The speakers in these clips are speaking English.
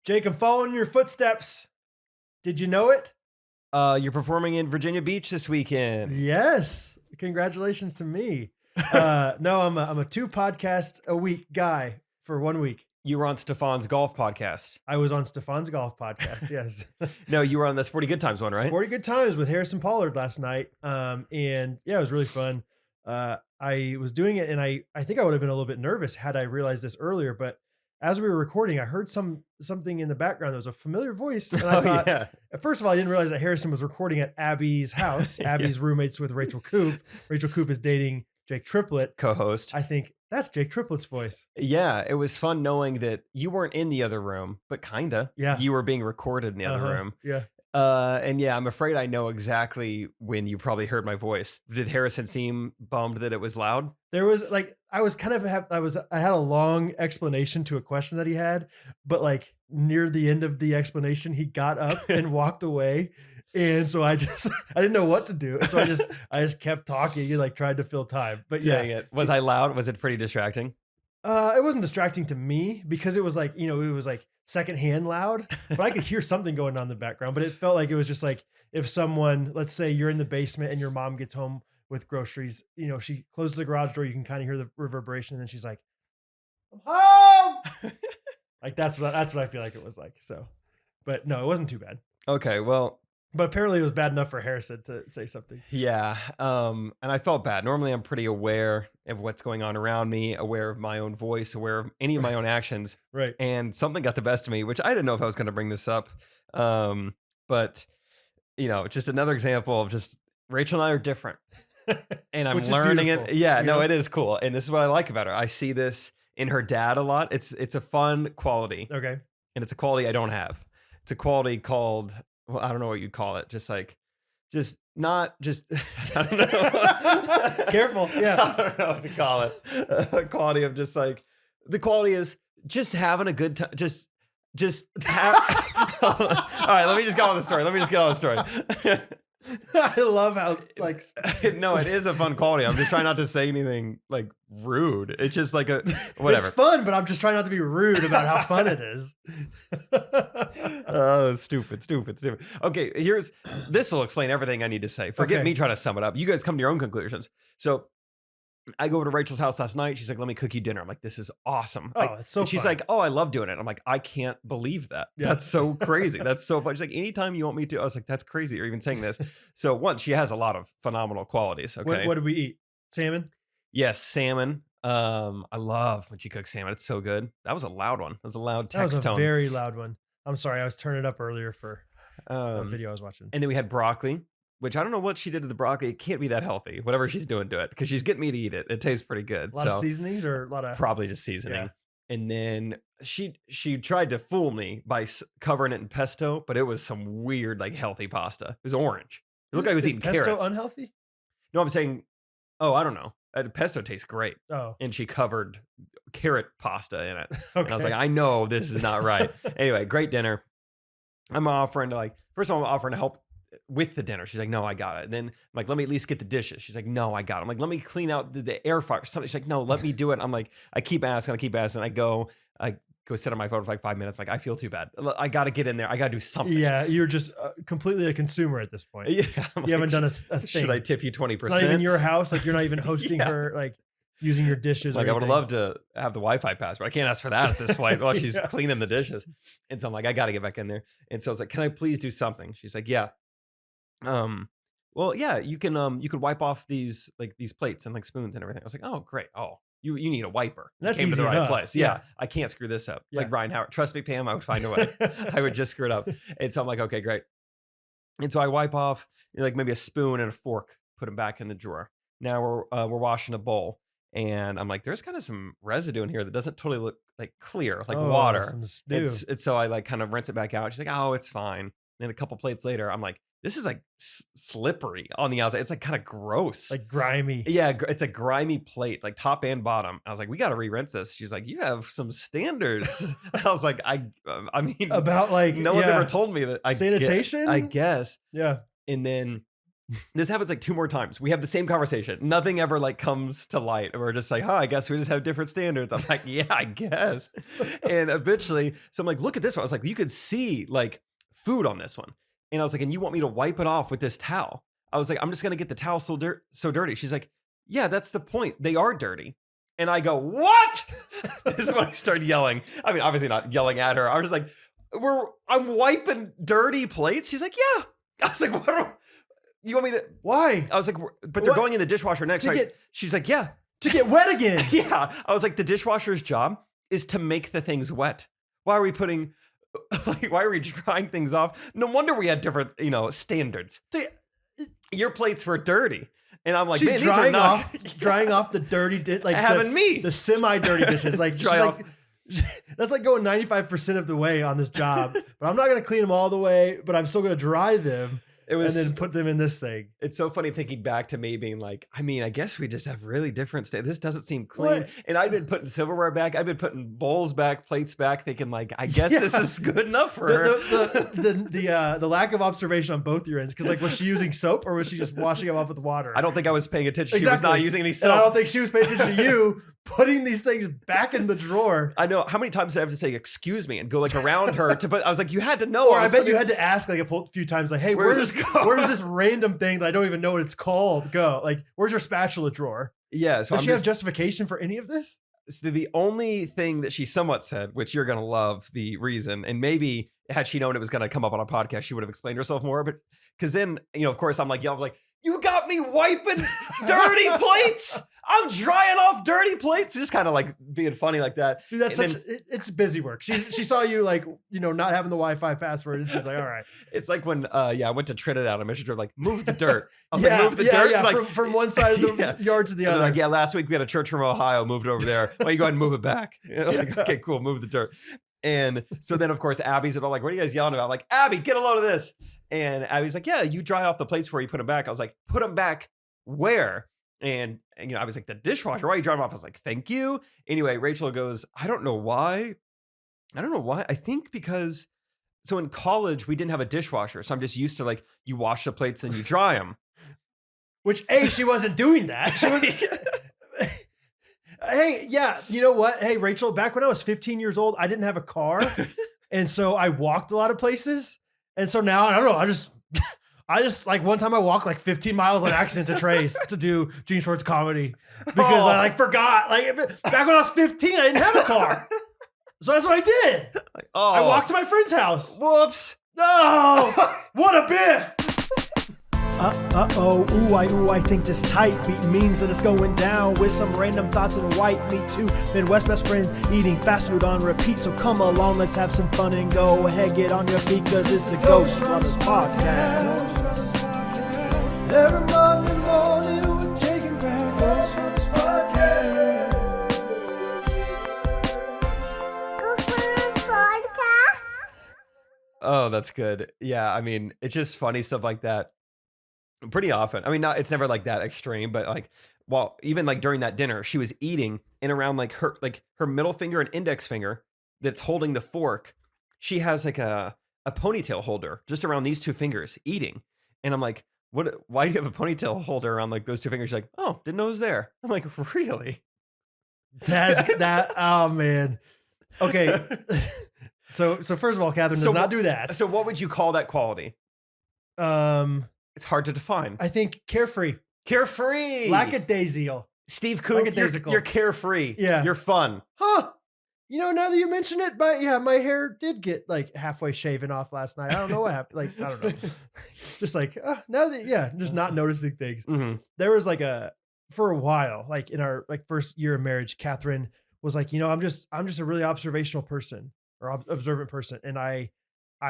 Jake, I'm following your footsteps. Did you know it? You're performing in Virginia Beach this weekend. Yes. Congratulations to me. No, I'm a 2 podcast a week guy for 1 week. You were on Stefan's golf podcast. I was on Stefan's golf podcast. Yes. No, you were on the Sporty Good Times one, right? Sporty Good Times with Harrison Pollard last night. And yeah, it was really fun. I was doing it and I think I would have been a little bit nervous had I realized this earlier, but as we were recording, I heard something in the background. There was a familiar voice. And I thought, first of all, I didn't realize that Harrison was recording at Abby's house. Abby's roommates with Rachel Coop. Rachel Coop is dating Jake Triplett. Co-host. I think that's Jake Triplett's voice. Yeah, it was fun knowing that you weren't in the other room, but kinda. Yeah. You were being recorded in the other room. Yeah. And yeah, I'm afraid I know exactly when you probably heard my voice. Did Harrison seem bummed that it was loud? There was like, I had a long explanation to a question that he had, but like near the end of the explanation, he got up and walked away. And so I didn't know what to do. And so I just kept talking and like tried to fill time, but yeah. Dang it. Was I loud? Was it pretty distracting? It wasn't distracting to me because it was like, it was like secondhand loud, but I could hear something going on in the background, but it felt like it was just like if someone, let's say you're in the basement and your mom gets home with groceries, she closes the garage door, you can kind of hear the reverberation. And then she's like, I'm home. Like that's what I feel like it was like. So, but no, it wasn't too bad. Okay. Well, but apparently it was bad enough for Harrison to say something. Yeah. And I felt bad. Normally I'm pretty aware of what's going on around me, aware of my own voice, aware of any of my own actions. Right. And something got the best of me, which I didn't know if I was going to bring this up. But just another example of just Rachel and I are different and I'm learning it. Yeah, no, it is cool. And this is what I like about her. I see this in her dad a lot. It's a fun quality. Okay. And it's a quality I don't have. It's a quality called, well, I don't know what you'd call it. I don't know. Careful. Yeah. I don't know what to call it. A quality of just like, the quality is just having a good time. Just have. All right. Let me just go on the story. I love how like. No, it is a fun quality. I'm just trying not to say anything like rude. It's just like a whatever. It's fun, but I'm just trying not to be rude about how fun it is. Oh, stupid. Okay, this will explain everything I need to say. Forget me trying to sum it up. You guys come to your own conclusions. So I go over to Rachel's house last night. She's like, let me cook you dinner. I'm like, this is awesome. Oh, it's so fun. She's like, oh, I love doing it. I'm like, I can't believe that. Yeah. That's so crazy. That's so fun. She's like, anytime you want me to. I was like, that's crazy. You're even saying this. So one, she has a lot of phenomenal qualities. Okay. What did we eat? Salmon? Yes, salmon. I love when she cooks salmon. It's so good. That was a loud one. That was a loud text tone. Very loud one. I'm sorry. I was turning it up earlier for a video I was watching. And then we had broccoli, which I don't know what she did to the broccoli. It can't be that healthy, whatever she's doing to it, because she's getting me to eat it. It tastes pretty good. A lot of seasonings or a lot of... Probably just seasoning. Yeah. And then she tried to fool me by covering it in pesto, but it was some weird, like healthy pasta. It was orange. It looked like I was eating pesto carrots. Unhealthy? No, I'm saying, I don't know. Pesto tastes great. Oh. And she covered carrot pasta in it. Okay. And I was like, I know this is not right. Anyway, great dinner. I'm offering to first of all, I'm offering to help with the dinner. She's like, no, I got it. And then I'm like, let me at least get the dishes. She's like, no, I got it. I'm like, let me clean out the air fryer. She's like, no, let me do it. I'm like, I keep asking. I go sit on my phone for like 5 minutes. I'm like, I feel too bad. I got to get in there. I got to do something. Yeah. You're just completely a consumer at this point. Yeah. You haven't done a thing. Should I tip you 20%? It's not even your house. Like you're not even hosting her, like using your dishes. Like I would love to have the Wi-Fi password. I can't ask for that at this point while she's cleaning the dishes. And so I'm like, I got to get back in there. And so I was like, can I please do something? She's like, yeah. Well, yeah, you could wipe off these plates and like spoons and everything. I was like, oh, great. Oh, you need a wiper. That's came easy to the right enough. place. Yeah. I can't screw this up. Yeah. Like Brian Howard. Trust me, Pam, I would find a way. I would just screw it up. And so I'm like, okay, great. And so I wipe off like maybe a spoon and a fork, put them back in the drawer. Now we're washing a bowl. And I'm like, there's kind of some residue in here that doesn't totally look like clear, like water. It's so I like kind of rinse it back out. She's like, oh, it's fine. And a couple plates later, I'm like, this is like slippery on the outside. It's like kind of gross. Like grimy. Yeah, it's a grimy plate, like top and bottom. I was like, we got to re-rinse this. She's like, you have some standards. I was like, I mean, about like, no one's ever told me that. Sanitation? I guess. Yeah. And then This happens like 2 more times. We have the same conversation. Nothing ever like comes to light. We're just like, I guess we just have different standards. I'm like, yeah, I guess. And eventually, so I'm like, look at this one. I was like, you could see like food on this one. And I was like, and you want me to wipe it off with this towel? I was like, I'm just going to get the towel so dirty. She's like, yeah, that's the point. They are dirty. And I go, what? This is when I started yelling. I mean, obviously not yelling at her. I was just like, I'm wiping dirty plates. She's like, yeah. I was like, what? You want me to? Why? I was like, but they're going in the dishwasher next. Right? She's like, yeah. To get wet again. Yeah. I was like, the dishwasher's job is to make the things wet. Why are we putting, like, why are we drying things off? No wonder we had different, standards. Your plates were dirty. And I'm like, she's man, drying off the dirty like the semi-dirty dishes. Like, dry off. That's like going 95% of the way on this job. But I'm not going to clean them all the way, but I'm still going to dry them. And then put them in this thing. It's so funny thinking back to me being like, I mean, I guess we just have really different This doesn't seem clean. What? And I've been putting silverware back. I've been putting bowls back, plates back, thinking like, I guess this is good enough for her. The lack of observation on both your ends. Because like, was she using soap or was she just washing them off with water? I don't think I was paying attention. Exactly. She was not using any soap. And I don't think she was paying attention to you putting these things back in the drawer. I know. How many times did I have to say, excuse me, and go like around her to put, I was like, you had to know. Or I bet you had to ask like a few times, like, hey, where does this random thing that I don't even know what it's called go? Like, where's your spatula drawer? Yeah. So does she have justification for any of this? So the only thing that she somewhat said, which you're going to love the reason, and maybe had she known it was going to come up on a podcast, she would have explained herself more. But because then, of course, I'm like, you got me wiping dirty plates. I'm drying off dirty plates. Just kind of like being funny like that. Dude, it's busy work. She saw you like, not having the Wi-Fi password. And she's like, all right. It's like when, I went to Trinidad. I mentioned her like, move the dirt. I was like, move the dirt. Yeah, like, from one side of the yard to the other. Like, yeah, last week we had a church from Ohio, moved over there. Well, you go ahead and move it back. Like, okay, cool. Move the dirt. And so then, of course, Abby's all like, what are you guys yelling about? I'm like, Abby, get a load of this. And Abby's like, yeah, you dry off the plates before you put them back. I was like, put them back where? And I was like, the dishwasher. Why are you drying them off? I was like, thank you. Anyway, Rachel goes, I don't know why. I think because, so in college, we didn't have a dishwasher. So I'm just used to like, you wash the plates, then you dry them. Which, she wasn't doing that. She wasn't. Hey, yeah, you know what? Hey, Rachel, back when I was 15 years old, I didn't have a car. And so I walked a lot of places. And so now, I don't know, I just like one time I walked like 15 miles on accident to Trace to do Gene Shorts comedy because I like forgot. Like back when I was 15, I didn't have a car. So that's what I did. I walked to my friend's house. Whoops. Oh, what a biff. I think this tight beat means that it's going down with some random thoughts and white meat too. Midwest best friends eating fast food on repeat. So come along, let's have some fun and go ahead, get on your feet, cause it's the Ghostrunners podcast. Every Monday morning we're taking back Ghostrunners podcast. Ghostrunners podcast. Oh, that's good. Yeah, I mean, it's just funny stuff like that. Pretty often. I mean, it's never like that extreme, but like, even like during that dinner, she was eating and around like her middle finger and index finger that's holding the fork. She has like a ponytail holder just around these two fingers eating. And I'm like, why do you have a ponytail holder around like those two fingers? She's like, oh, didn't know it was there. I'm like, really? That's that. Oh man. Okay. So first of all, Catherine does not do that. So what would you call that quality? It's hard to define. I think carefree. Carefree. Lackadaisical. Steve Coop, you're carefree. Yeah. You're fun. Huh. Now that you mention it, but yeah, my hair did get like halfway shaven off last night. I don't know what happened. Like, I don't know. Just like, now that, just not noticing things. Mm-hmm. There was like for a while, like in our like first year of marriage, Catherine was like, I'm just a really observational person or observant person. And I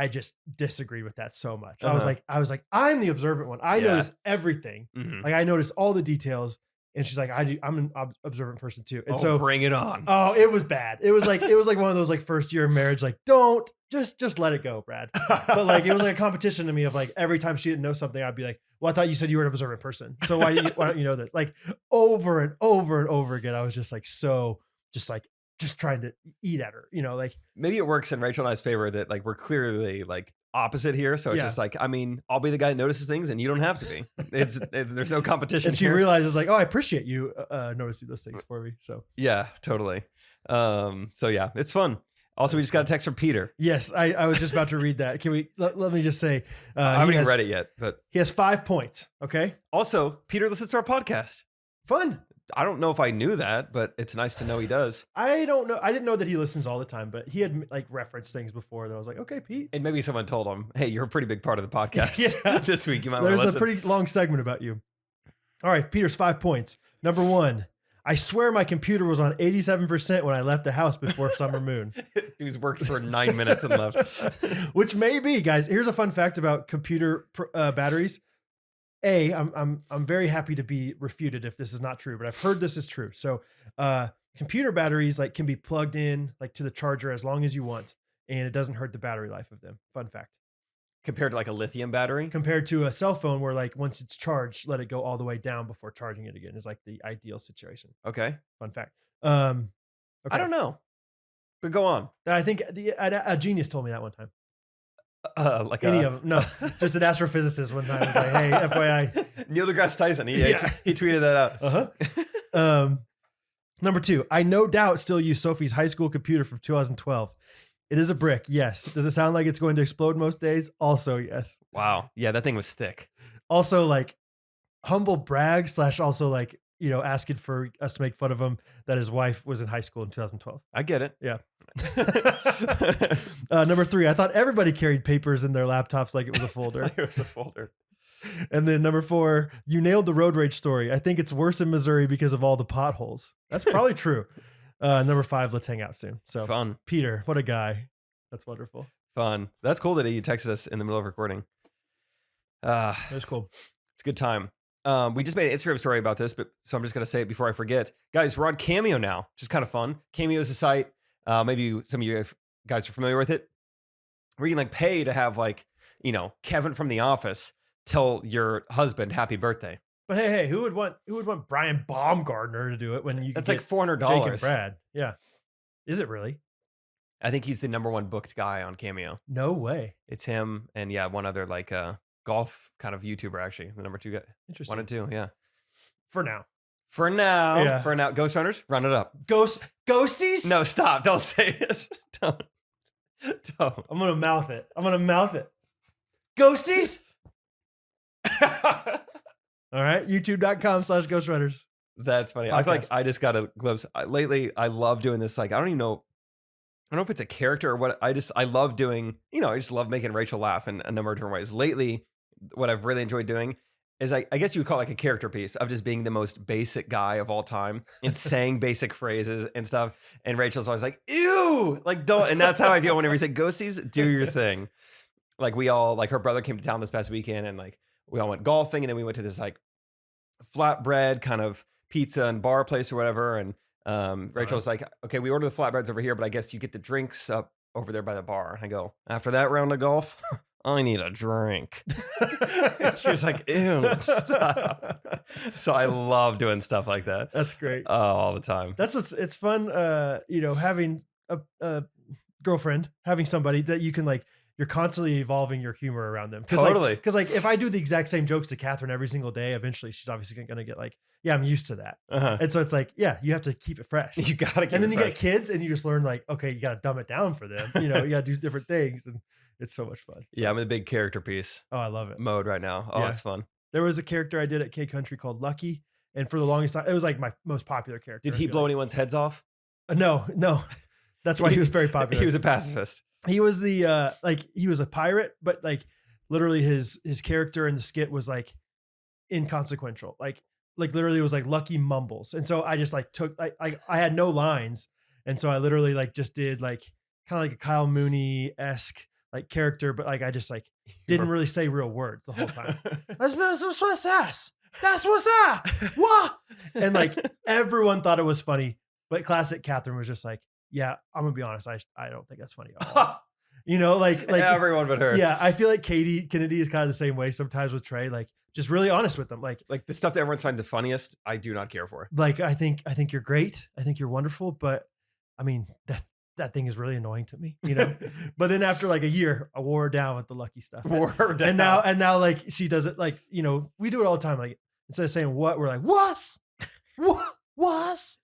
just disagreed with that so much. I was like, I'm the observant one. I notice everything. Mm-hmm. Like I notice all the details. And she's like, I'm an observant person too. And so bring it on. Oh, it was bad. It was like one of those like first year of marriage, like don't just let it go, Brad. But like, it was like a competition to me of like, every time she didn't know something, I'd be like, well, I thought you said you were an observant person. So why don't you know this? Like over and over and over again. I was just like, just trying to eat at her, like maybe it works in Rachel and I's favor that like we're clearly like opposite here. So it's just like, I mean, I'll be the guy that notices things and you don't have to be. There's no competition. And she here. realizes like, oh, I appreciate you noticing those things for me. So yeah, totally. So yeah, it's fun. Also, we just got a text from Peter. Yes, I was just about to read that. Can we let me just say I haven't even read it yet, but he has 5 points. Okay. Also, Peter listens to our podcast. Fun. I don't know if I knew that, but it's nice to know he does. I don't know. I didn't know that he listens all the time, but he had like referenced things before that I was like, okay, Pete. And maybe someone told him, hey, you're a pretty big part of the podcast this week. You might want to listen. There's a pretty long segment about you. All right, Peter's 5 points. Number 1, I swear my computer was on 87% when I left the house before Summer Moon. He's worked for 9 minutes and left. Which may be, guys. Here's a fun fact about computer batteries. I'm very happy to be refuted if this is not true, but I've heard this is true. So, computer batteries like can be plugged in like to the charger as long as you want, and it doesn't hurt the battery life of them. Fun fact. Compared to like a lithium battery? Compared to a cell phone where like once it's charged, let it go all the way down before charging it again is like the ideal situation. Okay. Fun fact. Okay. I don't know, but go on. I think a genius told me that one time. Like any of them? No, just an astrophysicist one time was like, "Hey, FYI." Neil deGrasse Tyson. He tweeted that out. Number 2, I no doubt still use Sophie's high school computer from 2012. It is a brick. Yes. Does it sound like it's going to explode most days? Also, yes. Wow. Yeah, that thing was thick. Also, like humble brag / also like asking for us to make fun of him that his wife was in high school in 2012. I get it. Yeah. Number 3, I thought everybody carried papers in their laptops like it was a folder. It was a folder. And then number 4, you nailed the road rage story. I think it's worse in Missouri because of all the potholes. That's probably true. Number 5, let's hang out soon. So fun. Peter, what a guy. That's wonderful. Fun. That's cool that he texted us in the middle of recording. That's cool. It's a good time. We just made an Instagram story about this, but so I'm just going to say it before I forget. Guys, we're on Cameo now, which is kind of fun. Cameo is a site. Maybe some of you guys are familiar with it. Where you can like pay to have like, Kevin from The Office tell your husband happy birthday. But hey, who would want Brian Baumgartner to do it when you That's like $400. Jake and Brad. Yeah. Is it really? I think he's the number 1 booked guy on Cameo. No way. It's him and one other like golf kind of YouTuber actually. The number 2 guy. Interesting. 1 and 2, yeah. For now. Yeah. For now. Ghostrunners, run it up. Ghosties? No, stop. Don't say it. Don't. I'm going to mouth it. Ghosties? All right. YouTube.com/Ghostrunners. That's funny. Podcast. I feel like I just got a glimpse. Lately, I love doing this. Like, I don't know if it's a character or what. I love doing, I just love making Rachel laugh in a number of different ways. Lately, what I've really enjoyed doing is I guess you would call it like a character piece of just being the most basic guy of all time and saying basic phrases and stuff. And Rachel's always like, ew, like don't. And that's how I feel whenever you say ghosties, do your thing. Like we all, like her brother came to town this past weekend and like we all went golfing and then we went to this like flatbread kind of pizza and bar place or whatever. And Rachel's like, okay, we order the flatbreads over here, but I guess you get the drinks up over there by the bar. And I go, after that round of golf, I need a drink. She was like, ew, stop. So I love doing stuff like that. That's great. All the time. It's fun, having a girlfriend, having somebody that you can like, you're constantly evolving your humor around them. Totally. Because like if I do the exact same jokes to Catherine every single day, eventually she's obviously going to get like, yeah, I'm used to that. Uh-huh. And so it's like, yeah, you have to keep it fresh. You got to keep it fresh. And then you get kids and you just learn like, okay, you got to dumb it down for them. You got to do different things. And it's so much fun. So, yeah, I'm in a big character piece. Oh, I love it. Mode right now. Oh, it's fun. There was a character I did at K Country called Lucky. And for the longest time, it was like my most popular character. Did he blow anyone's heads off? No. That's why he was very popular. He was a pacifist. He was the he was a pirate, but like literally his character in the skit was like inconsequential. Like literally it was like Lucky mumbles. And so I just like took I had no lines. And so I literally like just did like kind of like a Kyle Mooney-esque like character, but like I just like didn't really say real words the whole time. That's what's up. What? And like everyone thought it was funny, but classic Catherine was just like, yeah, I'm gonna be honest. I don't think that's funny at all. Like everyone but her. Yeah, I feel like Katie Kennedy is kind of the same way sometimes with Trey. Like just really honest with them. Like the stuff that everyone's finding the funniest, I do not care for. Like I think you're great. I think you're wonderful, but I mean, that thing is really annoying to me, you know. But then after like a year, I wore her down with the lucky stuff. Wore her down. And now like she does it like, you know, we do it all the time. Like instead of saying what, we're like, what? What?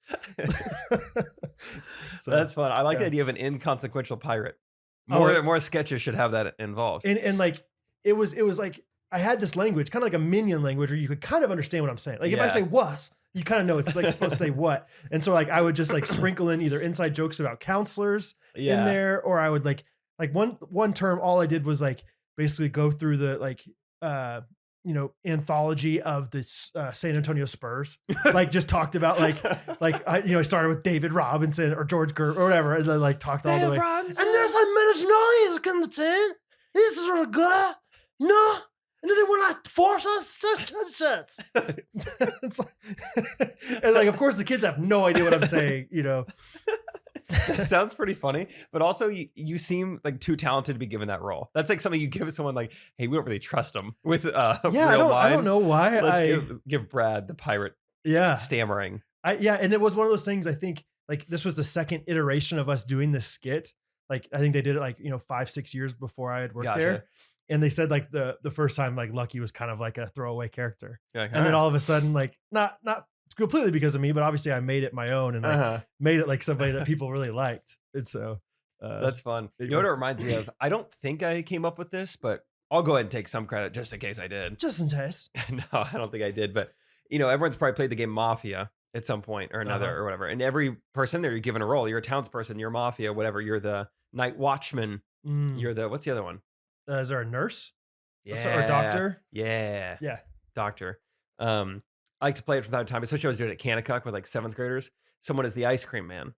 So that's fun. I like the idea of an inconsequential pirate. More sketches should have that involved. And like it was like I had this language, kind of like a minion language, where you could kind of understand what I'm saying. Like if I say was, you kind of know it's like supposed to say what. And so like I would just like sprinkle in either inside jokes about counselors in there, or I would like one term, all I did was like basically go through the like you know, anthology of the San Antonio Spurs. Like just talked about I started with David Robinson or George Gervin or whatever, and then like talked all the way. Robinson. And there's like minutes noise in the team. This is really good. No. And then when I force us, it's like, and like, of course, the kids have no idea what I'm saying, you know. It sounds pretty funny, but also you seem like too talented to be given that role. That's like something you give someone like, hey, we don't really trust them with real lines. I don't know why. Let's give Brad the pirate stammering. And it was one of those things, I think, like this was the second iteration of us doing this skit. Like I think they did it like, 5-6 years before I had worked there. And they said like the first time like Lucky was kind of like a throwaway character. And then all of a sudden, like not completely because of me, but obviously I made it my own and like made it like somebody that people really liked. And so that's fun. You know what it reminds me of? I don't think I came up with this, but I'll go ahead and take some credit just in case I did. Just in case. No, I don't think I did. But everyone's probably played the game Mafia at some point or another or whatever. And every person there, you're given a role. You're a townsperson, you're Mafia, whatever. You're the night watchman. You're the, what's the other one? Is there a nurse? Yeah. Or a doctor? Yeah. Yeah. Doctor. I like to play it from time to time, especially I was doing it at Kanakuk with like 7th graders. Someone is the ice cream man.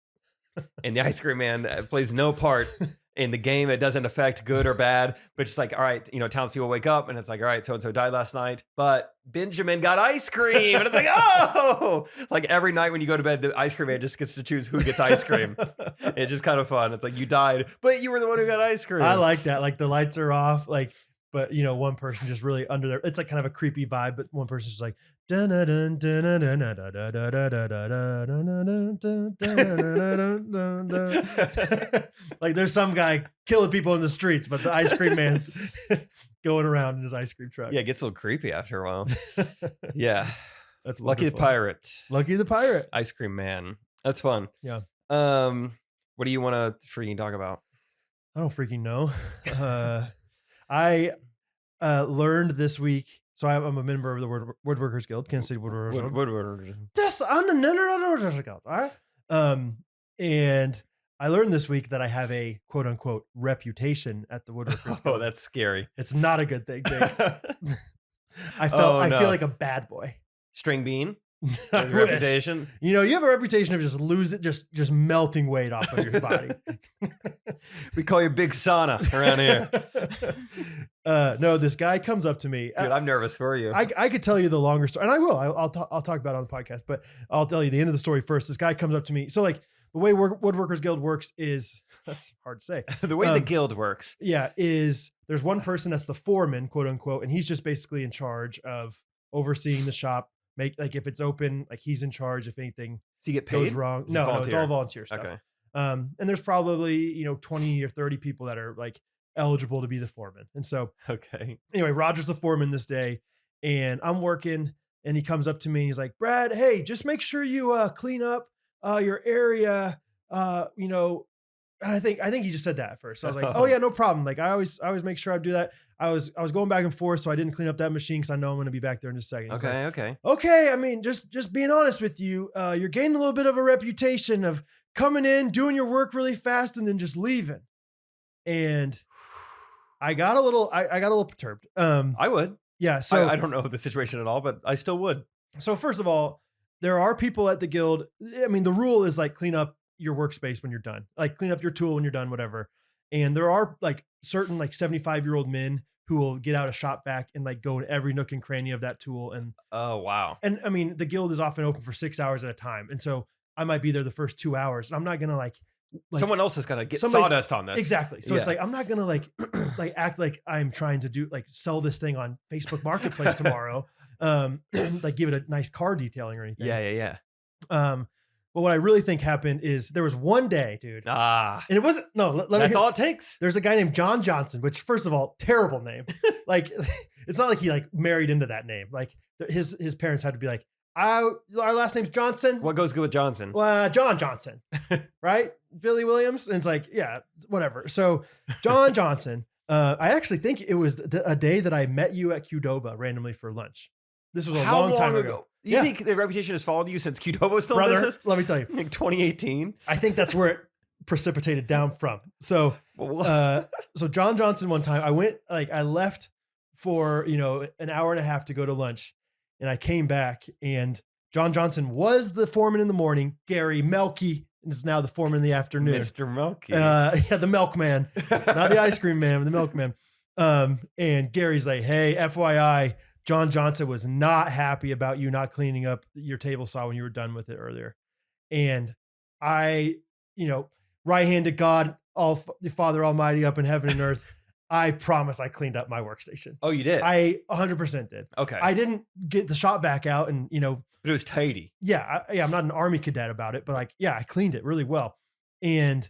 And the ice cream man plays no part in the game. It doesn't affect good or bad, but just like, all right, townspeople wake up and it's like, all right, so-and-so died last night, but Benjamin got ice cream. And it's like, oh, like every night when you go to bed, the ice cream man just gets to choose who gets ice cream. It's just kind of fun. It's like you died, but you were the one who got ice cream. I like that. Like the lights are off, like, but one person just really under there. It's like kind of a creepy vibe, but one person's just like, like there's some guy killing people in the streets, but the ice cream man's going around in his ice cream truck. Yeah, it gets a little creepy after a while. Yeah. That's Lucky the Pirate. Lucky the Pirate. Ice cream man. That's fun. Yeah. What do you want to freaking talk about? I don't freaking know. I learned this week. So I'm a member of the Woodworkers Guild, Kansas City Woodworkers Guild. Woodworkers. Yes, I'm a member of the Woodworkers Guild. All right. And I learned this week that I have a quote unquote reputation at the Woodworkers Guild. Oh, that's scary. It's not a good thing, Jake. I feel like a bad boy. String bean. Reputation. You have a reputation of just melting weight off of your body. We call you Big Sauna around here. No, this guy comes up to me. Dude, I'm nervous for you. I could tell you the longer story, and I will. I'll talk about it on the podcast, but I'll tell you the end of the story first. This guy comes up to me. So like the way Woodworkers Guild works is, that's hard to say. The way the guild works. Yeah, is there's one person that's the foreman, quote unquote, and he's just basically in charge of overseeing the shop. If it's open, like he's in charge if anything so you get paid? goes wrong. No, it's all volunteer stuff. Okay. And there's probably 20 or 30 people that are like eligible to be the foreman. And so anyway, Roger's the foreman this day, and I'm working, and he comes up to me and he's like, Brad, hey, just make sure you clean up your area. I think he just said that at first. So I was like, oh yeah, no problem. Like I always make sure I do that. I was going back and forth, so I didn't clean up that machine because I know I'm going to be back there in just a second. Okay. I mean, just being honest with you, you're gaining a little bit of a reputation of coming in, doing your work really fast, and then just leaving. And I got a little perturbed. I would. Yeah. So I don't know the situation at all, but I still would. So first of all, there are people at the guild. I mean, the rule is like clean up your workspace when you're done, like clean up your tool when you're done, whatever. And there are like certain like 75-year-old men who will get out a shop vac and like go to every nook and cranny of that tool. And oh, wow. And I mean, the guild is often open for 6 hours at a time. And so I might be there the first 2 hours, and I'm not going to like someone else is going to get sawdust on this. Exactly. So it's like, I'm not going to like act like I'm trying to sell this thing on Facebook Marketplace tomorrow. Like give it a nice car detailing or anything. Yeah. But what I really think happened is there was one day, dude, Ah, and it wasn't. No, let me. that's all it takes. There's a guy named John Johnson, which first of all, terrible name. Like, it's not like he like married into that name. Like his parents had to be like, our last name's Johnson. What goes good with Johnson? John Johnson, right? Billy Williams. And it's like, yeah, whatever. So John Johnson. I actually think it was a day that I met you at Qdoba randomly for lunch. This was a long time ago. You think the reputation has followed you since Qdoba was still in Brother, business? let me tell you. Like 2018? I think that's where it precipitated down from. So, so John Johnson, one time I left for, an hour and a half to go to lunch, and I came back, and John Johnson was the foreman in the morning. Gary Melky is now the foreman in the afternoon. Mr. Melky. Yeah, the milkman, not the ice cream man, the milkman. And Gary's like, hey, FYI, John Johnson was not happy about you not cleaning up your table saw when you were done with it earlier. And I, right hand to God, the Father Almighty up in heaven and earth, I promise I cleaned up my workstation. Oh, you did? I 100% did. Okay. I didn't get the shop back out and, but it was tidy. Yeah. I'm not an Army cadet about it, but I cleaned it really well. And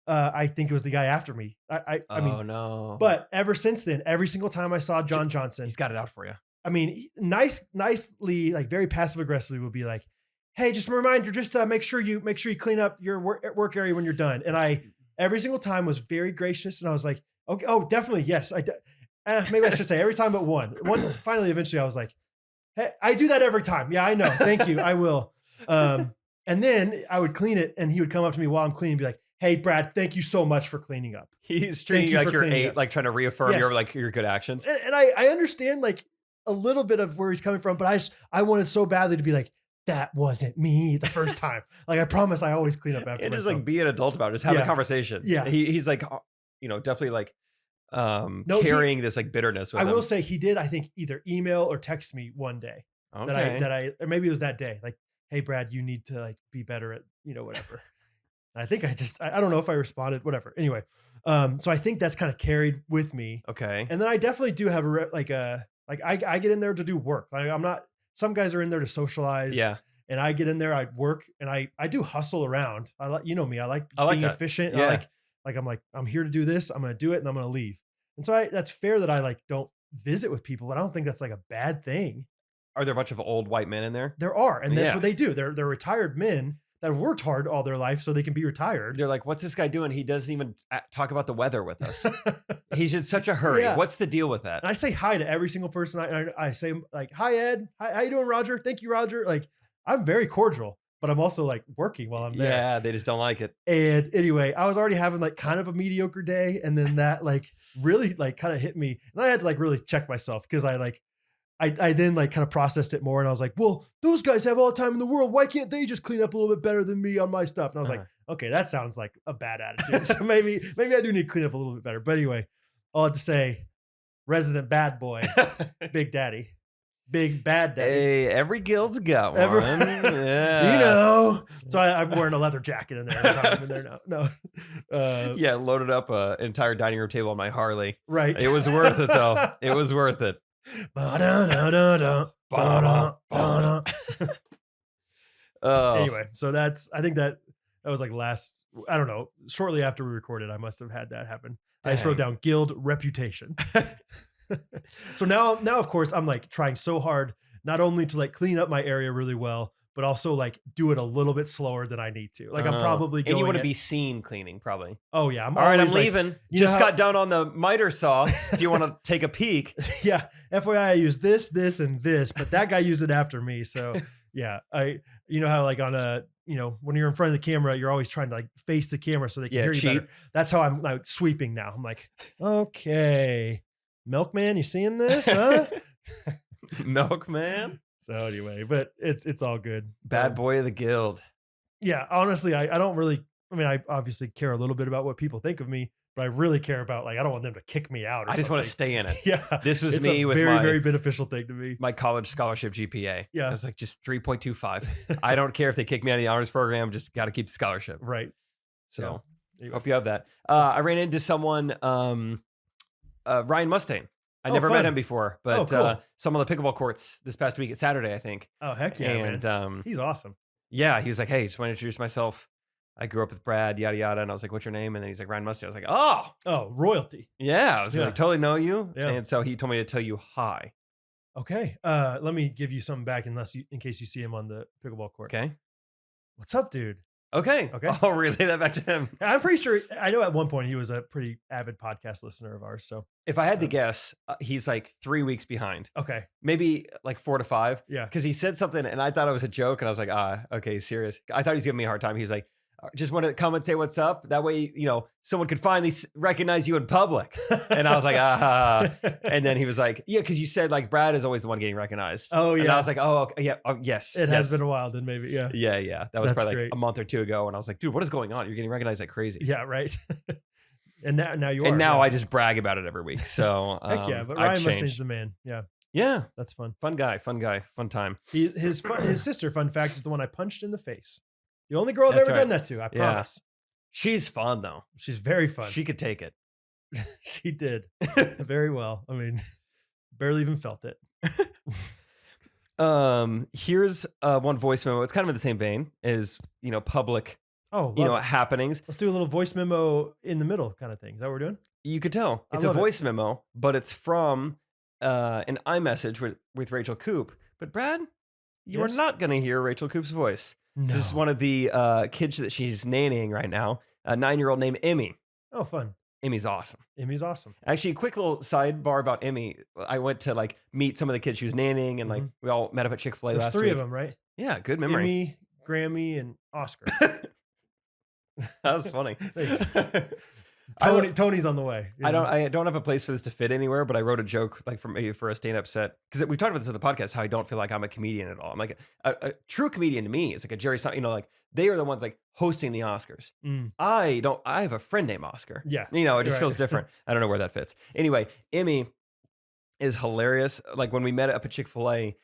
I think it was the guy after me. I mean, no. But ever since then, every single time I saw John Johnson, he's got it out for you. I mean, nicely, like very passive aggressively would be like, hey, just a reminder, just make sure you clean up your work area when you're done. And I, every single time was very gracious. And I was like, okay, oh, definitely. Yes. Maybe I should say every time, but one, finally, eventually I was like, hey, I do that every time. Yeah, I know. Thank you. I will. And then I would clean it and he would come up to me while I'm cleaning and be like, hey, Brad, thank you so much for cleaning up. He's treating you like you're 8, like trying to reaffirm your good actions. And I understand like a little bit of where he's coming from, but I wanted so badly to be like, that wasn't me the first time. Like, I promise I always clean up after and myself. Just like be an adult about it. Just have a conversation. Yeah. He's like, definitely like carrying this like bitterness with him. I will say he did, I think, either email or text me one day or maybe it was that day. Like, hey, Brad, you need to like be better at, whatever. I think I don't know if I responded, whatever. Anyway. So I think that's kind of carried with me. Okay. And then I definitely do have I get in there to do work. Like, I'm not, some guys are in there to socialize. Yeah. And I get in there, I work, and I do hustle around. I like, me, I like being efficient. Yeah. I'm here to do this. I'm going to do it and I'm going to leave. And so that's fair that I like, don't visit with people, but I don't think that's like a bad thing. Are there a bunch of old white men in there? There are. And that's what they do. They're retired men that have worked hard all their life so they can be retired. They're like, what's this guy doing? He doesn't even talk about the weather with us. He's in such a hurry. Yeah. What's the deal with that? And I say hi to every single person. I say like, hi, Ed. Hi, how you doing, Roger? Thank you, Roger. Like, I'm very cordial, but I'm also like working while I'm there. Yeah, they just don't like it. And anyway, I was already having like kind of a mediocre day. And then that like really like kind of hit me. And I had to like really check myself because I then like kind of processed it more and I was like, well, those guys have all the time in the world. Why can't they just clean up a little bit better than me on my stuff? And I was like, okay, that sounds like a bad attitude. So maybe I do need to clean up a little bit better. But anyway, all I have to say, resident bad boy, Big Daddy, Big Bad Daddy. Hey, every guild's got one. Yeah. So I'm wearing a leather jacket in there every time I'm in there now. No. Yeah, loaded up an entire dining room table on my Harley. Right. It was worth it though. It was worth it. Anyway, so I think that was like I don't know, shortly after we recorded, I must have had that happen. I just wrote down guild reputation. So now of course I'm like trying so hard, not only to like clean up my area really well, but also like do it a little bit slower than I need to. Like I'm probably going. And you want to be seen cleaning probably. Oh yeah. All right, I'm leaving. Just got done on the miter saw. If you want to take a peek. Yeah. FYI, I use this and this, but that guy used it after me. So yeah, how like on when you're in front of the camera, you're always trying to like face the camera so they can hear you better. That's how I'm like sweeping now. I'm like, okay, Milkman, you seeing this? Huh? Milkman. So anyway, but it's all good. Bad boy of the guild. Yeah, honestly, I don't really. I mean, I obviously care a little bit about what people think of me, but I really care about like I don't want them to kick me out. I just want to stay in it. Yeah, this was it's me a with very very beneficial thing to me. My college scholarship GPA. Yeah, I was like just 3.25. I don't care if they kick me out of the honors program. Just got to keep the scholarship. Right. So hope you have that. I ran into someone, Ryan Mustaine. I never met him before, but cool. some of the pickleball courts this past week at Saturday, I think. Oh, heck yeah, and, man. He's awesome. Yeah, he was like, hey, just want to introduce myself. I grew up with Brad, yada yada, and I was like, "What's your name?" And then he's like, "Ryan Musty." I was like, Oh, royalty. yeah." I was Yeah. like, "Totally know you." Yeah. And so he told me to tell you hi. Okay. Let me give you something back in case you see him on the pickleball court. Okay. What's up, dude? Okay. I'll relay that back to him. I'm pretty sure. I know at one point he was a pretty avid podcast listener of ours. So if I had to guess, he's like 3 weeks behind. Okay. Maybe like 4 to 5. Yeah. Because he said something and I thought it was a joke and I was like, okay, serious. I thought he was giving me a hard time. He was like, just want to come and say what's up. That way, someone could finally recognize you in public. And I was like, And then he was like, yeah, because you said like Brad is always the one getting recognized. Oh, yeah. And I was like, oh, okay, yeah, yes. It has been a while then maybe. Yeah. Yeah. That was That's probably like great. a month or 2 ago. And I was like, dude, what is going on? You're getting recognized like crazy. Yeah, right. And now you are. And now I just brag about it every week. So heck yeah, but Ryan Mustang's the man. Yeah. Yeah. That's fun. Fun guy. Fun time. His sister, fun fact, is the one I punched in the face. The only girl I've ever done that to, I promise. She's fun though. She's very fun. She could take it. She did very well. I mean, barely even felt it. Here's one voice memo. It's kind of in the same vein as, public, happenings. Let's do a little voice memo in the middle kind of thing. Is that what we're doing? You could tell. It's a voice memo, but it's from an iMessage with Rachel Coop. But Brad, you are not going to hear Rachel Coop's voice. No. This is one of the kids that she's nannying right now, a 9-year-old named Emmy. Oh, fun. Emmy's awesome. Emmy's awesome. Actually, a quick little sidebar about Emmy. I went to like meet some of the kids she was nannying, and like we all met up at Chick-fil-A last week. There's 3 of them, right? Yeah, good memory. Emmy, Grammy, and Oscar. That was funny. Thanks. Tony's on the way. I don't have a place for this to fit anywhere, but I wrote a joke like for a stand-up set because we've talked about this on the podcast. How I don't feel like I'm a comedian at all. I'm like a true comedian to me. It's like a Jerry, like they are the ones like hosting the Oscars. I have a friend named Oscar. Yeah, it just feels different. I don't know where that fits. Anyway, Emmy is hilarious. Like when we met up at Chick-fil-A,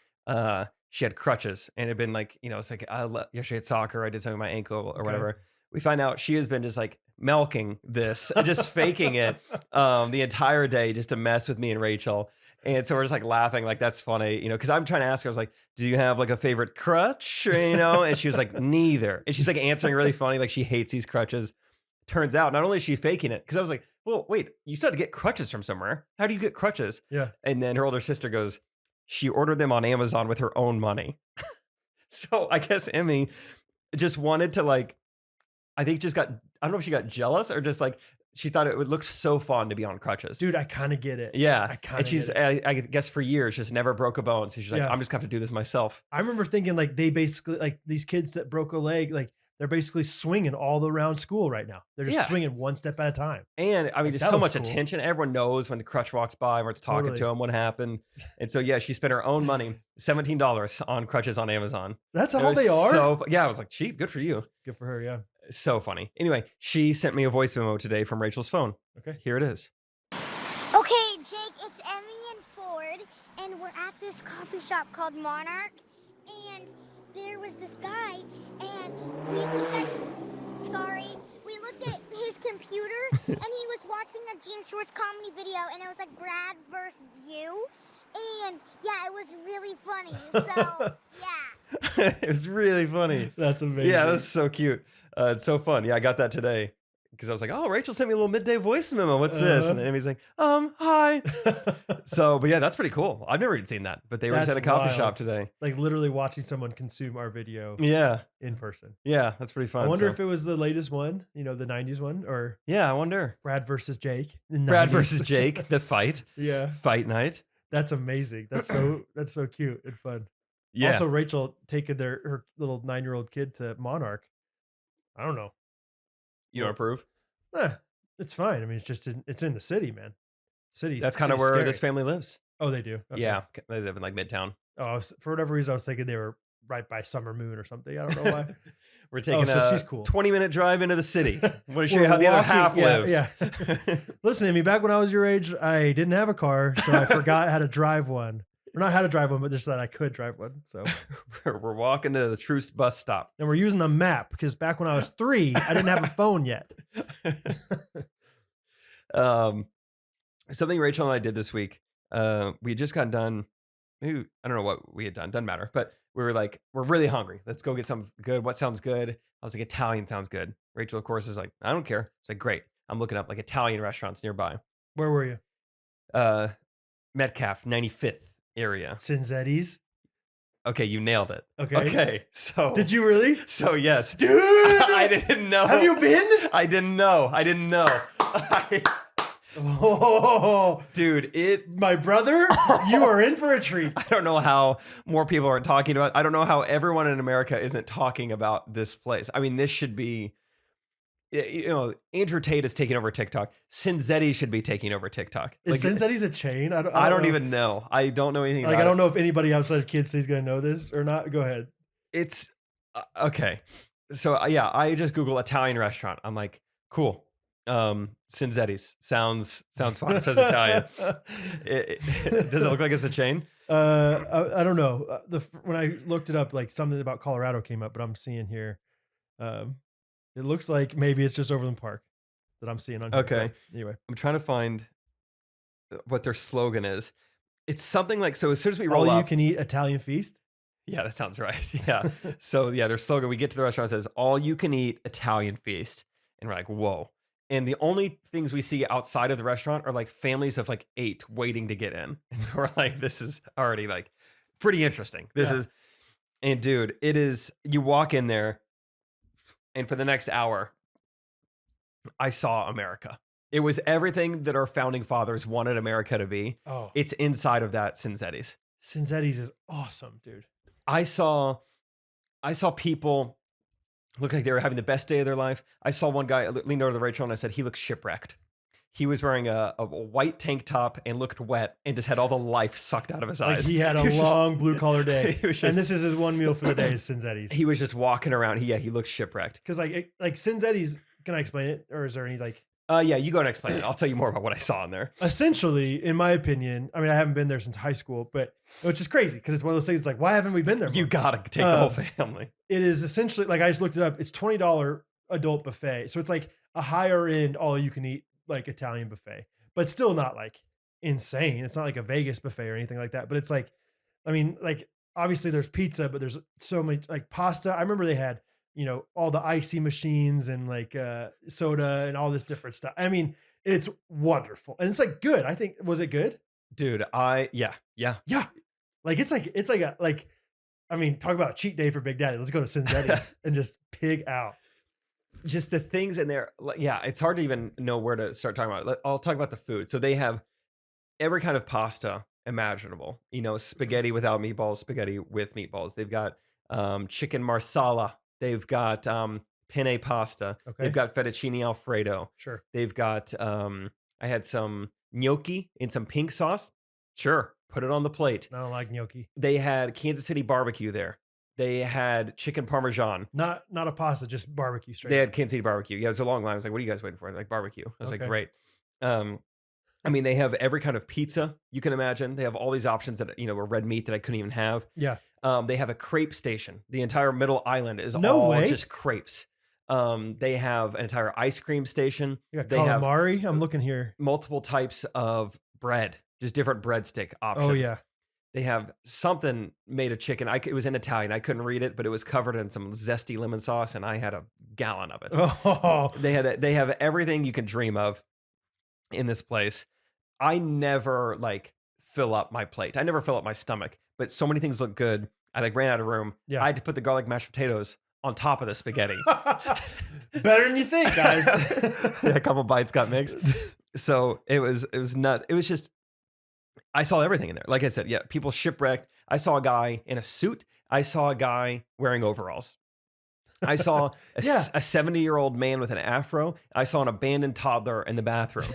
she had crutches and it had been like it's like yesterday at soccer I did something with my ankle or whatever. We find out she has been just like milking this, just faking it the entire day just to mess with me and Rachel. And so we're just like laughing, like that's funny, because I'm trying to ask her, I was like, do you have like a favorite crutch? And she was like, neither. And she's like answering really funny, like she hates these crutches. Turns out not only is she faking it, because I was like, well, wait, you still had to get crutches from somewhere. How do you get crutches? Yeah. And then her older sister goes, she ordered them on Amazon with her own money. So I guess Emmy just wanted to like, I think I don't know if she got jealous or just like, she thought it would look so fun to be on crutches. Dude, I kind of get it. Yeah. And she's, I guess for years, just never broke a bone. So she's like, I'm just going to have to do this myself. I remember thinking like they basically, like these kids that broke a leg, like they're basically swinging all around school right now. They're just swinging one step at a time. And I mean, there's so much attention. Everyone knows when the crutch walks by, everyone's talking to him, what happened. And so, she spent her own money, $17 on crutches on Amazon. That's all they are? I was like, cheap. Good for you. Good for her, yeah. So funny. Anyway, she sent me a voice memo today from Rachel's phone. Okay. Here it is. Okay, Jake, it's Emmy and Ford, and we're at this coffee shop called Monarch, and there was this guy, and we looked at his computer, and he was watching a Gene Shorts comedy video, and it was like Brad versus you, and it was really funny, so, yeah. It was really funny. That's amazing. Yeah, it was so cute. It's so fun. Yeah, I got that today because I was like, oh, Rachel sent me a little midday voice memo. What's this? And then he's like, hi. So, but yeah, that's pretty cool. I've never even seen that, but they were just at a coffee shop today. Like literally watching someone consume our video in person. Yeah, that's pretty fun. I wonder if it was the latest one, the 90s one, or I wonder. Brad versus Jake. Brad versus Jake, the fight. Yeah. Fight night. That's amazing. That's so cute and fun. Yeah. Also, Rachel taking her little 9-year-old kid to Monarch. I don't know. You don't approve? It's fine. I mean, it's in the city, man. That's kind of where this family lives. Oh, they do? Okay. Yeah. They live in like Midtown. Oh, for whatever reason, I was thinking they were right by Summer Moon or something. I don't know why. We're taking she's cool. 20-minute drive into the city. I want to show you how the other half lives. Yeah. Listen to me. Back when I was your age, I didn't have a car, so I forgot how to drive one. Or not how to drive one, but just that I could drive one. So we're walking to the Truce bus stop. And we're using a map because back when I was 3, I didn't have a phone yet. Something Rachel and I did this week. We just got done. Maybe, I don't know what we had done. Doesn't matter. But we were like, we're really hungry. Let's go get something good. What sounds good? I was like, Italian sounds good. Rachel, of course, is like, I don't care. It's like, great. I'm looking up like Italian restaurants nearby. Where were you? Metcalf, 95th area. Cinzetti's. Okay, you nailed it. Okay. So did you really? So yes, dude. I didn't know. Have you been? I didn't know. Oh, dude, my brother, you are in for a treat. I don't know how more people aren't talking about. I don't know how everyone in America isn't talking about this place. I mean, this should be. Andrew Tate is taking over TikTok. Cinzetti should be taking over TikTok. Is Cinzetti's a chain? I don't even know. I don't know anything. Like, about I don't know if anybody outside of Kid City's gonna know this or not. Go ahead. It's okay. So yeah, I just Google Italian restaurant. I'm like, cool. Cinzetti's sounds fun. It says Italian. Does it look like it's a chain? I don't know. When I looked it up, like something about Colorado came up, but I'm seeing here. It looks like maybe it's just Overland Park that I'm seeing on here. Okay. Anyway, I'm trying to find what their slogan is. It's something like, so as soon as we roll all up, you can eat Italian feast. Yeah, that sounds right. Yeah. So yeah, their slogan, we get to the restaurant, it says all you can eat Italian feast. And we're like, whoa. And the only things we see outside of the restaurant are like families of like 8 waiting to get in. And so we're like, this is already like pretty interesting. And dude, it is, you walk in there and for the next hour, I saw America. It was everything that our founding fathers wanted America to be. Oh, it's inside of that Cinzetti's. Cinzetti's is awesome, dude. I saw people look like they were having the best day of their life. I saw one guy leaned over to Rachel and I said, he looks shipwrecked. He was wearing a white tank top and looked wet and just had all the life sucked out of his eyes. Like he had a long blue collar day. And this is his one meal for the day is Cinzetti's. He was just walking around. He looked shipwrecked. Because like Cinzetti's, can I explain it? Or is there any like... Yeah, you go and explain it. I'll tell you more about what I saw in there. Essentially, in my opinion, I mean, I haven't been there since high school, but which is crazy because it's one of those things. It's like, why haven't we been there? You gotta take the whole family. It is essentially like I just looked it up. It's $20 adult buffet, so it's like a higher end all you can eat like Italian buffet, but still not like insane. It's not like a Vegas buffet or anything like that. But it's like, I mean, like obviously there's pizza, but there's so many like pasta. I remember they had all the icy machines and like soda and all this different stuff. I mean, it's wonderful. And it's like good. I think, was it good? Dude, yeah. Like it's like I mean, talk about a cheat day for Big Daddy. Let's go to Cinzetti's and just pig out. Just the things in there. Yeah, it's hard to even know where to start talking about. I'll talk about the food. So they have every kind of pasta imaginable. Spaghetti without meatballs, spaghetti with meatballs. They've got chicken marsala. They've got penne pasta. Okay. They've got fettuccine alfredo. Sure. They've got I had some gnocchi in some pink sauce. Sure, put it on the plate. I don't like gnocchi. They had Kansas City barbecue there. They had chicken parmesan. Not a pasta, just barbecue straight. They had Kansas City barbecue. Yeah, it was a long line. I was like, what are you guys waiting for? They're like, barbecue. I was like, great. I mean, they have every kind of pizza you can imagine. They have all these options that, were red meat that I couldn't even have. Yeah. They have a crepe station. The entire middle island is just crepes. They have an entire ice cream station. You got calamari. I'm looking here. Multiple types of bread, just different breadstick options. Oh yeah. They have something made of chicken. It was in Italian. I couldn't read it, but it was covered in some zesty lemon sauce, and I had a gallon of it. Oh. They have everything you can dream of in this place. I never fill up my plate. I never fill up my stomach, but so many things look good. I ran out of room. Yeah. I had to put the garlic mashed potatoes on top of the spaghetti. Better than you think, guys. A couple bites got mixed. So it was nuts. It was just, I saw everything in there. Like I said, yeah, people shipwrecked. I saw a guy in a suit. I saw a guy wearing overalls. I saw a 70-year-old man with an afro. I saw an abandoned toddler in the bathroom.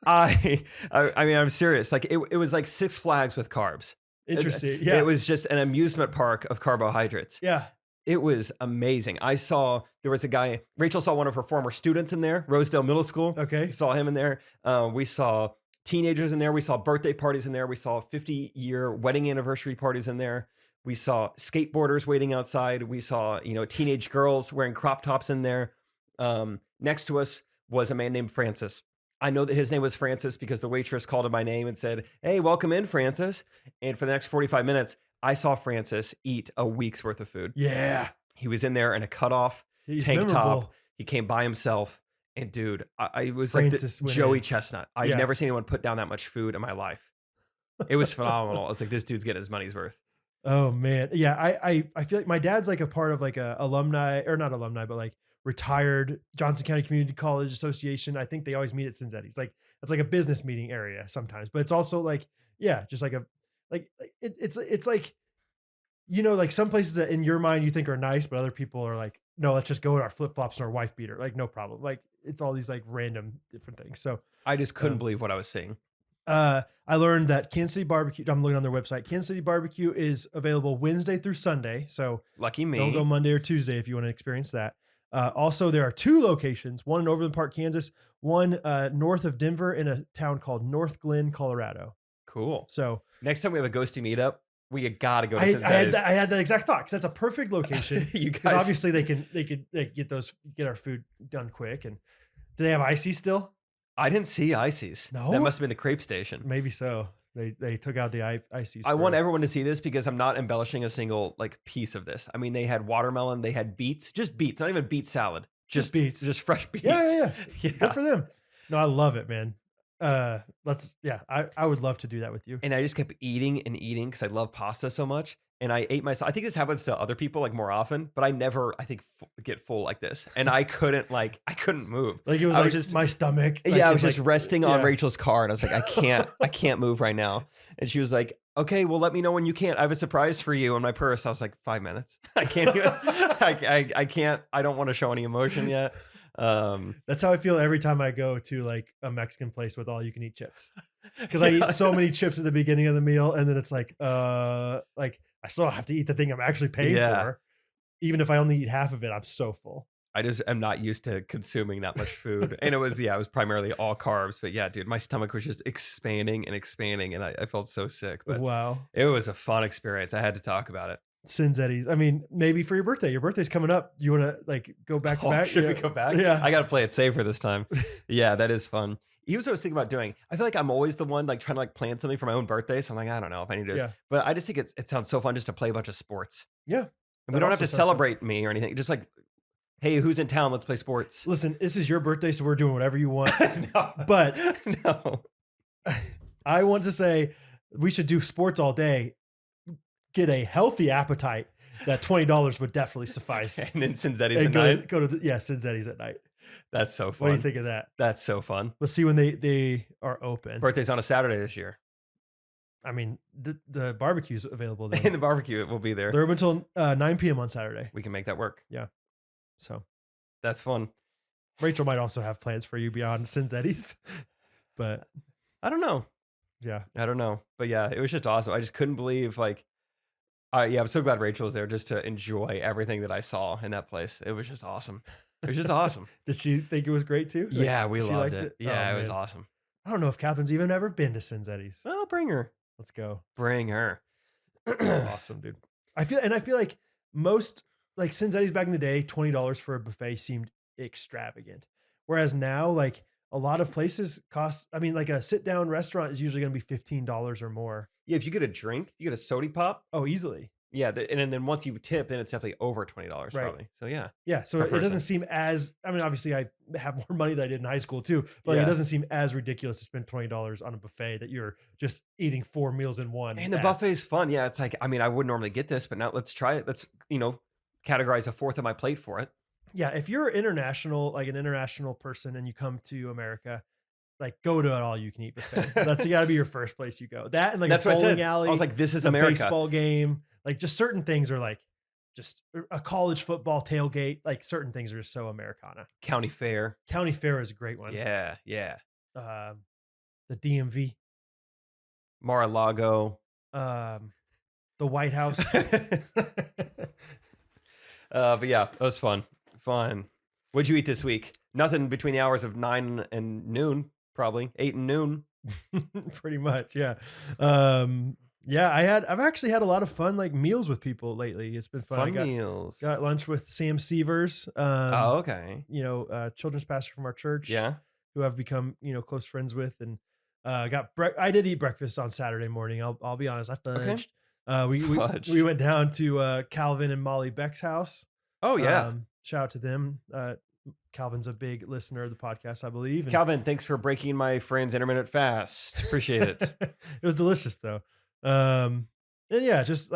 I mean, I'm serious. It was like Six Flags with carbs. Interesting. Yeah. It was just an amusement park of carbohydrates. Yeah. It was amazing. There was a guy, Rachel saw one of her former students in there, Rosedale Middle School. Okay. We saw him in there. We saw teenagers in there. We saw birthday parties in there. We saw 50-year wedding anniversary parties in there. We saw skateboarders waiting outside. We saw, teenage girls wearing crop tops in there. Next to us was a man named Francis. I know that his name was Francis because the waitress called him by name and said, "Hey, welcome in, Francis." And for the next 45 minutes, I saw Francis eat a week's worth of food. Yeah. He was in there in a cutoff He's tank top. memorable. He came by himself. And dude, I was Francis like went Joey in. Chestnut. I'd Yeah. never seen anyone put down that much food in my life. It was phenomenal. I was like, this dude's getting his money's worth. Oh man. Yeah. I feel like my dad's like a part of like a alumni, or not alumni, but like retired Johnson County Community College Association. I think they always meet at Cinzetti's. Like it's like a business meeting area sometimes, but it's also like, yeah, just like it's like, you know, like some places that in your mind you think are nice, but other people are like, no, let's just go in our flip flops and our wife beater. Like, no problem. Like, it's all these like random different things. So I just couldn't believe what I was seeing. I learned that Kansas City Barbecue, I'm looking on their website, Kansas City Barbecue is available Wednesday through Sunday. So Lucky me. don't go Monday or Tuesday if you want to experience that. Also, there are 2 locations, one in Overland Park, Kansas, one north of Denver in a town called North Glen, Colorado. Cool. So next time we have a ghosty meetup, we got to go to I had that exact thought because that's a perfect location. You Because guys, obviously they could get our food done quick. And do they have icy still? I didn't see ices. No? That must have been the crepe station. Maybe so. They took out the ices. I want everyone to see this because I'm not embellishing a single like piece of this. I mean, they had watermelon, they had beets, just beets, not even beet salad, just beets, just fresh beets. Yeah. Yeah. Good for them. No, I love it, man. I would love to do that with you. And I just kept eating and eating because I love pasta so much. And I ate myself. I think this happens to other people like more often, but I never, I think, get full like this. And I couldn't move. Like it was I like was just my stomach. Like, yeah, I was it's just resting on yeah. Rachel's car, and I was like, I can't move right now. And she was like, okay, well, let me know when you can't. I have a surprise for you in my purse. I was like, 5 minutes. I can't even. I can't. I don't want to show any emotion yet. That's how I feel every time I go to like a Mexican place with all you can eat chips. Because I eat so many chips at the beginning of the meal, and then it's like I still have to eat the thing I'm actually paying for. Even if I only eat half of it, I'm so full. I just am not used to consuming that much food. And it was primarily all carbs. But yeah, dude, my stomach was just expanding and expanding, and I felt so sick. But wow. It was a fun experience. I had to talk about it. Cinzetti's. I mean, maybe for your birthday. Your birthday's coming up. You want to like go back to back? Should we go back? Yeah. I got to play it safer this time. Yeah, that is fun. Here's what I was thinking about doing. I feel like I'm always the one like trying to like plan something for my own birthday. So I'm like, I don't know if I need to do this. Yeah. But I just think it sounds so fun just to play a bunch of sports. Yeah. And we don't have to celebrate me or anything. Just like, hey, who's in town? Let's play sports. Listen, this is your birthday, so we're doing whatever you want. No. But no. I want to say we should do sports all day. Get a healthy appetite. That $20 would definitely suffice. And then Cinzetti's at night. Go to Cinzetti's at night. That's so fun. What do you think of that? That's so fun. Let's see when they are open. Birthday's on a Saturday this year. I mean, the barbecue's available then. And the barbecue will be there. They're open until 9 p.m. on Saturday. We can make that work. Yeah. So that's fun. Rachel might also have plans for you beyond Cinzetti's, but I don't know. Yeah. I don't know. But yeah, it was just awesome. I just couldn't believe like, I'm so glad Rachel was there just to enjoy everything that I saw in that place. It was just awesome. It was just awesome. Did she think it was great too? Like, yeah, we loved it. Yeah, Oh, it was man. awesome. I don't know if Catherine's even ever been to Cinzetti's. Well, bring her. Let's go. Bring her. That's awesome, dude. I feel like most like Cinzetti's back in the day, $20 for a buffet seemed extravagant. Whereas now, like a lot of places cost, I mean, like a sit down restaurant is usually going to be $15 or more. Yeah, if you get a drink, you get a soda pop. Oh, easily. Yeah, and then once you tip, then it's definitely over $20 probably. So yeah. Yeah, so Per it doesn't person. seem as, I mean, obviously I have more money than I did in high school too, but like, Yeah. it doesn't seem as ridiculous to spend $20 on a buffet that you're just eating 4 meals in one. And the at. buffet's fun. Yeah, it's like, I mean, I wouldn't normally get this, but now let's try it. Let's, categorize a fourth of my plate for it. Yeah, if you're international, like an international person and you come to America, like go to an all you can eat buffet. That's got to be your first place you go. That and like That's a what I bowling said. alley. I was like, this is a America. baseball game. Like just certain things are like just a college football tailgate. Like certain things are just so Americana. County fair. County fair is a great one. Yeah, yeah. The DMV, Mar-a-Lago. the White House. But yeah, that was fun. Fun. What'd you eat this week? Nothing between the hours of 9 and noon, probably 8 and noon. Pretty much, yeah. Yeah, I've actually had a lot of fun like meals with people lately. It's been fun. Fun meals. Got lunch with Sam Severs. Oh, okay. Children's pastor from our church. Yeah. Who I've become, close friends with, and I did eat breakfast on Saturday morning. I'll be honest, I fudged. We went down to Calvin and Molly Beck's house. Oh yeah. Shout out to them. Calvin's a big listener of the podcast, I believe. And Calvin, thanks for breaking my friend's intermittent fast. Appreciate it. It was delicious though. And yeah, just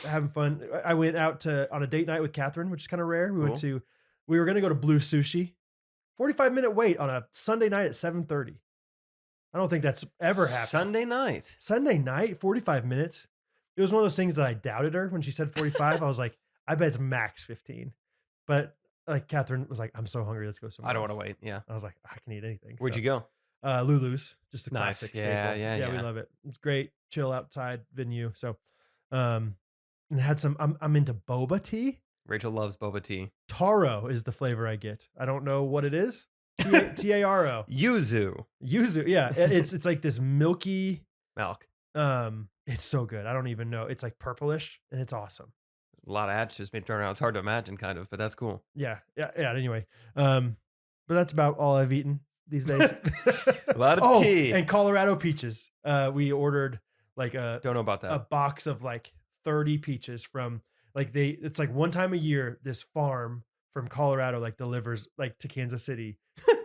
having fun. I went out on a date night with Catherine, which is kind of rare. We were going to go to Blue Sushi. 45-minute wait on a Sunday night at 7:30. I don't think that's ever happened. Sunday night, 45 minutes. It was one of those things that I doubted her when she said 45. I was like, I bet it's max 15. But like Catherine was like, I'm so hungry. Let's go somewhere. I don't want else. to wait. Yeah. I was like, I can eat anything. Where'd you go? Lulu's, just a Nice. classic Yeah, staple. yeah. We love it. It's great. Chill outside venue. So, and had some, I'm into boba tea. Rachel loves boba tea. Taro is the flavor I get. I don't know what it is. Taro. Yuzu. Yeah. It's like this milky milk. It's so good. I don't even know. It's like purplish and it's awesome. A lot of adjectives being thrown out. It's hard to imagine kind of, but that's cool. Yeah. Anyway. But that's about all I've eaten these days. A lot of tea. And Colorado peaches. We ordered don't know about that. A box of like 30 peaches from it's like one time a year, this farm from Colorado like delivers like to Kansas City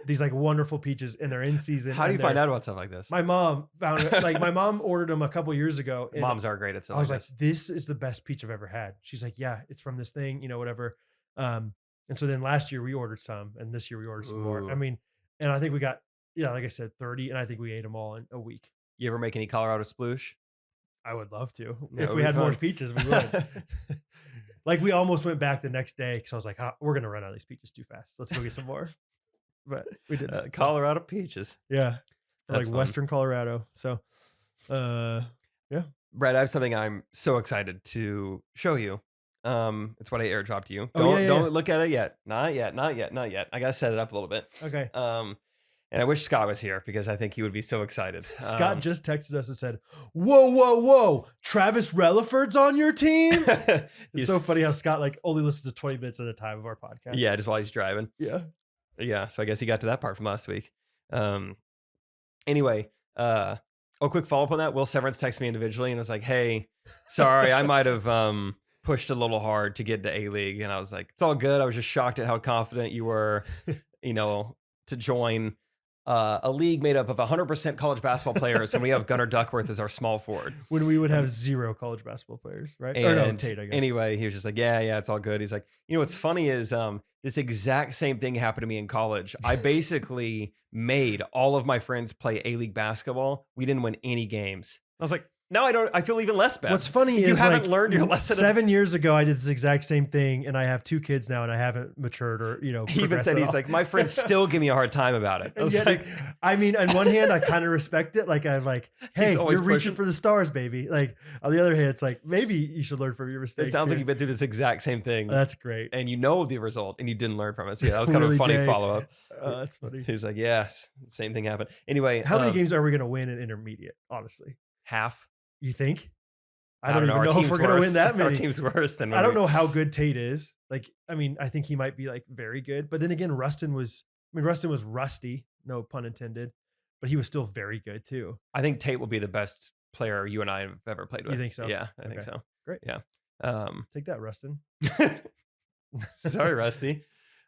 these like wonderful peaches and they're in season. How do you find out about stuff like this? My mom found it. Like my mom ordered them a couple years ago. And moms are great at stuff. I was like, this is the best peach I've ever had. She's like, yeah, it's from this thing, whatever. And so then last year we ordered some and this year we ordered some more. I mean, and I think we got, like I said, 30 and I think we ate them all in a week. You ever make any Colorado sploosh? I would love to. Yeah, if we had more peaches, we would. Like we almost went back the next day because I was like, we're going to run out of these peaches too fast. Let's go get some more. But we did Colorado peaches. Yeah. That's like fun. Western Colorado. So, yeah. Brad, I have something I'm so excited to show you. It's what I airdropped to you. Oh, Don't look at it yet. Not yet. I got to set it up a little bit. Okay. And I wish Scott was here because I think he would be so excited. Scott just texted us and said, whoa. Travis Relaford's on your team? It's so funny how Scott like only listens to 20 minutes at a time of our podcast. Yeah, just while he's driving. Yeah. So I guess he got to that part from last week. Anyway, a quick follow-up on that. Will Severance texted me individually and was like, hey, sorry, I might have pushed a little hard to get to A-League. And I was like, it's all good. I was just shocked at how confident you were, to join a league made up of 100% college basketball players when we have Gunnar Duckworth as our small forward. When we would have 0 college basketball players, right? And or no, Tate, I guess. Anyway, he was just like, yeah, it's all good. He's like, what's funny is this exact same thing happened to me in college. I basically made all of my friends play A-League basketball. We didn't win any games. I was like, no, I don't. I feel even less bad. What's funny you is haven't learned your lesson. 7 years ago, I did this exact same thing, and I have 2 kids now, and I haven't matured or He even said he's like, my friends still give me a hard time about it. I was like, I mean, on one hand, I kind of respect it. Like I'm like, hey, you're reaching pushing for the stars, baby. Like on the other hand, it's like maybe you should learn from your mistakes. It sounds here. like you've been through this exact same thing. That's great, and you know the result, and you didn't learn from it. So yeah, that was kind of a funny follow up. That's funny. He's like, yes, same thing happened. Anyway, how many games are we going to win in intermediate? Honestly, half. You think? I don't even know if we're going to win that many. Our team's worse than. I don't know how good Tate is. Like, I mean, I think he might be like very good, but then again, Rustin was rusty, no pun intended, but he was still very good too. I think Tate will be the best player you and I have ever played with. You think so? Yeah, I think so. Great. Yeah. Take that, Rustin. Sorry, Rusty.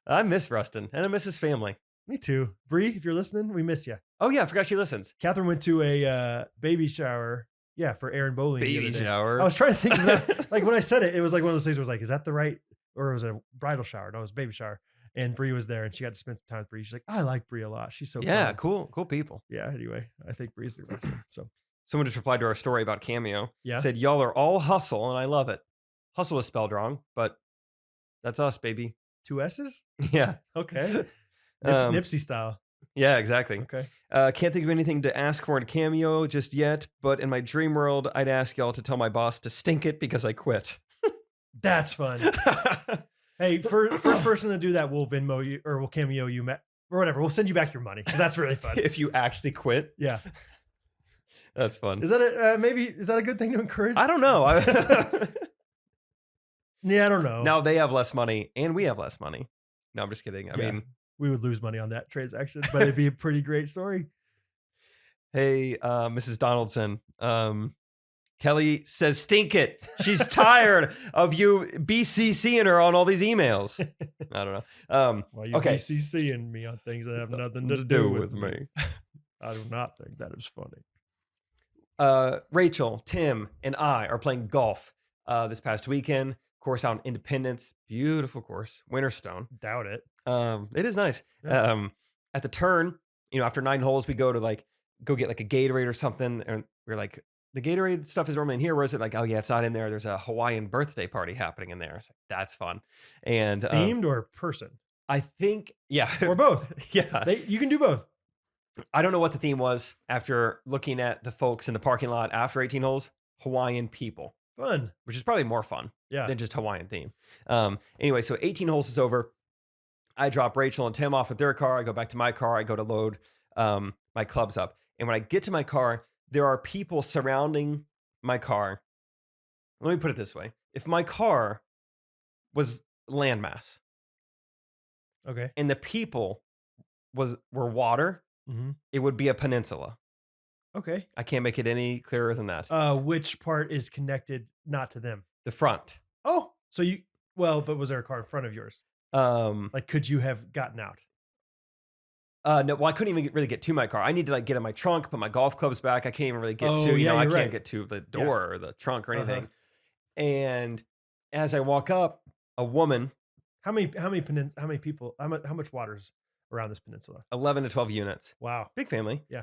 I miss Rustin and I miss his family. Me too. Bree, if you're listening, we miss you. Oh yeah, I forgot she listens. Catherine went to a baby shower. Yeah, for Aaron Bowling. Baby shower. I was trying to think of that. Like when I said it, it was like one of those things where I was like, is that the right, or was it a bridal shower? No, it was a baby shower. And Bree was there and she got to spend some time with Bree. She's like, I like Bree a lot. She's so fun. Cool people. Yeah, anyway, I think Bree's the best. So someone just replied to our story about Cameo. Yeah. Said, y'all are all hustle and I love it. Hustle is spelled wrong, but that's us, baby. 2 S's? Yeah. Okay. Nipsey style. Yeah, exactly. Okay. Can't think of anything to ask for in Cameo just yet, but in my dream world, I'd ask y'all to tell my boss to stink it because I quit. That's fun. Hey, first person to do that, we'll Venmo you or we'll Cameo you or whatever. We'll send you back your money because that's really fun. If you actually quit. Yeah. That's fun. Is that a good thing to encourage? I don't know. Yeah, I don't know. Now they have less money and we have less money. No, I'm just kidding. I mean, we would lose money on that transaction, but it'd be a pretty great story. Hey, Mrs. Donaldson, Kelly says, stink it. She's tired of you BCCing her on all these emails. I don't know. Well, you're okay. BCCing me on things that have nothing to do do with me. I do not think that is funny. Rachel, Tim, and I are playing golf this past weekend. Course out in Independence. Beautiful course. Winterstone. Doubt it. It is nice. Yeah. At the turn, after 9 holes, we go get like a Gatorade or something. And we're like, the Gatorade stuff is normally in here. Where is it? Like, oh yeah, it's not in there. There's a Hawaiian birthday party happening in there. So that's fun. And themed or person? I think, yeah. Or both. Yeah. You can do both. I don't know what the theme was after looking at the folks in the parking lot after 18 holes. Hawaiian people. Fun. Which is probably more fun than just Hawaiian theme. Anyway, so 18 holes is over. I drop Rachel and Tim off at their car. I go back to my car. I go to load my clubs up. And when I get to my car, there are people surrounding my car. Let me put it this way. If my car was landmass, okay, and the people were water, it would be a peninsula. Okay. I can't make it any clearer than that. Which part is connected not to them? The front. Oh, so but was there a car in front of yours? Like, could you have gotten out? No, well, I couldn't even really get to my car. I need to get in my trunk, put my golf clubs back. I can't even really get I can't get to the door or the trunk or anything. And as I walk up, a woman. How many people, how much water's around this peninsula? 11 to 12 units. Wow. Big family. Yeah.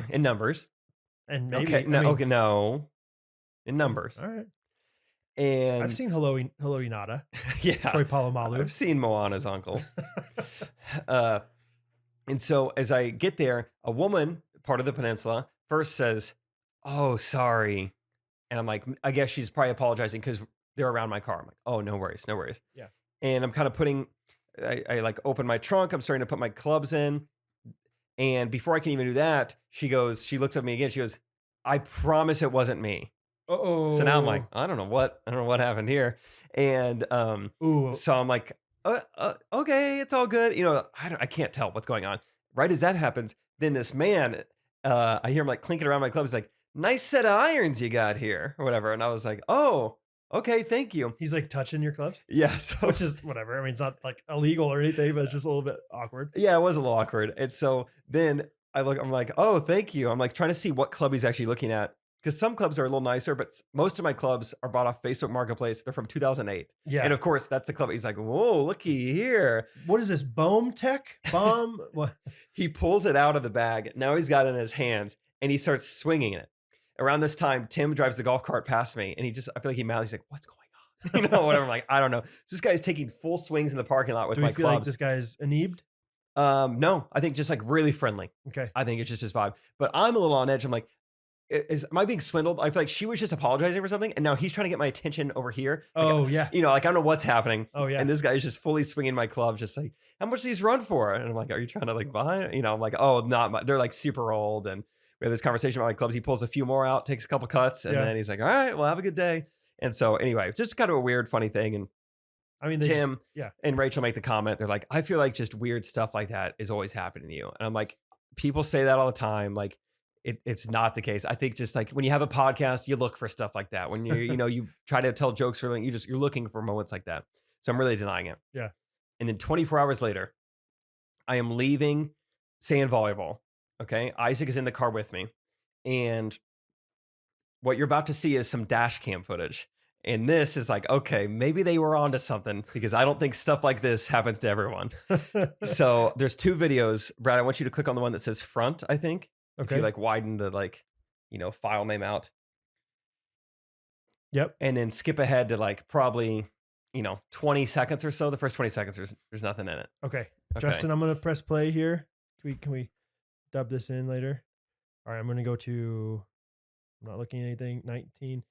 In numbers. And maybe. Okay. No. In numbers. All right. And I've seen Hello Inada. Yeah. Troy Polamalu. I've seen Moana's uncle. And so as I get there, a woman, part of the peninsula, first says, "Oh, sorry." And I'm like, I guess she's probably apologizing because they're around my car. I'm like, oh, no worries. Yeah. And I'm kind of I open my trunk. I'm starting to put my clubs in. And before I can even do that, she looks at me again. She goes, "I promise it wasn't me." Uh-oh. So now I'm like, I don't know what happened here. And so I'm like, okay, it's all good. I can't tell what's going on. Right as that happens, then this man, I hear him clinking around my clubs, like, "Nice set of irons you got here," or whatever. And I was like, "Oh, okay, thank you." He's touching your clubs? Yeah. So, which is whatever. I mean, it's not illegal or anything, but it's just a little bit awkward. Yeah, it was a little awkward. And so then I'm like, "Oh, thank you." I'm trying to see what club he's actually looking at. Because some clubs are a little nicer, but most of my clubs are bought off Facebook Marketplace. They're from 2008. Yeah. And of course, that's the club. He's like, "Whoa, looky here." What is this? Bohm Tech? Bomb? What? He pulls it out of the bag. Now he's got it in his hands and he starts swinging it. Around this time, Tim drives the golf cart past me and I feel like he mouths, he's like, "What's going on?" Whatever. I'm like, I don't know. So this guy's taking full swings in the parking lot with my clubs. Do you feel like this guy's ineebed? No, I think just really friendly. Okay. I think it's just his vibe. But I'm a little on edge. I'm like, am I being swindled? I feel like she was just apologizing for something, and now he's trying to get my attention over here. Yeah. I don't know what's happening. Oh yeah. And this guy's just fully swinging my club, just like, "How much do these run for?" And I'm like, "Are you trying to buy?" I'm like, "Oh, not my." They're super old, and we have this conversation about my clubs. He pulls a few more out, takes a couple cuts, and then he's like, "All right, well, have a good day." And so anyway, just kind of a weird, funny thing. And I mean, Tim and Rachel make the comment. They're like, "I feel like just weird stuff like that is always happening to you." And I'm like, people say that all the time. It's not the case. I think just when you have a podcast, you look for stuff like that. When you you try to tell jokes for you're looking for moments like that. So I'm really denying it. Yeah. And then 24 hours later, I am leaving sand volleyball. Okay. Isaac is in the car with me. And what you're about to see is some dash cam footage. And this is okay, maybe they were onto something because I don't think stuff like this happens to everyone. So there's 2 videos. Brad, I want you to click on the one that says front, I think. Okay. If you widen the file name out. Yep. And then skip ahead to probably 20 seconds or so. The first 20 seconds there's nothing in it. Okay. Justin, I'm gonna press play here. Can we dub this in later? All right, I'm gonna go to, I'm not looking at anything. 19.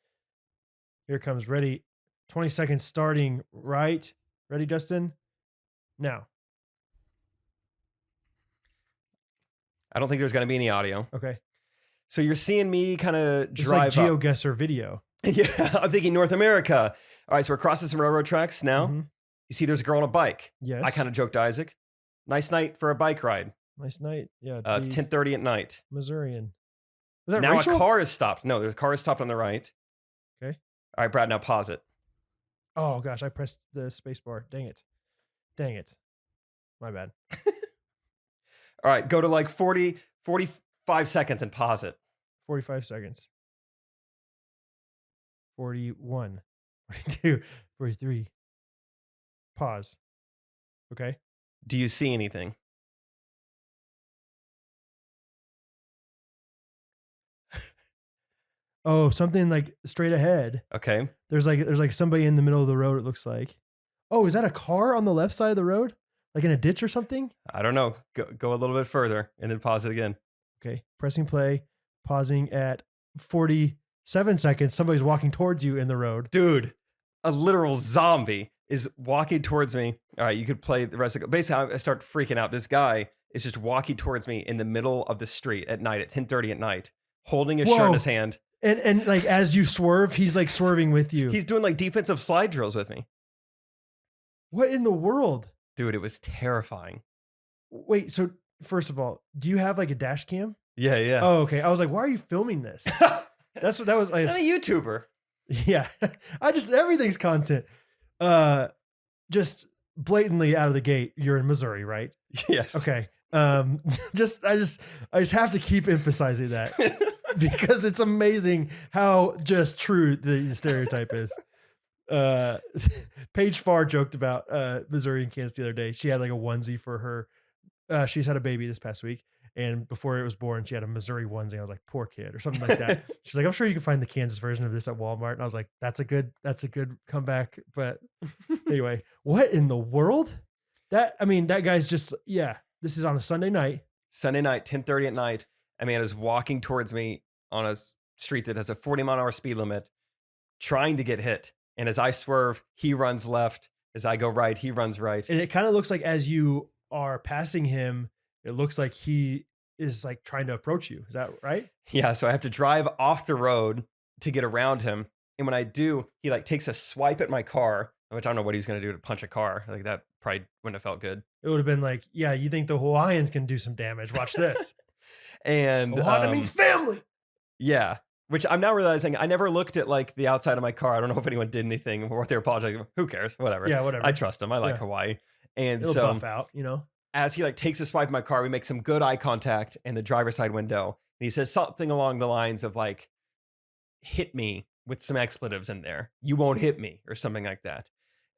Here it comes. Ready. 20 seconds starting right. Ready, Justin? Now. I don't think there's going to be any audio. Okay. So you're seeing me kind of drive it's GeoGuessr video. Yeah, I'm thinking North America. All right, so we're crossing some railroad tracks now. Mm-hmm. You see there's a girl on a bike. Yes. I kind of joked to Isaac. Nice night for a bike ride. Nice night. Yeah. It's 10:30 at night. Missourian. Was that now Rachel? A car is stopped. No, there's a car is stopped on the right. All right, Brad, now pause it. Oh gosh, I pressed the space bar. Dang it. My bad. All right, go to like 45 seconds and pause it. 45 seconds. 41, 42, 43. Pause. Okay. Do you see anything? Oh, something like straight ahead. Okay. There's like somebody in the middle of the road, it looks like. Oh, is that a car on the left side of the road? Like in a ditch or something? I don't know. Go a little bit further and then pause it again. Okay. Pressing play, pausing at 47 seconds. Somebody's walking towards you in the road. Dude, a literal zombie is walking towards me. All right, you could play the rest of it. Basically, I start freaking out. This guy is just walking towards me in the middle of the street at night at 10:30 at night, holding his shirt in his hand. And like as you swerve, he's like swerving with you. He's doing like defensive slide drills with me. What in the world? Dude, it was terrifying. Wait, so first of all, do you have like a dash cam? Yeah. Oh, okay. I was like, why are you filming this? That's what that was. I'm a YouTuber. Yeah. Everything's content. Just blatantly out of the gate, you're in Missouri, right? Yes. Okay. I just have to keep emphasizing that because it's amazing how just true the stereotype is. Paige Farr joked about Missouri and Kansas the other day. She had like a onesie for her. She's had a baby this past week, and before it was born, she had a Missouri onesie. I was like, poor kid, or something like that. She's like, I'm sure you can find the Kansas version of this at Walmart. And I was like, that's a good comeback. But anyway, what in the world? That guy's just, yeah. This is on a Sunday night. Sunday night, 10:30 at night. A man is walking towards me on a street that has a 40-mile-an-hour speed limit, trying to get hit. And as I swerve, he runs left. As I go right, he runs right. And it kind of looks like as you are passing him, it looks like he is like trying to approach you. Is that right? Yeah. So I have to drive off the road to get around him. And when I do, he like takes a swipe at my car, which I don't know what he's going to do to punch a car. Like that probably wouldn't have felt good. It would have been like, yeah, you think the Hawaiians can do some damage. Watch this. And Ohana means family. Yeah. Which I'm now realizing I never looked at like the outside of my car. I don't know if anyone did anything or what they were apologizing. Who cares? Whatever. Yeah, whatever. I trust him. I like Hawaii. And It'll so buff out, you know. As he like takes a swipe at my car, we make some good eye contact in the driver's side window. And he says something along the lines of like, hit me with some expletives in there. You won't hit me or something like that.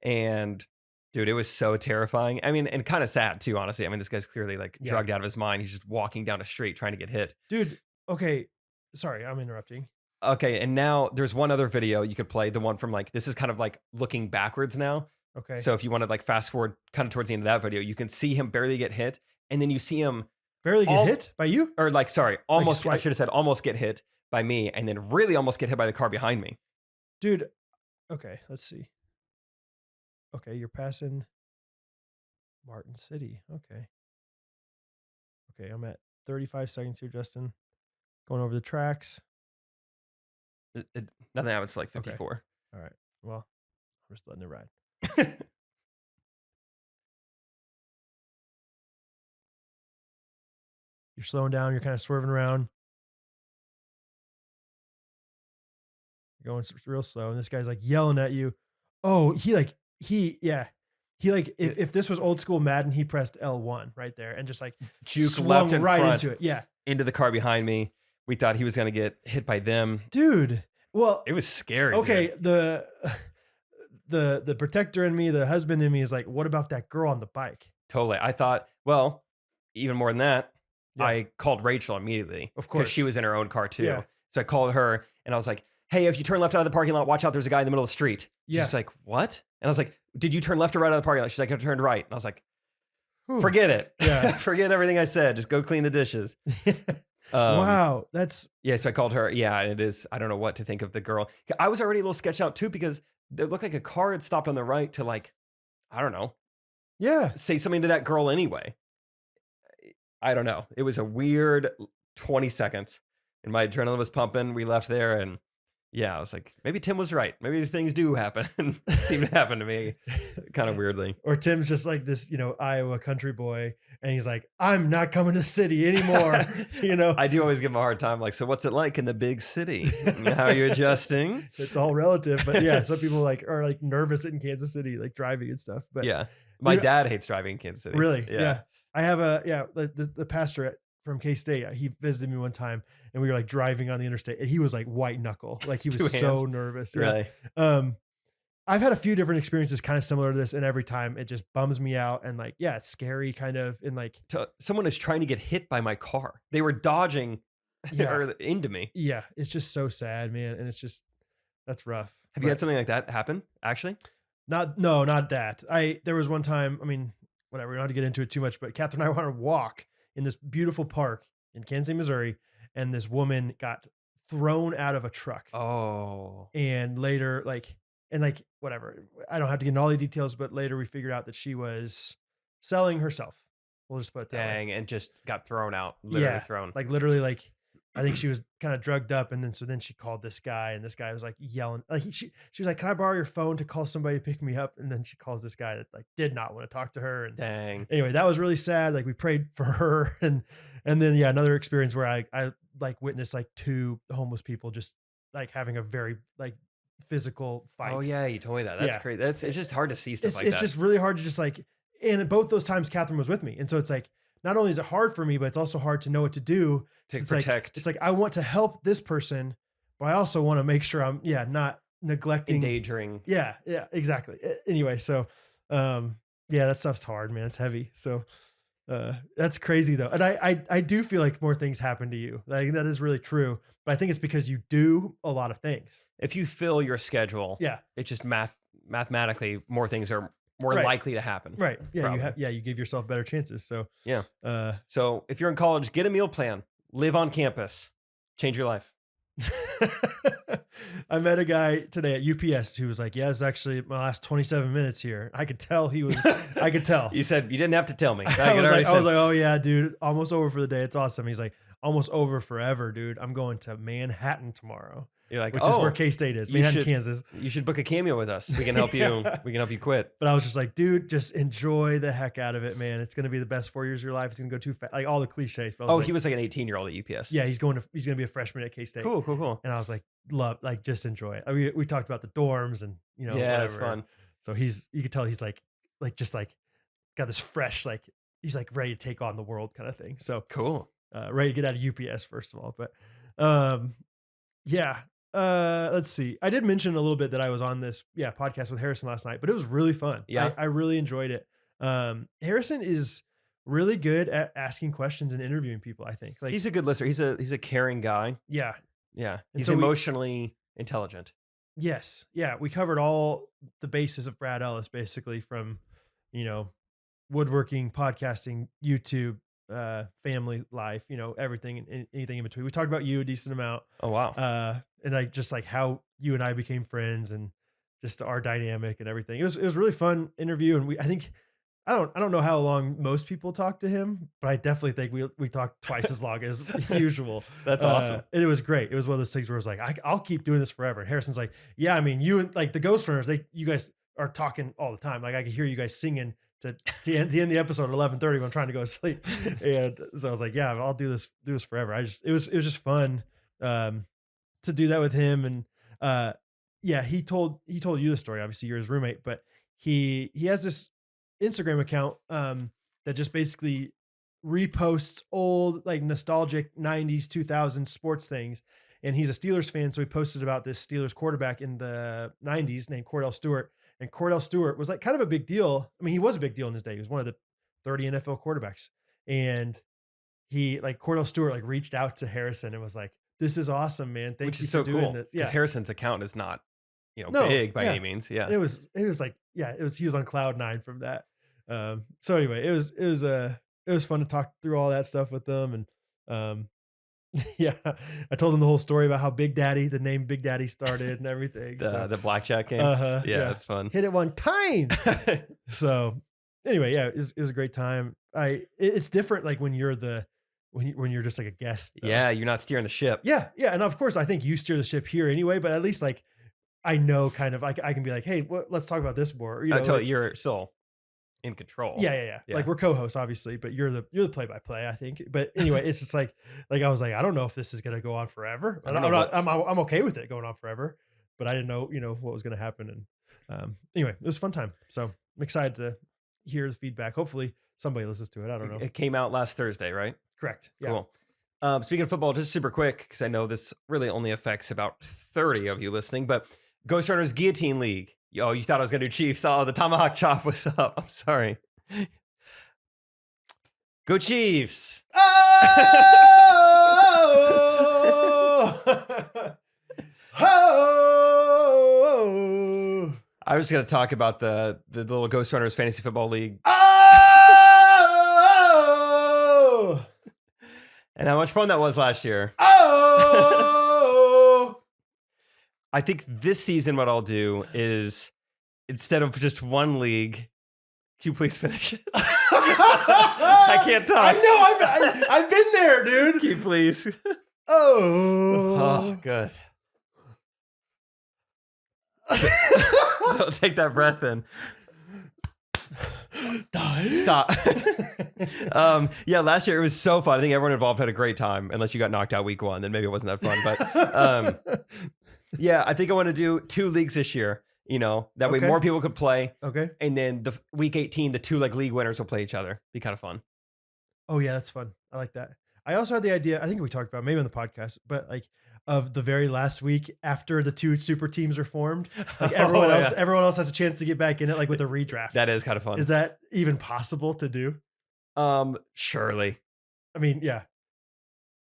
And dude, it was so terrifying. I mean, and kind of sad too, honestly. I mean, this guy's clearly like drugged out of his mind. He's just walking down a street trying to get hit. Dude, okay. Sorry, I'm interrupting. Okay, and now there's one other video you could play. The one from like, this is kind of like looking backwards now. Okay. So if you want to like fast forward kind of towards the end of that video, you can see him barely get hit. And then you see him barely get hit by you? Or like, sorry, almost, like I should have said almost get hit by me. And then really almost get hit by the car behind me. Dude, okay, let's see. Okay, you're passing Martin City. Okay. Okay, I'm at 35 seconds here, Justin. Going over the tracks. Nothing happens to like 54. Okay. All right. Well, I'm just letting it ride. You're slowing down. You're kind of swerving around. You're going real slow. And this guy's like yelling at you. Oh, if this was old school Madden, he pressed L1 right there and just like juke left and right front into it. Yeah. Into the car behind me. We thought he was going to get hit by them. Dude. Well, it was scary. Okay. Dude. The protector in me, the husband in me is like, what about that girl on the bike? Totally. I thought, well, even more than that, I called Rachel immediately. Of course. Because she was in her own car too. Yeah. So I called her and I was like, hey, if you turn left out of the parking lot, watch out. There's a guy in the middle of the street. She's like, what? And I was like, did you turn left or right out of the parking lot? She's like, I turned right. And I was like, forget it. Yeah. Forget everything I said. Just go clean the dishes. Wow. That's. Yeah. So I called her. Yeah. And it is, I don't know what to think of the girl. I was already a little sketched out too, because it looked like a car had stopped on the right to like, I don't know. Yeah. Say something to that girl anyway. I don't know. It was a weird 20 seconds and my adrenaline was pumping. We left there and Yeah, I was like, maybe Tim was right. Maybe these things do happen. Seem to happen to me kind of weirdly. Or Tim's just like this, Iowa country boy, and he's like, I'm not coming to the city anymore. I do always give him a hard time. Like, so what's it like in the big city? How are you adjusting? It's all relative, but yeah, some people are nervous in Kansas City, like driving and stuff. But yeah, my dad hates driving in Kansas City. Really? Yeah. I have the pastor from K-State. He visited me one time, and we were like driving on the interstate, and he was like white knuckle, like he was so nervous. Really? I've had a few different experiences kind of similar to this, and every time it just bums me out, and like, yeah, it's scary kind of, and like someone is trying to get hit by my car. They were dodging into me. Yeah, it's just so sad, man, and that's rough. Have you had something like that happen? Actually, not that. There was one time. I mean, whatever. We don't have to get into it too much, but Catherine and I went on a walk in this beautiful park in Kansas City, Missouri, and this woman got thrown out of a truck. Oh, and later, whatever. I don't have to get into all the details, but later we figured out that she was selling herself. We'll just put it that way. Dang, and just got thrown out. Literally thrown. Like literally, I think she was kind of drugged up, and then she called this guy, and this guy was like yelling. Like she was like, "Can I borrow your phone to call somebody to pick me up?" And then she calls this guy that like did not want to talk to her. And dang. Anyway, that was really sad. Like we prayed for her, and then another experience where I like witnessed like two homeless people just like having a very like physical fight. Oh yeah, you told me that. That's great. It's just hard to see stuff like that. It's just really hard to just like. And both those times, Catherine was with me, and so it's like not only is it hard for me, but it's also hard to know what to do to protect. It's like I want to help this person, but I also want to make sure I'm not neglecting, endangering. Yeah, exactly. Anyway, so that stuff's hard, man. It's heavy. So that's crazy though, and I do feel like more things happen to you. Like that is really true, but I think it's because you do a lot of things. If you fill your schedule, it's just mathematically more things are more likely to happen. Right. Yeah. You give yourself better chances. So yeah. So if you're in college, get a meal plan, live on campus, change your life. I met a guy today at UPS who was like, yeah, it's actually my last 27 minutes here. I could tell I could tell. You said you didn't have to tell me. I was like, oh yeah, dude, almost over for the day. It's awesome. He's like, almost over forever, dude. I'm going to Manhattan tomorrow. You're like, which is where K-State is, Manhattan, Kansas. You should book a cameo with us. We can help you. We can help you quit. But I was just like, dude, just enjoy the heck out of it, man. It's going to be the best 4 years of your life. It's going to go too fast. Like all the cliches. Oh, he was like an 18-year-old at UPS. Yeah, he's going to be a freshman at K-State. Cool. And I was like, just enjoy it. I mean, we talked about the dorms and whatever. It's fun. So you could tell he's like got this fresh, like he's like ready to take on the world kind of thing. So cool. Ready to get out of UPS first of all, but let's see. I did mention a little bit that I was on this podcast with Harrison last night, but it was really fun. Yeah, I really enjoyed it. Harrison is really good at asking questions and interviewing people. I think he's a good listener. He's a caring guy. Yeah. He's emotionally intelligent. Yes. Yeah. We covered all the bases of Brad Ellis, basically from woodworking, podcasting, YouTube, family life, everything and anything in between. We talked about you a decent amount. Oh wow. And like just like how you and I became friends and just our dynamic and everything. It was a really fun interview, and I don't know how long most people talk to him, but I definitely think we talked twice as long as usual. That's awesome. And it was great. It was one of those things where it was like I'll keep doing this forever. And Harrison's like, yeah, I mean, you and like the Ghostrunners, you guys are talking all the time. Like I could hear you guys singing to end the episode at 11:30 when I'm trying to go to sleep. And so I was like, yeah, I'll do this forever. It was just fun to do that with him. And he told you the story. Obviously you're his roommate, but he has this Instagram account that just basically reposts old like nostalgic 90s 2000s sports things. And he's a Steelers fan, so he posted about this Steelers quarterback in the 90s named Cordell Stewart. And Cordell Stewart was like kind of a big deal. I mean, he was a big deal in his day. He was one of the 30 NFL quarterbacks. And he like Cordell Stewart like reached out to Harrison and was like, "This is awesome, man. Thank you for doing this." Because Harrison's account is not, big by any means. Yeah. And it was like, he was on cloud 9 from that. So anyway, it was fun to talk through all that stuff with them. And I told him the whole story about how the name Big Daddy started and everything. The blackjack game. Yeah, it's fun. Hit it one time. So anyway, it was a great time. It's different like when you're when you're just like a guest. Though. Yeah, you're not steering the ship. Yeah, and of course I think you steer the ship here anyway, but at least like I know kind of I can be like, hey, let's talk about this more. You know, Until like, you're still in control. Yeah. Like we're co-hosts obviously, but you're the play-by-play, I think. But anyway, it's just like I was like, I don't know if this is gonna go on forever. I'm okay with it going on forever, but I didn't know what was gonna happen. And anyway, it was a fun time. So I'm excited to hear the feedback. Hopefully somebody listens to it. I don't know. It came out last Thursday, right? Correct. Yeah. Cool. Speaking of football, just super quick, because I know this really only affects about 30 of you listening, but Ghostrunners Guillotine League. Oh, you thought I was going to do Chiefs. Oh, the tomahawk chop was up. I'm sorry. Go Chiefs. Oh! I was just going to talk about the little Ghostrunners Fantasy Football League. Oh! And how much fun that was last year. Oh! I think this season what I'll do is, instead of just one league, can you please finish it? I can't talk. I know. I've been there, dude. Can you please? Oh, good. Don't take that breath in. Stop. Yeah, last year it was so fun. I think everyone involved had a great time, unless you got knocked out week 1, then maybe it wasn't that fun. But yeah, I think I want to do 2 leagues this year. That way more people could play. Okay. And then the week 18, the 2 league winners will play each other. Be kind of fun. Oh yeah, that's fun. I like that. I also had the idea, I think we talked about maybe on the podcast, but like of the very last week after the 2 super teams are formed, like everyone else has a chance to get back in it, like with a redraft. That is kind of fun. Is that even possible to do? Surely. I mean, yeah.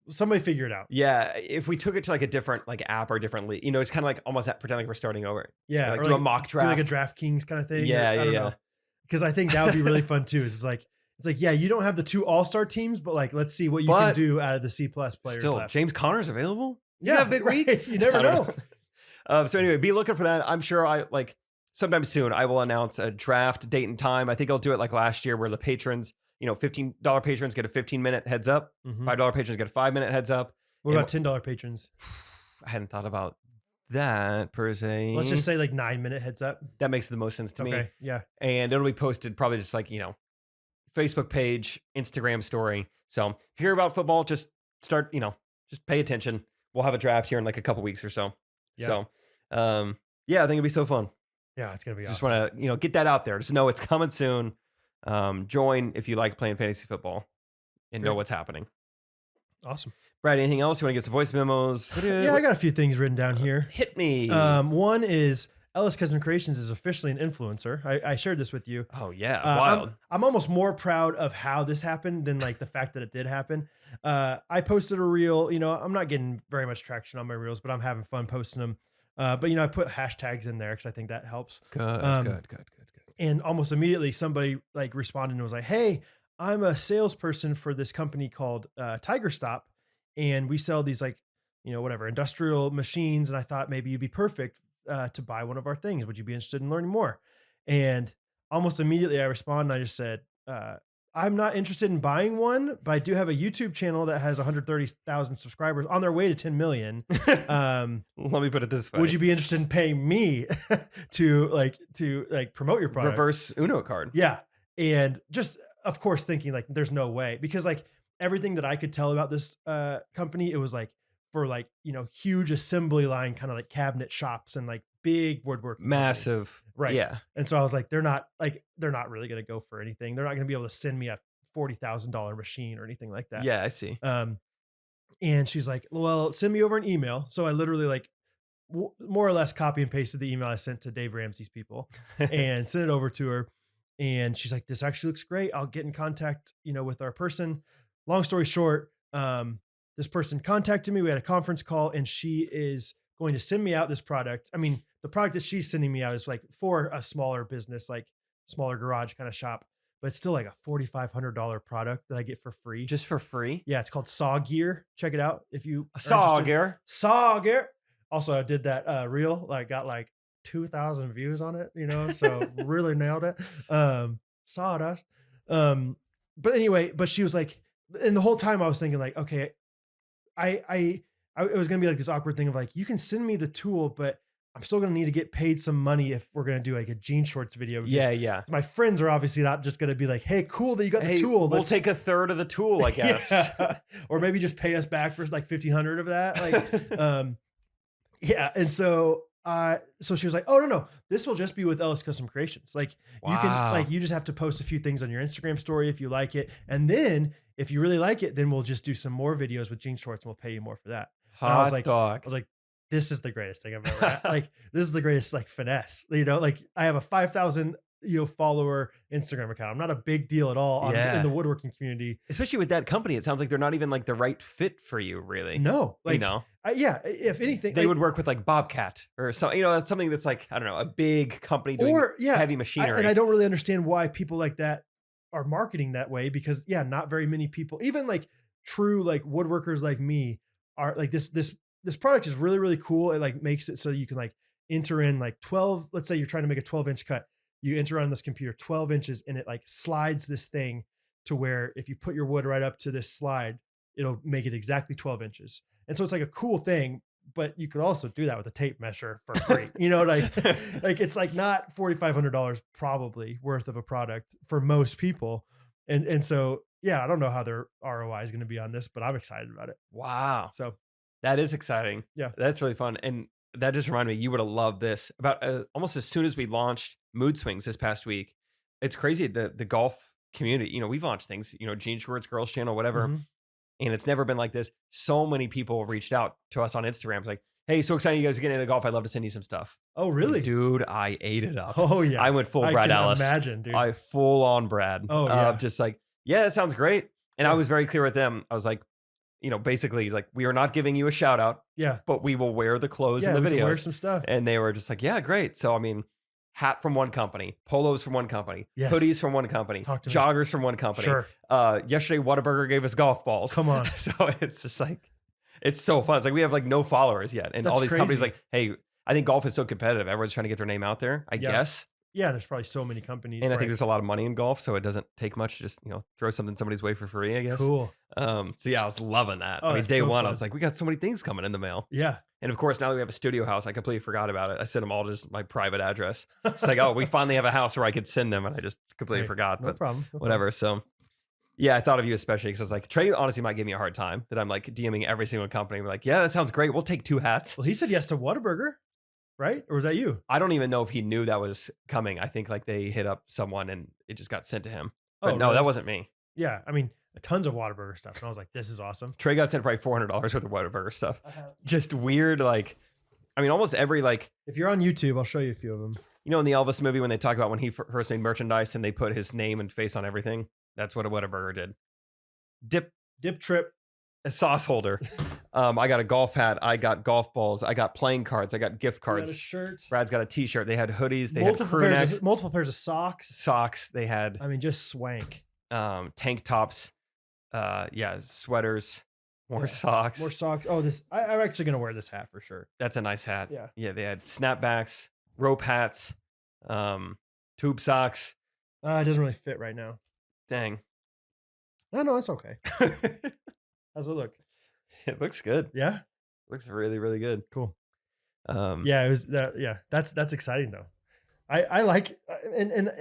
Somebody figure it out. Yeah, if we took it to like a different like app or different league, it's kind of like almost pretend like we're starting over. Yeah, like or do a mock draft, do like a DraftKings kind of thing. Yeah. Because I think that would be really fun too. It's like yeah, you don't have the 2 all-star teams, but like let's see what you can do out of the C+ players. Still, left. James Conner's available. Yeah, big week. You never know. So anyway, be looking for that. I'm sure sometime soon I will announce a draft date and time. I think I'll do it like last year, where the patrons, $15 patrons get a 15-minute heads up. $5 patrons get a 5-minute heads up. What about $10 patrons? I hadn't thought about that per se. Let's just say like 9-minute heads up. That makes the most sense to me. Okay, yeah. And it'll be posted probably just like, Facebook page, Instagram story. So if you hear about football, just start, just pay attention. We'll have a draft here in like a couple weeks or so. Yeah. So, yeah, I think it'd be so fun. Yeah, it's going to be Just awesome. want to, get that out there. Just know it's coming soon. Join if you like playing fantasy football and know what's happening. Awesome. Brad, anything else? You want to get some voice memos? Yeah, I got a few things written down here. Hit me. One is Ellis Custom Creations is officially an influencer. I shared this with you. Oh yeah, wild. I'm almost more proud of how this happened than like the fact that it did happen. I posted a reel. I'm not getting very much traction on my reels, but I'm having fun posting them. But I put hashtags in there because I think that helps. Good. And almost immediately somebody like responded and was like, "Hey, I'm a salesperson for this company called Tiger Stop, and we sell these like whatever industrial machines, and I thought maybe you'd be perfect to buy one of our things. Would you be interested in learning more?" And almost immediately I responded and I just said, I'm not interested in buying one, but I do have a YouTube channel that has 130,000 subscribers on their way to 10 million. Let me put it this way. Would you be interested in paying me to promote your product? Reverse Uno card. Yeah. And just, of course, thinking like, there's no way, because like everything that I could tell about this company, it was like for like, huge assembly line, kind of like cabinet shops and like big woodworking. Massive. Companies. Right. Yeah. And so I was like, they're not really going to go for anything. They're not going to be able to send me a $40,000 machine or anything like that. Yeah, I see. And she's like, well, send me over an email. So I literally like more or less copy and pasted the email I sent to Dave Ramsey's people and sent it over to her. And she's like, this actually looks great. I'll get in contact, with our person. Long story short, this person contacted me. We had a conference call and she is going to send me out this product. I mean, the product that she's sending me out is like for a smaller business, like smaller garage kind of shop, but it's still like a $4,500 product that I get for free. Just for free? Yeah. It's called Saw Gear. Check it out. If you Saw Gear. Also, I did that reel, like got like 2,000 views on it, so really nailed it. Sawdust. But anyway, but she was like, and the whole time I was thinking like, okay, I it was going to be like this awkward thing of like, you can send me the tool, but I'm still going to need to get paid some money if we're going to do like a jean shorts video. Yeah. My friends are obviously not just going to be like, hey, cool that you got the tool. We'll take a third of the tool, I guess. Yeah. Or maybe just pay us back for like 1,500 of that. Like, yeah. And so she was like, oh, no, this will just be with Ellis Custom Creations. Like you can, like, you just have to post a few things on your Instagram story if you like it. And then if you really like it, then we'll just do some more videos with jean shorts and we'll pay you more for that. And I was like, this is the greatest thing I've ever had. Like, this is the greatest like finesse, like I have a 5,000, follower Instagram account. I'm not a big deal at all in the woodworking community. Especially with that company. It sounds like they're not even like the right fit for you, really. No. Like, yeah. If anything, they would work with like Bobcat or something, that's something that's like, I don't know, a big company doing heavy machinery. And I don't really understand why people like that are marketing that way because not very many people, even like true like woodworkers like me are like this product is really, really cool. It like makes it so you can like enter in like 12, let's say you're trying to make a 12-inch cut. You enter on this computer 12 inches and it like slides this thing to where if you put your wood right up to this slide, it'll make it exactly 12 inches. And so it's like a cool thing, but you could also do that with a tape measure for free. Like it's like not $4,500 probably worth of a product for most people. And so, I don't know how their ROI is going to be on this, but I'm excited about it. Wow. So that is exciting. Yeah. That's really fun. And that just reminded me, you would have loved this. About almost as soon as we launched Mood Swings this past week, it's crazy, the golf community, we've launched things, Jean Shorts, Girls Channel, whatever. Mm-hmm. And it's never been like this. So many people reached out to us on Instagram. It's like, hey, so excited you guys are getting into golf. I'd love to send you some stuff. Oh, really? And dude, I ate it up. Oh, yeah. I went full Brad Ellis. Imagine, dude. I full on Brad. Oh, yeah. Just like, yeah, that sounds great. And I was very clear with them. I was like, basically like, we are not giving you a shout out. Yeah. But we will wear the clothes in the videos. Wear some stuff. And they were just like, yeah, great. So, I mean, hat from one company, polos from one company, hoodies from one company, joggers from one company. Sure. Yesterday, Whataburger gave us golf balls. Come on. So it's just like, it's so fun. It's like we have like no followers yet. And all these companies like, hey, I think golf is so competitive. Everyone's trying to get their name out there, I guess. Yeah, there's probably so many companies. And I think there's a lot of money in golf, so it doesn't take much to just, throw something somebody's way for free, I guess. Cool. So yeah, I was loving that. I mean, day one, I was like, we got so many things coming in the mail. Yeah. And of course, now that we have a studio house, I completely forgot about it. I sent them all just my private address. It's like, oh, we finally have a house where I could send them, and I just completely forgot. No but problem. Whatever. So yeah, I thought of you especially because I was like, Trey honestly might give me a hard time that I'm like DMing every single company. We're like, yeah, that sounds great. We'll take 2 hats. Well, he said yes to Whataburger, right? Or was that you? I don't even know if he knew that was coming. I think like they hit up someone and it just got sent to him. But no, that wasn't me. Yeah. I mean, tons of Whataburger stuff. And I was like, this is awesome. Trey got sent probably $400 worth of Whataburger stuff. Just weird, like, I mean, almost every, like... If you're on YouTube, I'll show you a few of them. In the Elvis movie when they talk about when he first made merchandise and they put his name and face on everything, that's what a Whataburger did. Dip Trip. A sauce holder. I got a golf hat. I got golf balls. I got playing cards. I got gift cards. You got a shirt. Brad's got a t-shirt. They had hoodies. They had crew necks. Multiple pairs of socks. Socks. They had... I mean, just swank. Tank tops. Sweaters. More socks. More socks. Oh, I'm actually going to wear this hat for sure. That's a nice hat. Yeah. Yeah, they had snapbacks, rope hats, tube socks. It doesn't really fit right now. Dang. No, it's okay. How's it look? It looks good. Yeah? Looks really, really good. Cool. Yeah, it was that. Yeah, that's exciting though. I like, and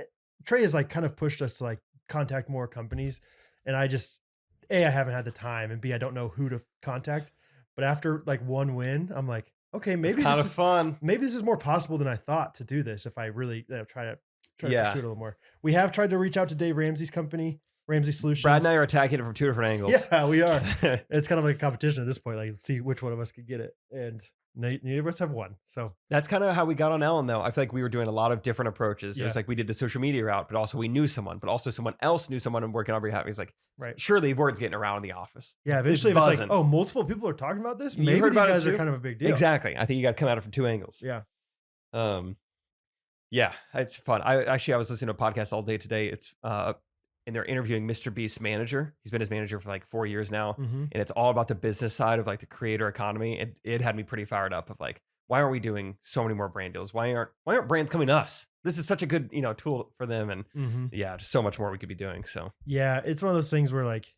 Trey has like kind of pushed us to like contact more companies, and I just, A, I haven't had the time, and B, I don't know who to contact. But after like one win, I'm like, okay, maybe it's kind of fun. Maybe this is more possible than I thought to do this if I really try to pursue it a little more. We have tried to reach out to Dave Ramsey's company, Ramsey Solutions. Brad and I are attacking it from 2 different angles. Yeah, we are. It's kind of like a competition at this point. Like, see which one of us could get it, and neither of us have won. So that's kind of how we got on Ellen, though. I feel like we were doing a lot of different approaches. It was like we did the social media route, but also we knew someone, but also someone else knew someone and working on our behalf. He's like, surely word's getting around in the office. Yeah, eventually if it's like, oh, multiple people are talking about this. Maybe these guys are kind of a big deal. Exactly. I think you got to come at it from 2 angles. Yeah. Yeah, it's fun. I was listening to a podcast all day today. It's and they're interviewing Mr. Beast's manager. He's been his manager for like 4 years now. Mm-hmm. And it's all about the business side of like the creator economy. And it had me pretty fired up of like, why aren't we doing so many more brand deals? Why aren't brands coming to us? This is such a good, tool for them. And just so much more we could be doing. So yeah, it's one of those things where like,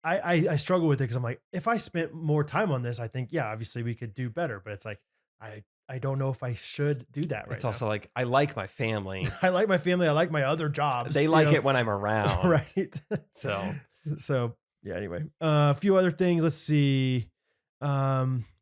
I struggle with it because I'm like, if I spent more time on this, I think, yeah, obviously we could do better. But it's like, I don't know if I should do that right It's now. also like, I like my family. I like my family. I like my other jobs. They like it when I'm around. Right. So yeah, anyway, a few other things. Let's see.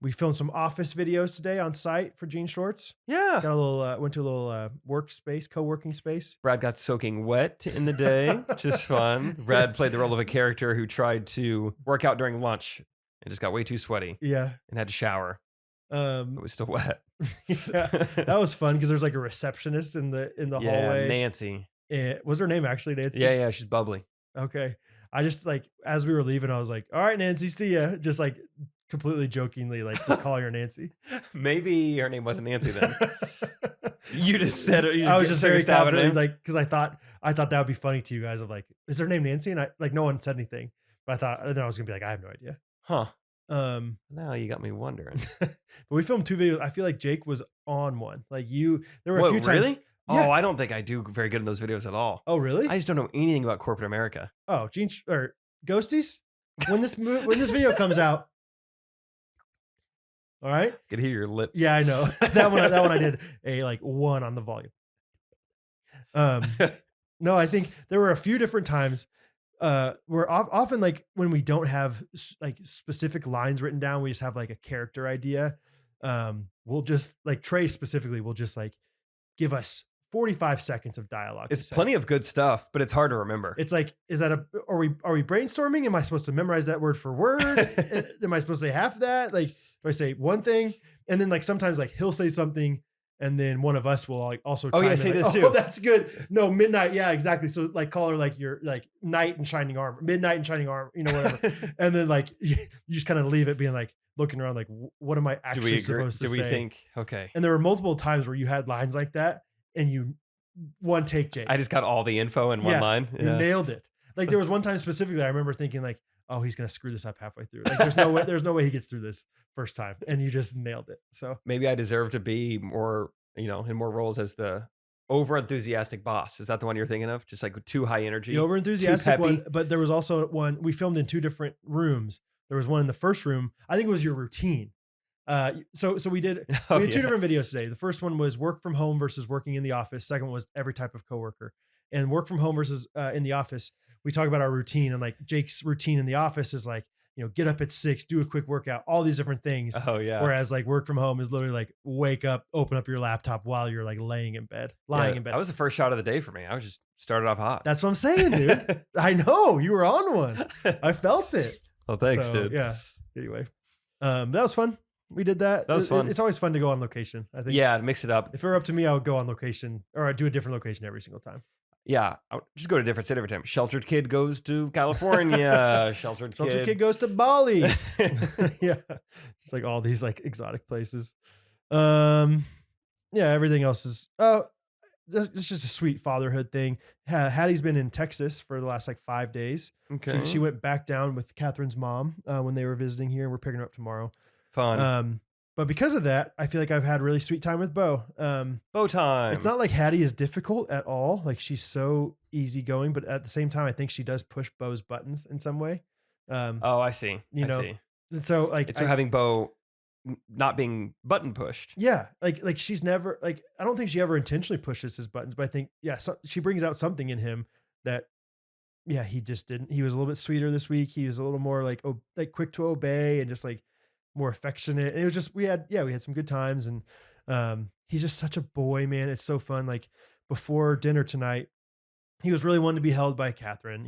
We filmed some office videos today on site for Jean Shorts. Yeah. Got a little, went to a little workspace, co-working space. Brad got soaking wet in the day, which is fun. Brad played the role of a character who tried to work out during lunch and just got way too sweaty Yeah. and had to shower. It was still wet. Yeah, that was fun because there's like a receptionist in the hallway. Nancy. Was her name actually Nancy? Yeah, she's bubbly. Okay. I just like, as we were leaving, I was like, all right, Nancy, see ya. Just like completely jokingly, like just calling her Nancy. Maybe her name wasn't Nancy then. You just said it. I was just very confident, like, because I thought that would be funny to you guys of like, is her name Nancy? And I like, no one said anything, but I thought, and then I was gonna be like, I have no idea. Huh. Now you got me wondering. But we filmed 2 videos. I feel like Jake was on one. Like there were a few times. Really? Yeah. Oh, I don't think I do very good in those videos at all. Oh, really? I just don't know anything about corporate America. Oh, or Ghosties. When this video comes out, all right. I could hear your lips. Yeah, I know that one. That one I did a like 1 on the volume. No, I think there were a few different times. We're often like when we don't have like specific lines written down, we just have like a character idea. We'll just like Trey specifically will just like give us 45 seconds of dialogue. It's plenty of good stuff, but it's hard to remember. It's like, are we brainstorming? Am I supposed to memorize that word for word? Am I supposed to say half of that? Like, do I say one thing? And then like sometimes like he'll say something and then one of us will like also chime in, say like, this too. Oh, that's good. No, midnight. Yeah, exactly. So like call her like your like night and shining armor, midnight and shining armor, whatever. And then like you just kind of leave it being like looking around like, what am I actually supposed to say? Do we think, okay. And there were multiple times where you had lines like that and you one take Jake. I just got all the info in one line. You nailed it. Like there was one time specifically, I remember thinking like, oh, he's gonna screw this up halfway through. Like there's no way he gets through this first time. And you just nailed it. So maybe I deserve to be more, in more roles as the over enthusiastic boss. Is that the one you're thinking of? Just like too high energy. The over enthusiastic one, but there was also one we filmed in 2 different rooms. There was one in the first room. I think it was your routine. So we did 2 different videos today. The first one was work from home versus working in the office. Second one was every type of coworker. And work from home versus in the office. We talk about our routine, and like Jake's routine in the office is like, get up at 6, do a quick workout, all these different things. Oh yeah. Whereas like work from home is literally like wake up, open up your laptop while you're like lying in bed. That was the first shot of the day for me. I was just started off hot. That's what I'm saying, dude. I know you were on one. I felt it. Well, thanks, dude. Yeah. Anyway, that was fun. We did that. That was fun. It's always fun to go on location, I think. Yeah, mix it up. If it were up to me, I would go on location or I'd do a different location every single time. Yeah, I would just go to a different city every time. Sheltered kid goes to California. Sheltered kid goes to Bali. Yeah, just like all these like exotic places. Yeah, everything else is it's just a sweet fatherhood thing. Hattie's been in Texas for the last like 5 days. Okay, she went back down with Catherine's mom when they were visiting here. We're picking her up tomorrow. Fun. But because of that, I feel like I've had really sweet time with Bo. Bo time. It's not like Hattie is difficult at all. Like she's so easygoing, but at the same time, I think she does push Bo's buttons in some way. Oh, I see. I see. So like, it's having Bo not being button pushed. Yeah. Like she's never like, I don't think she ever intentionally pushes his buttons, but I think, she brings out something in him that, he just didn't. He was a little bit sweeter this week. He was a little more like quick to obey and just like more affectionate. And it was just, we had some good times, and he's just such a boy, man. It's so fun. Like before dinner tonight, he was really wanting to be held by Catherine,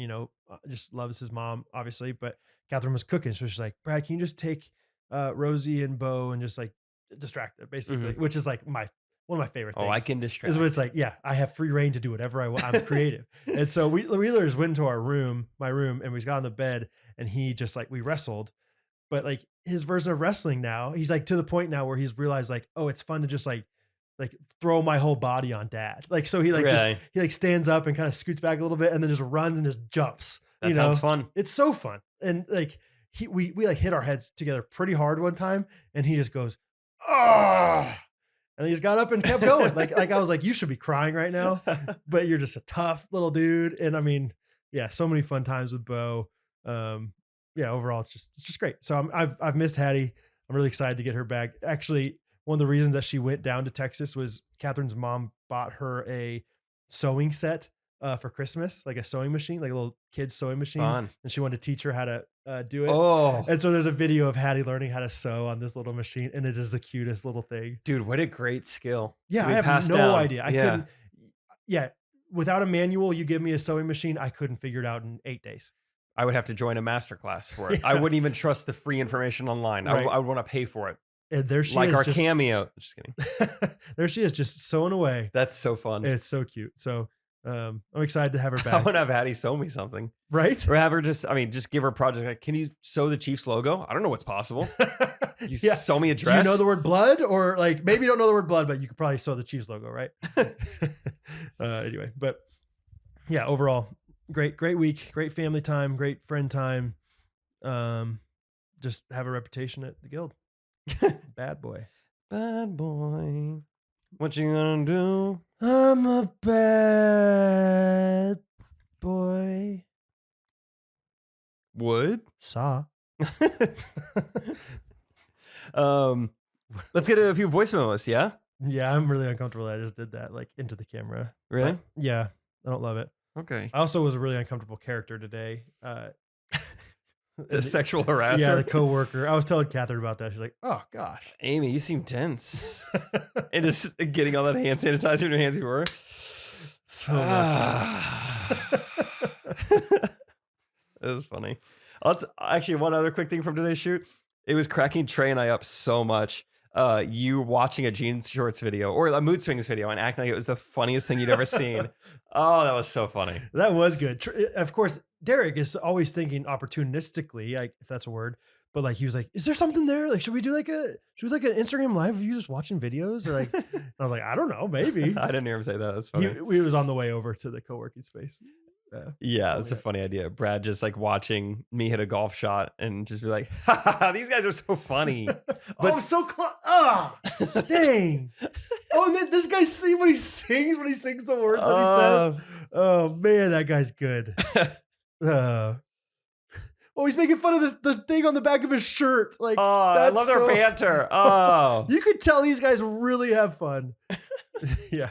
just loves his mom, obviously, but Catherine was cooking. So she's like, Brad, can you just take Rosie and Bo and just like distract them, basically, which is like one of my favorite things. Oh, I can distract. Is what it's like, I have free reign to do whatever I want. I'm creative. And so we just went into my room, and we got on the bed, and he just like, we wrestled. But like his version of wrestling now, he's like to the point now where he's realized like, oh, it's fun to just like throw my whole body on dad. Like, so he like he stands up and kind of scoots back a little bit and then just runs and just jumps. That sounds fun. It's so fun. And like we like hit our heads together pretty hard one time, and he just goes, oh, and he just got up and kept going. like I was like, you should be crying right now, but you're just a tough little dude. And I mean, so many fun times with Bo. yeah, overall, it's just great. So I've missed Hattie. I'm really excited to get her back. Actually, one of the reasons that she went down to Texas was Catherine's mom bought her a sewing set for Christmas, like a sewing machine, like a little kid's sewing machine. Fun. And she wanted to teach her how to do it. Oh, And so there's a video of Hattie learning how to sew on this little machine, and it is the cutest little thing. dude, what a great skill. Yeah, to I be have passed no down. idea. I couldn't. Yeah, without a manual, you give me a sewing machine, I couldn't figure it out in 8 days. I would have to join a master class for it. Yeah. I wouldn't even trust the free information online. Right. I would want to pay for it. And there she Like is, our just, cameo. Just kidding. there she is, just sewing away. That's so fun. It's so cute. So I'm excited to have her I back. want to have Hattie sew me something. Right? Or have her just give her a project. Like, can you sew the Chiefs logo? I don't know what's possible. You Yeah. sew me a Do dress. you know the word blood? Or like maybe you don't know the word blood, but you could probably sew the Chiefs logo, right? Anyway, but yeah, overall, great week, great family time, great friend time. Just have a reputation at the guild. Bad boy. Bad boy. What you gonna do? I'm a bad boy. Would? Saw. Let's get a few voice memos, yeah? Yeah, I'm really uncomfortable that I just did that, like into the camera. Really? But, yeah, I don't love it. Okay. I also was a really uncomfortable character today. The sexual harasser? Yeah, the coworker. I was telling Catherine about that. She's like, "Oh gosh, Amy, you seem tense." And just getting all that hand sanitizer in your hands before. so much." It was funny. Actually, one other quick thing from today's shoot. It was cracking Trey and I up so much. You watching a Jeans Shorts video or a Mood Swings video and acting like it was the funniest thing you'd ever seen. Oh, that was so funny. That was good. Of course, Derek is always thinking opportunistically, like if that's a word. But like he was like, "Is there something there? Like, should we do like an Instagram live of you just watching videos?" Or like, and I was like, "I don't know, maybe." I didn't hear him say that. That's funny. He was on the way over to the co-working space. Yeah, it's a funny idea. Brad just like watching me hit a golf shot and just be like, "Ha, ha, ha, these guys are so funny." But I'm so close. Dang. Oh, and then this guy see when he sings the words that he says. Oh man, that guy's good. Oh, he's making fun of the thing on the back of his shirt. Like, I love their banter. Oh, you could tell these guys really have fun. Yeah.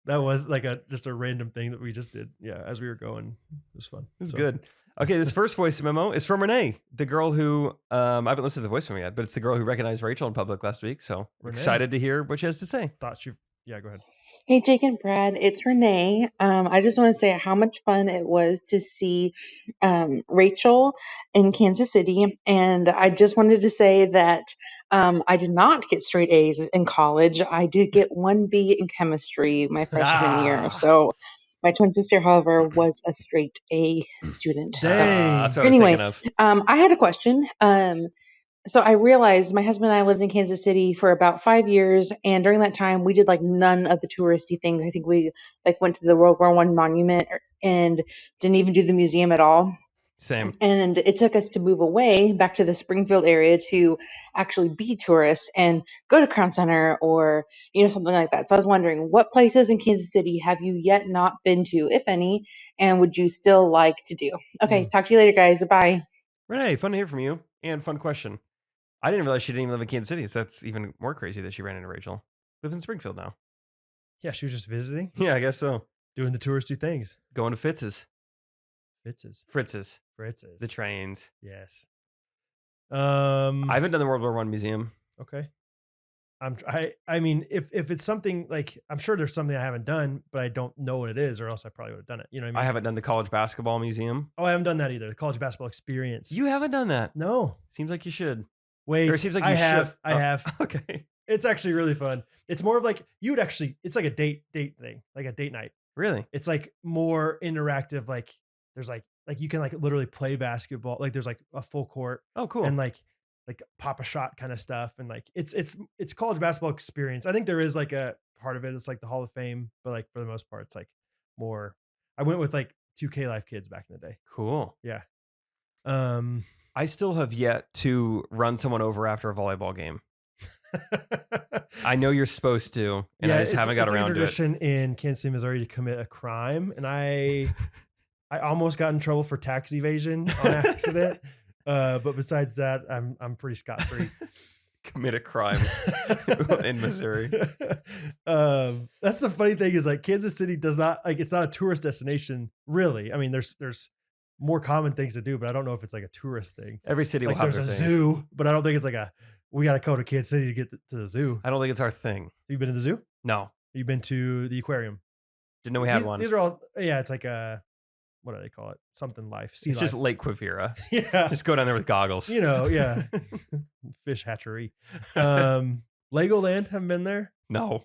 That was like just a random thing that we just did. Yeah, as we were going, it was fun. It was good. Okay, this first voice memo is from Renee, the girl who I haven't listened to the voice memo yet, but it's the girl who recognized Rachel in public last week. So Renee. Excited to hear what she has to say. Yeah, go ahead. Hey, Jake and Brad, it's Renee. I just want to say how much fun it was to see Rachel in Kansas City. And I just wanted to say that I did not get straight A's in college. I did get 1 B in chemistry my freshman year. So my twin sister, however, was a straight A student. Dang. That's what Anyway, I was thinking of. I had a question. So I realized my husband and I lived in Kansas City for about 5 years, and during that time we did like none of the touristy things. I think we like went to the World War I monument and didn't even do the museum at all. Same. And it took us to move away back to the Springfield area to actually be tourists and go to Crown Center or something like that. So I was wondering, what places in Kansas City have you yet not been to, if any, and would you still like to do? Okay, talk to you later, guys. Bye. Renee, fun to hear from you and fun question. I didn't realize she didn't even live in Kansas City, so that's even more crazy that she ran into Rachel. Lives in Springfield now. Yeah, she was just visiting, Yeah, I guess so. doing the touristy things. Going to Fritz's. Fritz's. The trains. Yes. I haven't done the World War I museum. Okay. I mean, if it's something like, I'm sure there's something I haven't done, but I don't know what it is, or else I probably would have done it. You know what I mean? I haven't done the college basketball museum. Oh, I haven't done that either. The college basketball experience. You haven't done that. No. Seems like you should. Wait. Or it seems like you I should. have. I Oh, have. Okay. It's actually really fun. It's more of like it's like a date thing, like a date night. Really? It's like more interactive. Like there's like you can like literally play basketball. Like there's like a full court. Oh, cool. And like pop a shot kind of stuff. And like it's college basketball experience. I think there is like a part of it. It's like the Hall of Fame, but like for the most part, it's like more. I went with like 2K Life kids back in the day. Cool. Yeah. I still have yet to run someone over after a volleyball game. I know you're supposed to, and I just haven't got around to it. It's a tradition in Kansas City, Missouri to commit a crime, and I I almost got in trouble for tax evasion on accident. But besides that, I'm pretty scot-free. Commit a crime in Missouri. That's the funny thing is like Kansas City does not like, it's not a tourist destination really. I mean, there's more common things to do, but I don't know if it's like a tourist thing. Every city will Like have there's their a things. zoo, but I don't think it's like we got to go to Kansas City to get to the zoo. I don't think it's our thing. You've been to the zoo? No. You've been to the aquarium? Didn't know we had one. These are all, yeah, it's like what do they call it? Something life. Sea It's life. just Lake Quivira. Yeah. Just go down there with goggles. Yeah. Fish hatchery. Legoland, haven't been there. No.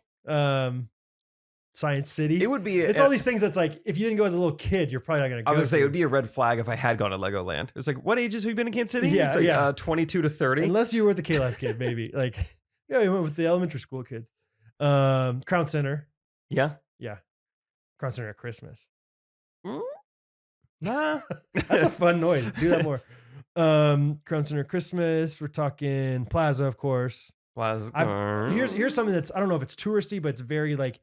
Science City. It would be. It's all these things that's like, if you didn't go as a little kid, you're probably not going to go. I was going to say, it would be a red flag if I had gone to Legoland. It's like, what ages have you been in Kansas City? Yeah, it's like, yeah. 22 to 30. Unless you were with the K-Life kid, maybe. Like, yeah, you went with the elementary school kids. Crown Center. Yeah. Yeah. Crown Center at Christmas. Nah. That's a fun noise. Do that more. Crown Center at Christmas. We're talking Plaza, of course. Plaza. Here's something that's, I don't know if it's touristy, but it's very like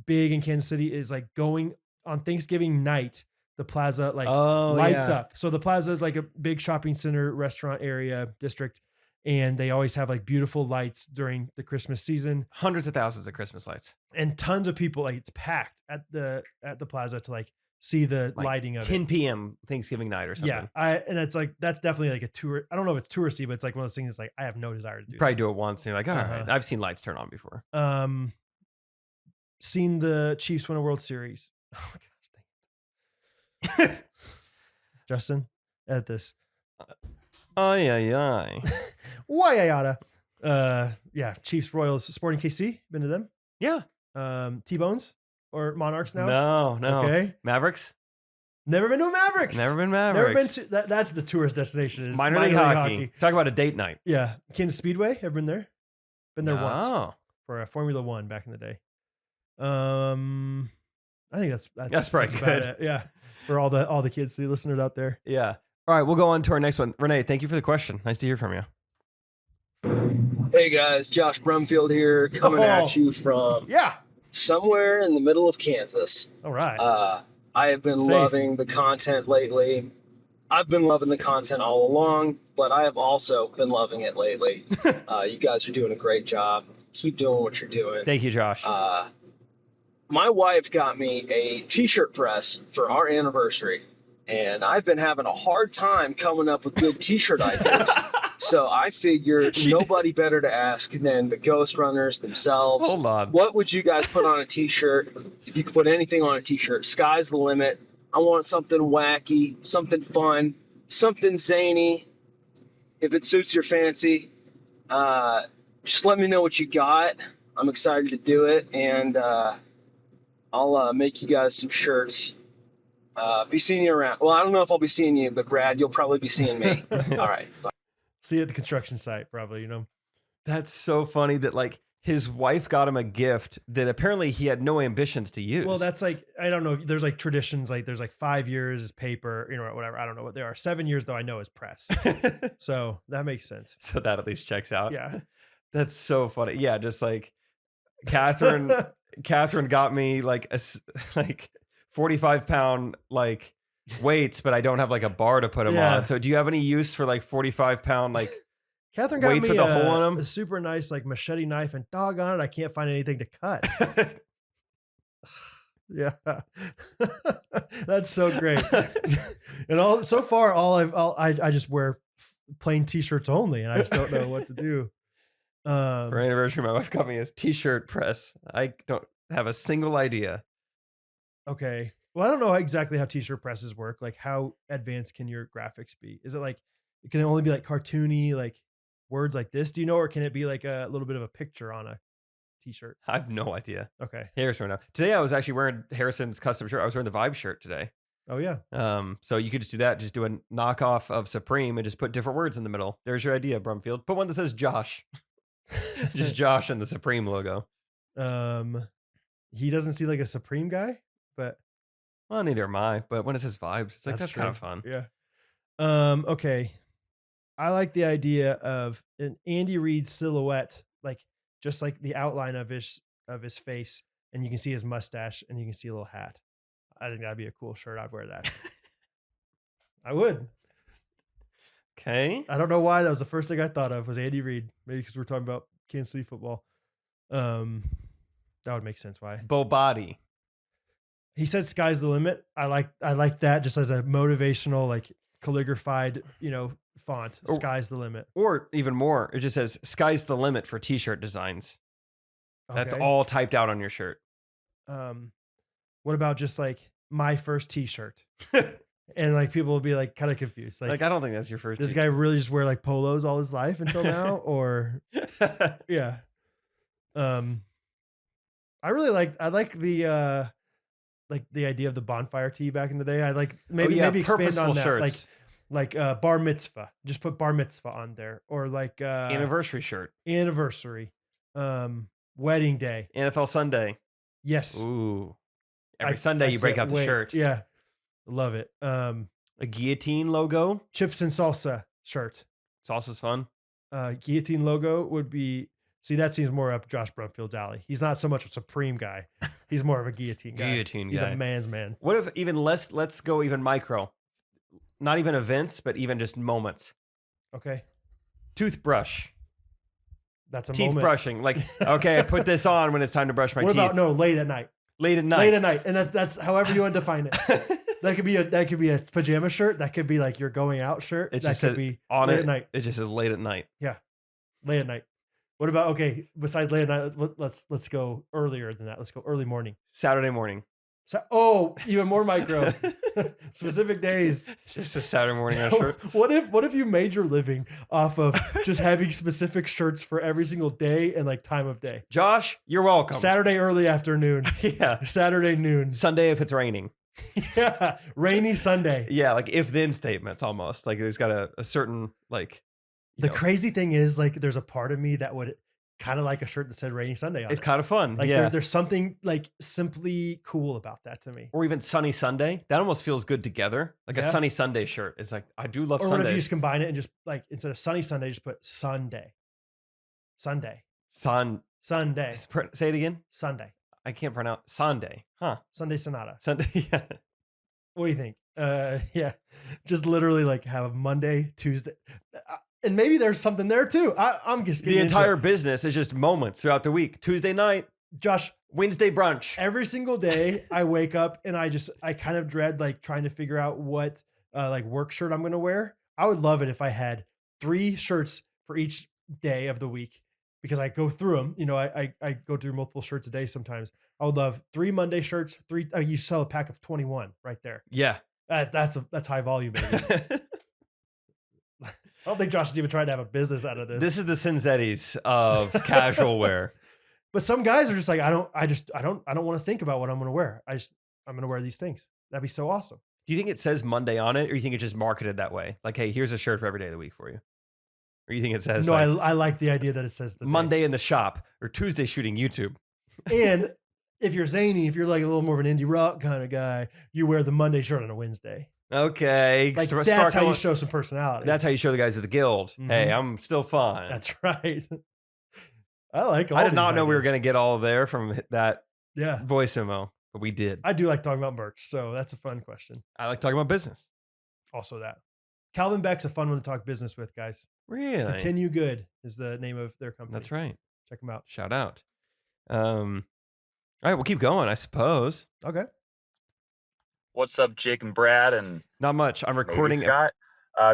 big in Kansas City, is like going on Thanksgiving night, the Plaza like lights up. So the Plaza is like a big shopping center, restaurant area, district. And they always have like beautiful lights during the Christmas season. Hundreds of thousands of Christmas lights. And tons of people, like it's packed at the Plaza to like see the Like lighting of 10 it. p.m. Thanksgiving night or something. Yeah. And it's like, that's definitely like a tour. I don't know if it's touristy, but it's like one of those things that's like, I have no desire to do. Probably do it once and you're like, all Uh-huh. right. I've seen lights turn on before. Seen the Chiefs win a World Series. Oh my gosh, dang it. Justin, edit this. Yeah. Why I oughta. Yeah, Chiefs, Royals, Sporting KC. Been to them? Yeah. T-Bones or Monarchs now? No. Okay. Mavericks? Never been to a Mavericks. Never been Mavericks. Never been to that's the tourist destination. Is Minor league hockey. Talk about a date night. Yeah. Kansas Speedway. Ever been there? Been there once Oh. for a Formula One back in the day. I think that's probably about good. it. Yeah. For all the kids, the listeners out there. Yeah. All right, we'll go on to our next one. Renee, thank you for the question. Nice to hear from you. Hey guys, Josh Brumfield here, coming at you from somewhere in the middle of Kansas. All right. I have been loving the content lately. I've been loving the content all along, but I have also been loving it lately. You guys are doing a great job. Keep doing what you're doing. Thank you, Josh. My wife got me a t-shirt press for our anniversary, and I've been having a hard time coming up with good t-shirt ideas. So I figured nobody better to ask than the Ghostrunners themselves. Hold on. What would you guys put on a t-shirt? If you could put anything on a t-shirt, sky's the limit. I want something wacky, something fun, something zany. If it suits your fancy, just let me know what you got. I'm excited to do it, and I'll make you guys some shirts. Be seeing you around. Well, I don't know if I'll be seeing you, but Brad, you'll probably be seeing me. All right. Bye. See you at the construction site, probably, That's so funny that like his wife got him a gift that apparently he had no ambitions to use. Well, that's like, I don't know. There's like traditions, like there's like 5 years is paper, whatever. I don't know what they are. 7 years though, I know is press. So that makes sense. So that at least checks out. Yeah. That's so funny. Yeah. Just like Catherine got me like 45-pound like weights, but I don't have like a bar to put them on. So do you have any use for like 45-pound like Catherine got weights me with a hole in them? a super nice like machete knife, and doggone it, I can't find anything to cut. Yeah. That's so great. And so far I just wear plain t-shirts only, and I just don't know what to do. For anniversary, my wife got me a t-shirt press. I don't have a single idea. Okay. Well, I don't know exactly how t-shirt presses work. Like, how advanced can your graphics be? Is it like, it can only be like cartoony, like words like this? Do you know, or can it be like a little bit of a picture on a t-shirt? I have no idea. Okay. Harrison, today I was actually wearing Harrison's custom shirt. I was wearing the Vibe shirt today. Oh yeah. So you could just do that. Just do a knockoff of Supreme and just put different words in the middle. There's your idea, Brumfield. Put one that says Josh. Just Josh and the Supreme logo. He doesn't see like a Supreme guy, but well, neither am I. But when it says Vibes, it's like that's kind of fun. Yeah. Okay. I like the idea of an Andy Reid silhouette, like just like the outline of his face, and you can see his mustache, and you can see a little hat. I think that'd be a cool shirt. I'd wear that. I would. Okay. I don't know why. That was the first thing I thought of was Andy Reid. Maybe because we're talking about Kansas City football. That would make sense. Why? Bo Body. He said "Sky's the limit." I like that just as a motivational, like calligraphied, font. Sky's the limit. Or even more, it just says "Sky's the limit" for T-shirt designs. That's Okay. all typed out on your shirt. What about just like my first T-shirt? And like people will be like kind of confused. Like I don't think that's your first. This guy really just wear like polos all his life until now, or yeah. I like the idea of the bonfire tee back in the day. I like maybe expand on that. Shirts. Like bar mitzvah. Just put bar mitzvah on there, or like anniversary shirt. Anniversary. Wedding day. NFL Sunday. Yes. Ooh. Every Sunday you break out the shirt. Yeah. Love it. A guillotine logo. Chips and salsa shirt. Salsa's fun. Guillotine logo would be. See, that seems more up Josh Brumfield's alley. He's not so much a Supreme guy. He's more of a guillotine guy. He's a man's man. What if even less? Let's go even micro. Not even events, but even just moments. Okay. Toothbrush. That's a teeth moment. brushing. Like, okay, I put this on when it's time to brush my teeth. What about late at night? Late at night. Late at night, and that's however you want to define it. That could be a pajama shirt. That could be like your going out shirt. It that just could says be on late it. at night. It just says late at night. Yeah, late at night. What about besides late at night? Let's go earlier than that. Let's go early morning. Saturday morning. So, even more micro. Specific days. It's just a Saturday morning shirt. What if you made your living off of just having specific shirts for every single day and like time of day? Josh, you're welcome. Saturday early afternoon. Yeah. Saturday noon. Sunday if it's raining. Yeah. Rainy Sunday. Yeah, like if then statements almost. Like there's got a certain like crazy thing is like there's a part of me that would kind of like a shirt that said Rainy Sunday on it. It's kind of fun. Like yeah. there's something like simply cool about that to me. Or even Sunny Sunday. That almost feels good together. Like a Sunny Sunday shirt. It's like, I do love Sundays. Or what if you just combine it and just like, instead of Sunny Sunday, just put Sunday. Sunday. Sunday. Say it again. Sunday. I can't pronounce Sunday. Huh. Sunday Sonata. Sunday. Yeah. What do you think? Yeah. Just literally like have Monday, Tuesday. And maybe there's something there too. I'm just the entire business is just moments throughout the week. Tuesday night, Josh. Wednesday brunch. Every single day I wake up and I kind of dread like trying to figure out what like work shirt I'm going to wear. I would love it if I had 3 shirts for each day of the week because I go through them. You know, I go through multiple shirts a day sometimes. I would love 3 Monday shirts. You sell a pack of 21 right there. Yeah. That's high volume, baby. I don't think Josh is even trying to have a business out of this. This is the Cinzettis of casual wear. But some guys are just like, I don't want to think about what I'm going to wear. I'm going to wear these things. That'd be so awesome. Do you think it says Monday on it, or you think it's just marketed that way? Like, hey, here's a shirt for every day of the week for you. Or you think it says no? I like the idea that it says the Monday in the shop or Tuesday shooting YouTube. And if you're zany, if you're like a little more of an indie rock kind of guy, you wear the Monday shirt on a Wednesday. Okay. Like that's how you show some personality. That's how you show the guys at the guild. Mm-hmm. Hey, I'm still fun. That's right. I did not know we were going to get all there from that voice memo, but we did. I do like talking about merch, so that's a fun question. I like talking about business. Also that. Calvin Beck's a fun one to talk business with, guys. Really? Continue Good is the name of their company. That's right. Check them out. Shout out. All right, we'll keep going, I suppose. Okay. What's up, Jake and Brad? And not much. I'm recording. Scott.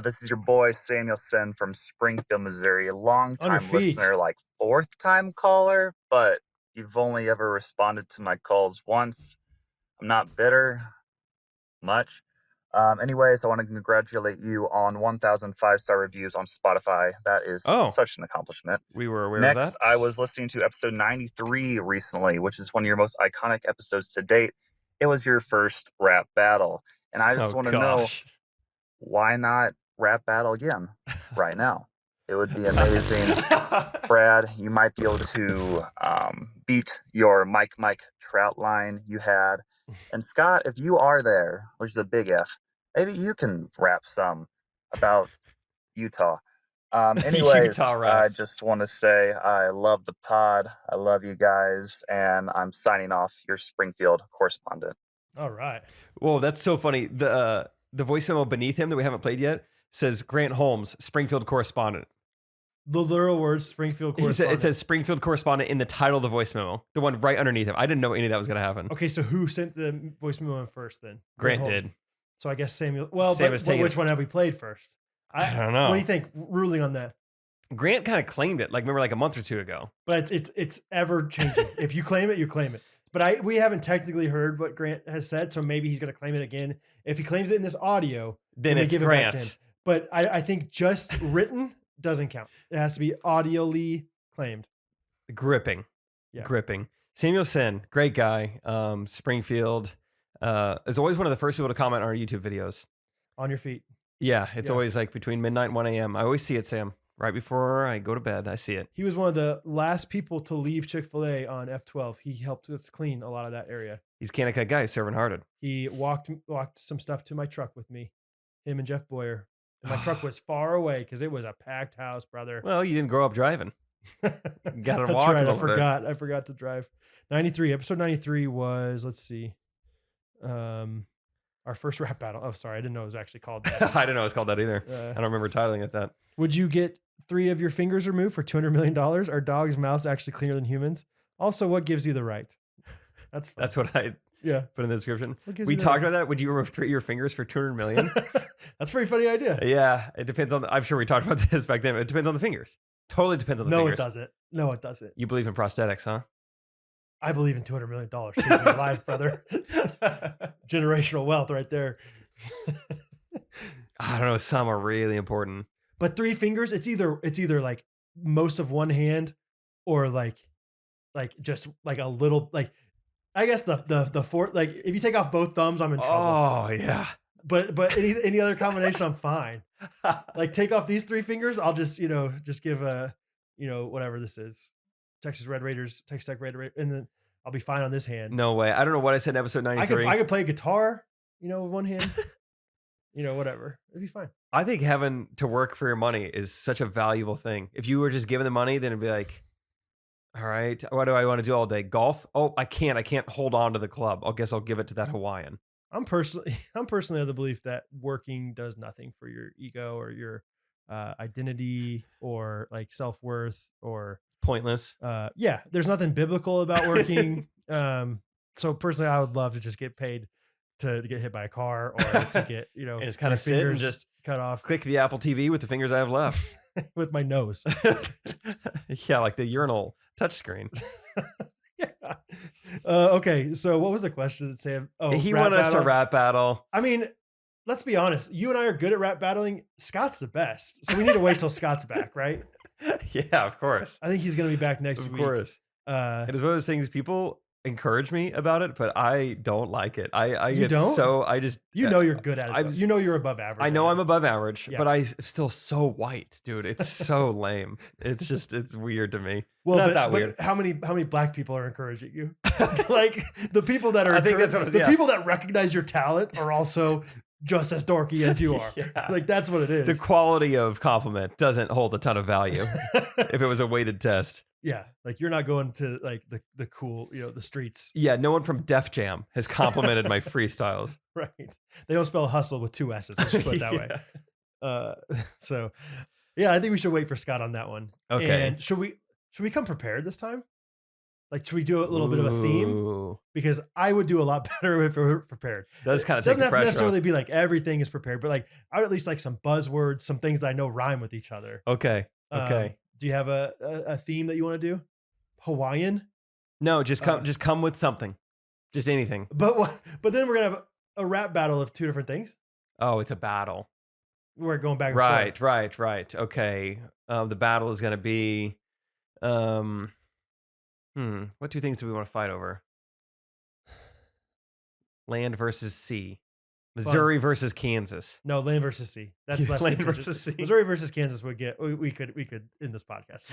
This is your boy Samuelson from Springfield, Missouri. A long-time listener, like 4th-time caller, but you've only ever responded to my calls once. I'm not bitter much. Anyways, I want to congratulate you on 1,000 5-star reviews on Spotify. That is such an accomplishment. We were aware of that. Next, I was listening to episode 93 recently, which is one of your most iconic episodes to date. It was your first rap battle. And I just want to know, why not rap battle again right now? It would be amazing. Brad, you might be able to beat your Mike Trout line you had. And Scott, if you are there, which is a big F, maybe you can rap some about Utah. Anyways, I just want to say I love the pod. I love you guys. And I'm signing off, your Springfield correspondent. All right. Whoa, that's so funny. The voice memo beneath him that we haven't played yet says Grant Holmes, Springfield correspondent. The literal words Springfield correspondent. It says Springfield correspondent in the title of the voice memo, the one right underneath him. I didn't know any of that was going to happen. Okay, so who sent the voice memo in first then? Grant Holmes. did. So I guess Samuel. Well, Sam but is taking which one have we played first? I don't know. What do you think? Ruling on that. Grant kind of claimed it, like remember, like a month or two ago. But it's ever changing. If you claim it, you claim it. But we haven't technically heard what Grant has said, so maybe he's going to claim it again. If he claims it in this audio, Then we it's give it back to him. Grant's. But I think just written doesn't count. It has to be audioly claimed. Gripping. Yeah. Gripping. Samuel Sin, great guy. Springfield is always one of the first people to comment on our YouTube videos. On your feet. Yeah, it's Yeah. always like between midnight and 1 a.m. I always see it, Sam. Right before I go to bed, I see it. He was one of the last people to leave Chick-fil-A on F12. He helped us clean a lot of that area. He's Kanaka guy, serving hearted. He walked some stuff to my truck with me, him and Jeff Boyer. And my truck was far away because it was a packed house, brother. Well, you didn't grow up driving. You got to That's walk right. a little bit. I forgot to drive. 93. Episode 93 was, let's see. Our first rap battle. Oh, sorry. I didn't know it was actually called that. I didn't know it was called that either. I don't remember titling it that. Would you get 3 of your fingers removed for $200 million? Are dogs' mouths actually cleaner than humans? Also, what gives you the right? That's fun. That's what I Yeah. put in the description. What gives We you the talked right? about that. Would you remove 3 of your fingers for $200 million? That's a pretty funny idea. Yeah, it depends on. I'm sure we talked about this back then. It depends on the fingers. Totally depends on the No, fingers. it doesn't. No, it doesn't. You believe in prosthetics, huh? I believe in $200 million. Changing your life, brother. Generational wealth right there. I don't know. Some are really important. But 3 fingers, it's either like most of one hand or like just like a little, like, I guess the fourth, like if you take off both thumbs, I'm in trouble. Oh yeah. But any other combination, I'm fine. Like take off these 3 fingers, I'll just give a, whatever this is, Texas Red Raiders, Texas Tech Red Raiders, and then I'll be fine on this hand. No way. I don't know what I said in episode 93. I could play guitar, with one hand. Whatever. It'd be fine. I think having to work for your money is such a valuable thing. If you were just given the money, then it'd be like, all right, what do I want to do all day? Golf? Oh, I can't hold on to the club. I guess I'll give it to that Hawaiian. I'm personally of the belief that working does nothing for your ego or your identity or like self-worth or Pointless. yeah, there's nothing biblical about working. So personally, I would love to just get paid to get hit by a car or to get, And just kind of sit and just cut off click the Apple TV with the fingers I have left. with my nose. Yeah, like the urinal touchscreen. Yeah. Okay. So what was the question that Sam? Oh, He rap wanted us to battle? rap battle. I mean, let's be honest. You and I are good at rap battling. Scott's the best. So we need to wait till Scott's back, right? Yeah, of course. I think he's going to be back next Of week. course. It is one of those things people encourage me about it, but I don't like it. I You get don't? so I just You're good at it. I'm- though. You're above average. I know at I'm it. above average, Yeah. but I'm still so white, dude. It's so lame. It's weird to me. Well, Not but, that but weird. how many black people are encouraging you? Like the people that are I think that's what it was, the yeah. people that recognize your talent are also just as dorky as you are. Yeah. Like that's what it is. The quality of compliment doesn't hold a ton of value if it was a weighted test. Yeah, like you're not going to like the cool, the streets, Yeah, no one from Def Jam has complimented my freestyles. right? They don't spell hustle with 2 S's. Let's just put it that way. So yeah, I think we should wait for Scott on that one. Okay. And should we come prepared this time? Like, should we do a little bit of a theme? Ooh, Because I would do a lot better if we were prepared. does kind of It take doesn't the have to pressure necessarily off. be like everything is prepared, but like I would at least like some buzzwords, some things that I know rhyme with each other. Okay. Okay. Do you have a theme that you want to do? Hawaiian? No, just come with something. Just anything. But then we're gonna have a rap battle of 2 different things. Oh, it's a battle. We're going back and forth. Right. Okay. The battle is gonna be what 2 things do we want to fight over? Land versus sea. Missouri versus Kansas. No, land versus sea. That's less Land contentious. versus sea. Missouri versus Kansas would get. We could end this podcast.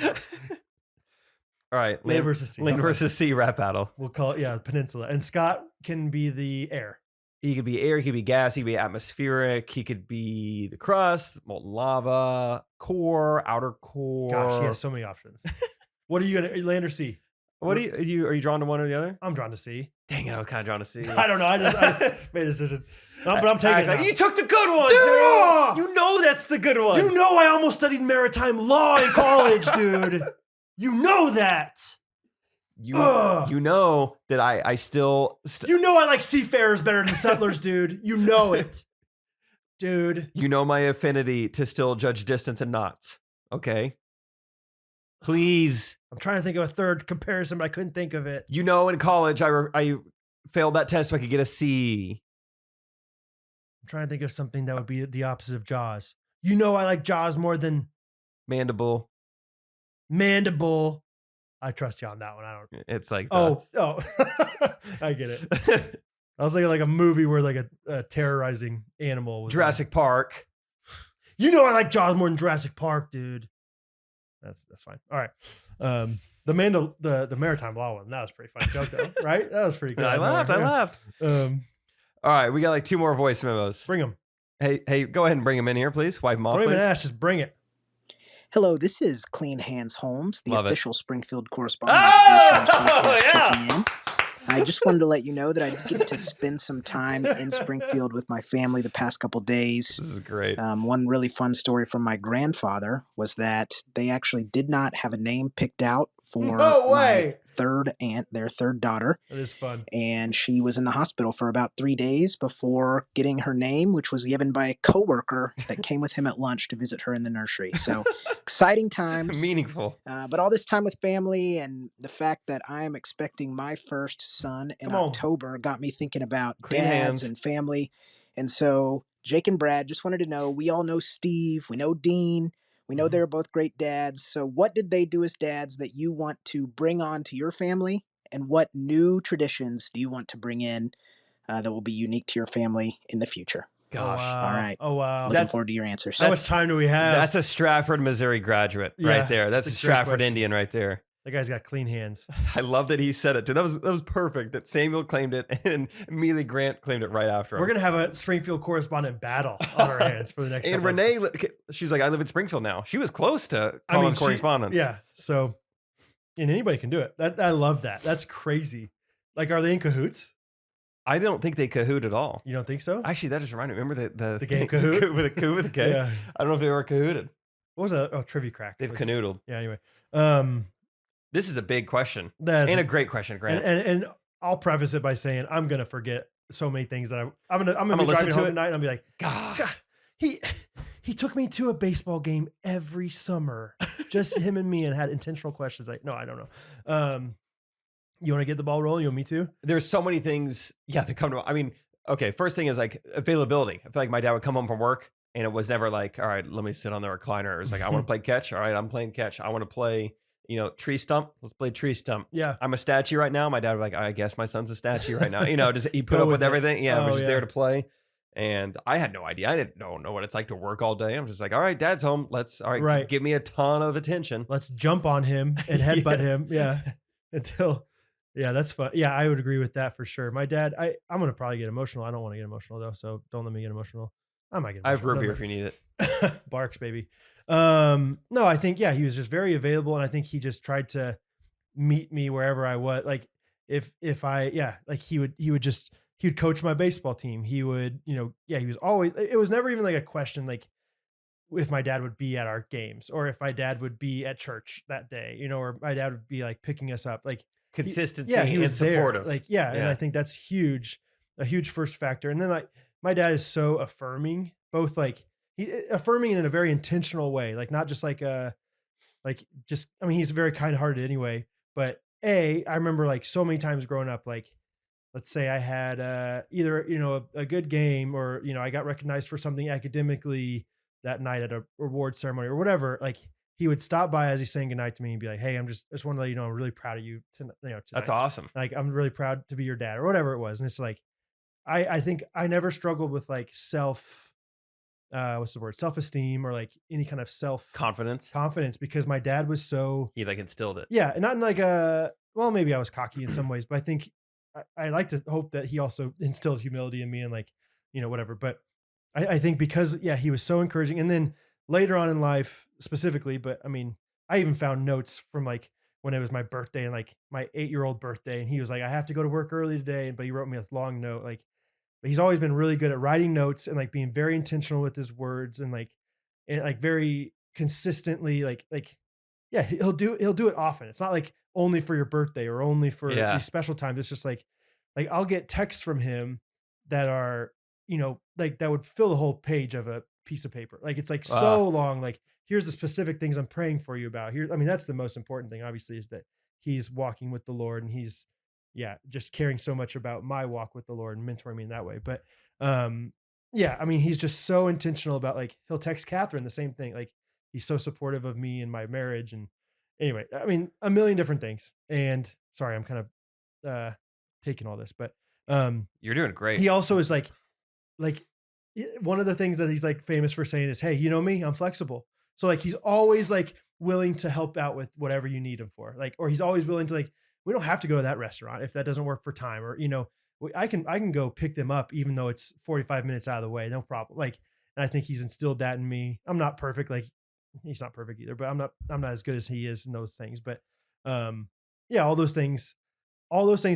All right. Land versus sea. Land Okay. versus sea rap battle. We'll call it peninsula. And Scott can be the air. He could be air, he could be gas, he could be atmospheric, he could be the crust, molten lava, core, outer core. Gosh, he has so many options. What are you gonna land or sea? What are you drawn to one or the other? I'm drawn to C. Dang it, I was kind of drawn to C. I don't know. I made a decision. No, but I'm taking it. You took the good one, Dude! You know that's the good one. You know I almost studied maritime law in college, dude. You know that. You know that I still... You know I like seafarers better than settlers, dude. You know it. Dude. You know my affinity to still judge distance and knots. Okay? Please. I'm trying to think of a third comparison, but I couldn't think of it. You know in college I failed that test so I could get a C. I'm trying to think of something that would be the opposite of Jaws. You know I like Jaws more than... Mandible. I trust you on that one. I don't... It's like... Oh. I get it. I was thinking like a movie where like a terrorizing animal was... Jurassic Park. You know I like Jaws more than Jurassic Park, dude. That's fine. All right. The maritime law one, that was a pretty funny joke though, right? That was pretty good. I laughed. All right, we got like 2 more voice memos. Bring them. Hey, go ahead and bring them in here, please. Wipe them off, Don't even please. ask, just bring it. Hello, this is Clean Hands Holmes, the Love it. official Springfield correspondent. Oh, yeah. I just wanted to let you know that I did get to spend some time in Springfield with my family the past couple days. This is great. One really fun story from my grandfather was that they actually did not have a name picked out for my third aunt, their third daughter. It is fun. And she was in the hospital for about 3 days before getting her name, which was given by a coworker that came with him at lunch to visit her in the nursery. So exciting times. Meaningful. But all this time with family and the fact that I am expecting my first son in October got me thinking about dads and family. And so Jake and Brad just wanted to know, we all know Steve, we know Dean, we know they're both great dads. So what did they do as dads that you want to bring on to your family? And what new traditions do you want to bring in that will be unique to your family in the future? Gosh. All right. Oh, wow. Looking forward to your answers. How much time do we have? That's a Stratford, Missouri graduate right there. That's a Stratford Indian right there. That guy's got clean hands. I love that he said it too. That was perfect. That Samuel claimed it and immediately Grant claimed it right after him. We're going to have a Springfield correspondent battle on our hands for the next And Renee, she's like, I live in Springfield now. She was close to calling correspondence. Yeah. So, and anybody can do it. I love that. That's crazy. Like, are they in cahoots? I don't think they cahoot at all. You don't think so? Actually, that just reminded me. Remember the game Kahoot? with a K? Yeah. I don't know if they were cahooted. What was that? Oh, Trivia Crack. They've canoodled. Yeah, anyway. This is a big question. And a great question, Grant. And I'll preface it by saying I'm gonna forget so many things that I'm gonna be driving home at night and I'll be like, God, he took me to a baseball game every summer, just him and me, and had intentional questions. Like, no, I don't know. You want to get the ball rolling? You want me to? There's so many things. Yeah, that come to. I mean, okay. First thing is like availability. I feel like my dad would come home from work and it was never like, all right, let me sit on the recliner. It was like, I want to play catch. All right, I'm playing catch. I want to play. Tree stump. Let's play tree stump. Yeah. I'm a statue right now. My dad was like, I guess my son's a statue right now. Just he put up with everything. Yeah, we're just there to play. And I had no idea. I didn't know what it's like to work all day. I'm just like, all right, dad's home. Give me a ton of attention. Let's jump on him and headbutt him. Yeah. That's fun. Yeah, I would agree with that for sure. My dad, I'm going to probably get emotional. I don't want to get emotional though. So don't let me get emotional. I might get emotional. I have root beer if you need it. Barks, baby. No, I think, he was just very available. And I think he just tried to meet me wherever I was. Like if I, like he would coach my baseball team. He would, he was always, it was never even like a question, like if my dad would be at our games or if my dad would be at church that day, or my dad would be like picking us up, like consistency. He was and supportive. There. Like, and I think that's huge, a huge first factor. And then like my dad is so affirming, both like, affirming in a very intentional way, like not just like he's very kind-hearted anyway, but I remember like so many times growing up, like let's say I had either a good game or I got recognized for something academically that night at a reward ceremony or whatever, like he would stop by as he's saying goodnight to me and be like, hey, I just want to let you know I'm really proud of you tonight. That's awesome. Like I'm really proud to be your dad or whatever it was. And it's like I think I never struggled with like self-esteem or like any kind of confidence because my dad was so he like instilled it. Yeah. And not in like maybe I was cocky in some ways, but I think I like to hope that he also instilled humility in me and like, whatever. But I think because he was so encouraging. And then later on in life specifically, but I mean, I even found notes from like when it was my birthday and like my 8-year-old birthday. And he was like, I have to go to work early today. But he wrote me a long note. Like, but he's always been really good at writing notes and like being very intentional with his words and like very consistently yeah, he'll do it often. It's not like only for your birthday or only for these special times. It's just like I'll get texts from him that are, like that would fill the whole page of a piece of paper. Like it's like so long. Like here's the specific things I'm praying for you about. Here, I mean, that's the most important thing, obviously, is that he's walking with the Lord and he's just caring so much about my walk with the Lord and mentoring me in that way. But yeah, I mean, he's just so intentional about like he'll text Catherine the same thing. Like he's so supportive of me and my marriage. And anyway, I mean, a million different things. And sorry, I'm kind of taking all this, but you're doing great. He also is like one of the things that he's like famous for saying is, hey, you know me, I'm flexible. So like he's always like willing to help out with whatever you need him for. Like, or he's always willing to like, we don't have to go to that restaurant if that doesn't work for time, or I can go pick them up even though it's 45 minutes out of the way, no problem. Like, and I think he's instilled that in me. I'm not perfect, like he's not perfect either, but I'm not as good as he is in those things. But yeah, all those things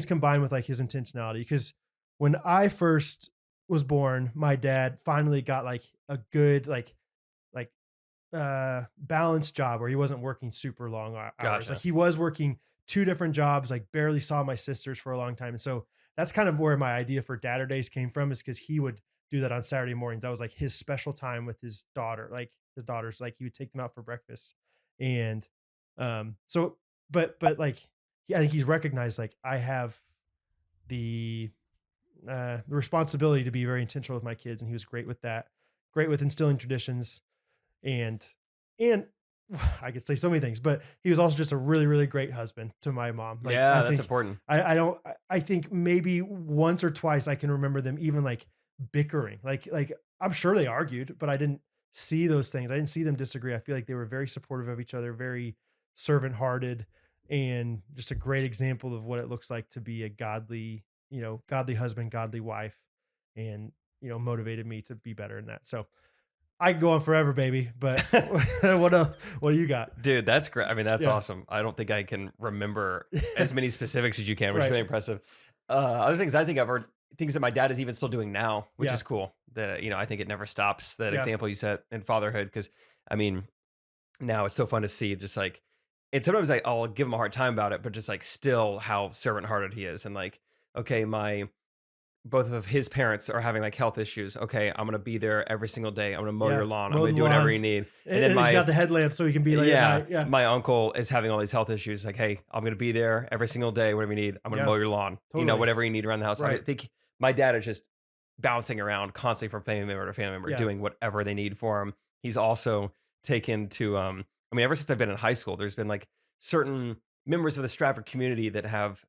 combined with like his intentionality. Because when I first was born, my dad finally got like a good balanced job where he wasn't working super long hours. Gotcha. Like he was working 2 different jobs, like barely saw my sisters for a long time. And so that's kind of where my idea for Dadder Days came from, is because he would do that on Saturday mornings. That was like his special time with his daughter, like his daughters, like he would take them out for breakfast. And so but like I think he's recognized like I have the responsibility to be very intentional with my kids, and he was great with that, great with instilling traditions, and I could say so many things, but he was also just a really, really great husband to my mom. Like, yeah, that's important. I think maybe once or twice I can remember them even like bickering. Like I'm sure they argued, but I didn't see those things. I didn't see them disagree. I feel like they were very supportive of each other, very servant hearted, and just a great example of what it looks like to be a godly husband, godly wife, and, motivated me to be better in that. So I can go on forever, baby, but what else? What do you got? Dude, that's great. I mean, that's awesome. I don't think I can remember as many specifics as you can, which is really impressive. Other things I think I've heard, things that my dad is even still doing now, which is cool. That, I think it never stops, that example you set in fatherhood. Because, I mean, now it's so fun to see just like, and sometimes I'll give him a hard time about it, but just like still how servant hearted he is. And like, okay, both of his parents are having like health issues. Okay, I'm gonna be there every single day. I'm gonna mow your lawn. I'm gonna do whatever you need. And then he got the headlamp so he can be like, my uncle is having all these health issues. Like, hey, I'm gonna be there every single day. Whatever you need, I'm gonna mow your lawn. Totally. Whatever you need around the house. Right. I think my dad is just bouncing around constantly from family member to family member, doing whatever they need for him. He's also taken to, I mean, ever since I've been in high school, there's been like certain members of the Stratford community that have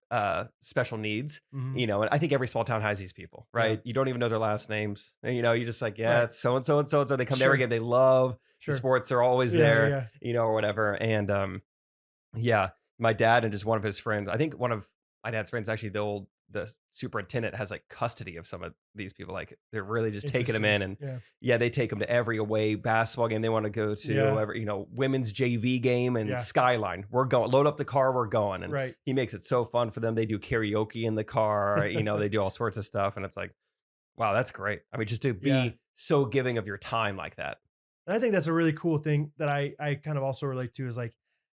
special needs, and I think every small town has these people, right? Yeah. You don't even know their last names. And, you just like, it's so-and-so and so-and-so. They come to every game. They love the sports. They're always there, or whatever. And my dad and just one of his friends, I think one of my dad's friends, actually the superintendent has like custody of some of these people. Like they're really just taking them in, and they take them to every away basketball game they want to go to, every, women's JV game and Skyline. We're going, load up the car, we're going. And he makes it so fun for them. They do karaoke in the car, they do all sorts of stuff. And it's like, wow, that's great. I mean, just to be so giving of your time like that. And I think that's a really cool thing that I kind of also relate to, is like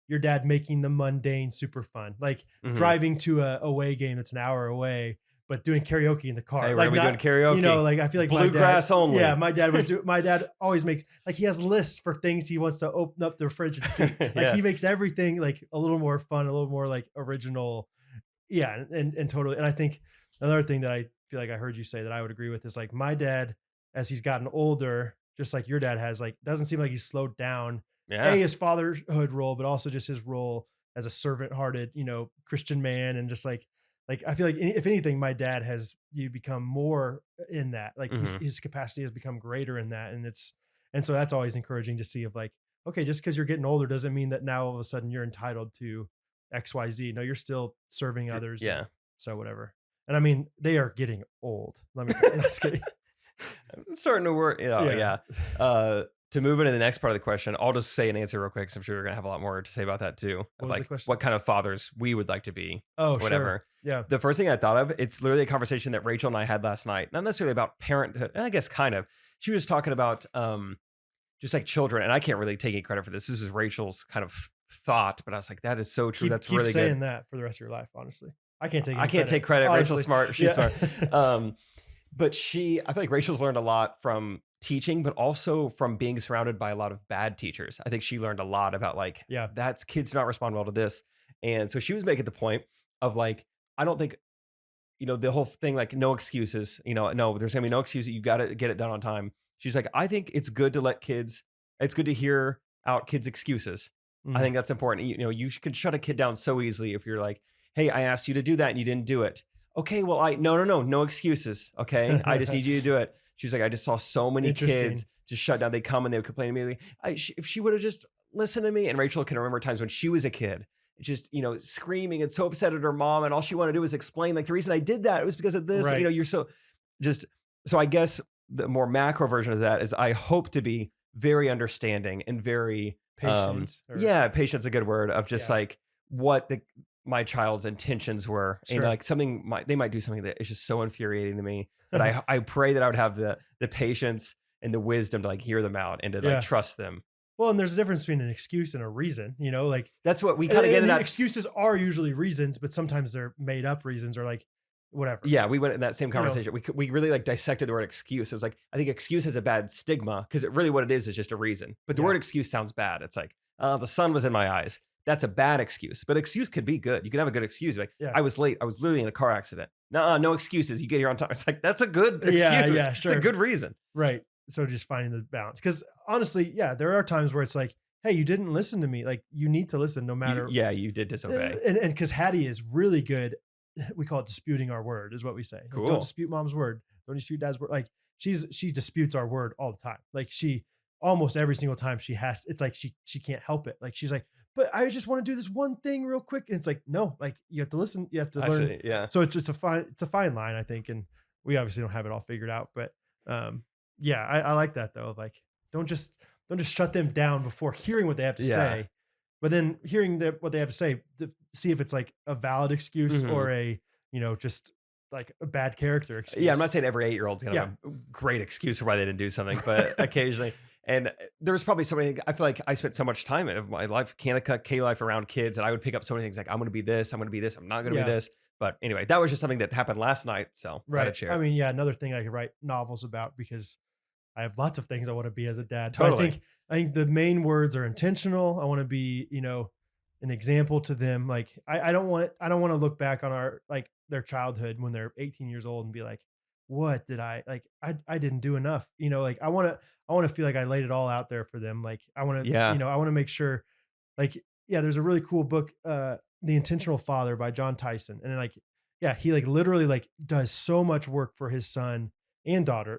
your dad making the mundane super fun, like driving to a away game that's an hour away, but doing karaoke in the car. Hey, like we're doing karaoke. Like I feel like bluegrass only. Yeah, my dad always makes, like, he has lists for things he wants to open up the fridge and see. Like he makes everything like a little more fun, a little more like original. Yeah, and totally. And I think another thing that I feel like I heard you say that I would agree with is like my dad, as he's gotten older, just like your dad has, like, doesn't seem like he's slowed down. His fatherhood role, but also just his role as a servant-hearted, Christian man, and just like I feel like if anything, my dad has become more in that. Like his capacity has become greater in that, and so that's always encouraging to see. Of like, okay, just because you're getting older doesn't mean that now all of a sudden you're entitled to XYZ. No, you're still serving others. Yeah. So whatever. And I mean, they are getting old. Let me. No, just kidding. I'm starting to work. To move into the next part of the question, I'll just say an answer real quick because I'm sure you're going to have a lot more to say about that too. What was the question? What kind of fathers we would like to be. Oh, whatever. Sure. Yeah. The first thing I thought of, it's literally a conversation that Rachel and I had last night. Not necessarily about parenthood, I guess kind of. She was talking about just like children, and I can't really take any credit for this. This is Rachel's kind of thought, but I was like, that is so true. That's keep really saying good. that for the rest of your life, honestly. I can't take credit. Honestly. Rachel's smart. She's smart. But I feel like Rachel's learned a lot from teaching, but also from being surrounded by a lot of bad teachers. I think she learned a lot about like, that's kids do not respond well to this. And so she was making the point of like, I don't think, the whole thing, like no excuses, no, there's gonna be no excuses. You got to get it done on time. She's like, I think it's good to it's good to hear out kids' excuses. I think that's important. You can shut a kid down so easily if you're like, hey, I asked you to do that and you didn't do it. Okay, well, no excuses. Okay, I just need you to do it. She was like, I just saw so many kids just shut down. They come and they would complain immediately. If she would have just listened to me, and Rachel can remember times when she was a kid, just, screaming and so upset at her mom. And all she wanted to do was explain, like, the reason I did that, it was because of this. Right. You're so I guess the more macro version of that is I hope to be very understanding and very patient. Patient's a good word of just like what my child's intentions were. Sure. And like they might do something that is just so infuriating to me. But I pray that I would have the patience and the wisdom to like hear them out and to like trust them. Well, and there's a difference between an excuse and a reason, like that's what we kind of get at. Excuses are usually reasons, but sometimes they're made up reasons or like whatever. Yeah. We went in that same conversation. We really like dissected the word excuse. It was like, I think excuse has a bad stigma because really what it is just a reason, but the word excuse sounds bad. It's like, the sun was in my eyes. That's a bad excuse, but excuse could be good. You can have a good excuse. Like, I was late. I was literally in a car accident. No excuses. You get here on time. It's like, that's a good excuse. Yeah, sure. It's a good reason. Right. So just finding the balance. Because honestly, there are times where it's like, hey, you didn't listen to me. Like, you need to listen no matter. You did disobey. And because Hattie is really good. We call it disputing our word is what we say. Cool. Like, don't dispute mom's word. Don't dispute dad's word. Like she disputes our word all the time. Like almost every single time it's like she can't help it. Like she's like, but I just want to do this one thing real quick. And it's like, no, like you have to listen. You have to learn. Yeah. So it's a fine line, I think. And we obviously don't have it all figured out, but I like that though. Like, don't just shut them down before hearing what they have to say, but then hearing what they have to say to see if it's like a valid excuse or a, just like a bad character excuse. Yeah. I'm not saying every 8-year-old's going to have a great excuse for why they didn't do something, but occasionally. And there's probably so many, I feel like I spent so much time in my life, Kanika, K-life around kids, and I would pick up so many things like, I'm going to be this, I'm going to be this, I'm not going to be this. But anyway, that was just something that happened last night. So right. I mean, another thing I could write novels about because I have lots of things I want to be as a dad. Totally. But I think the main words are intentional. I want to be, an example to them. Like I don't want to look back on their childhood when they're 18 years old and be like, what did I didn't do enough. Like I want to feel like I laid it all out there for them. Like I want to, I want to make sure there's a really cool book, The Intentional Father by John Tyson. And he literally does so much work for his son and daughter,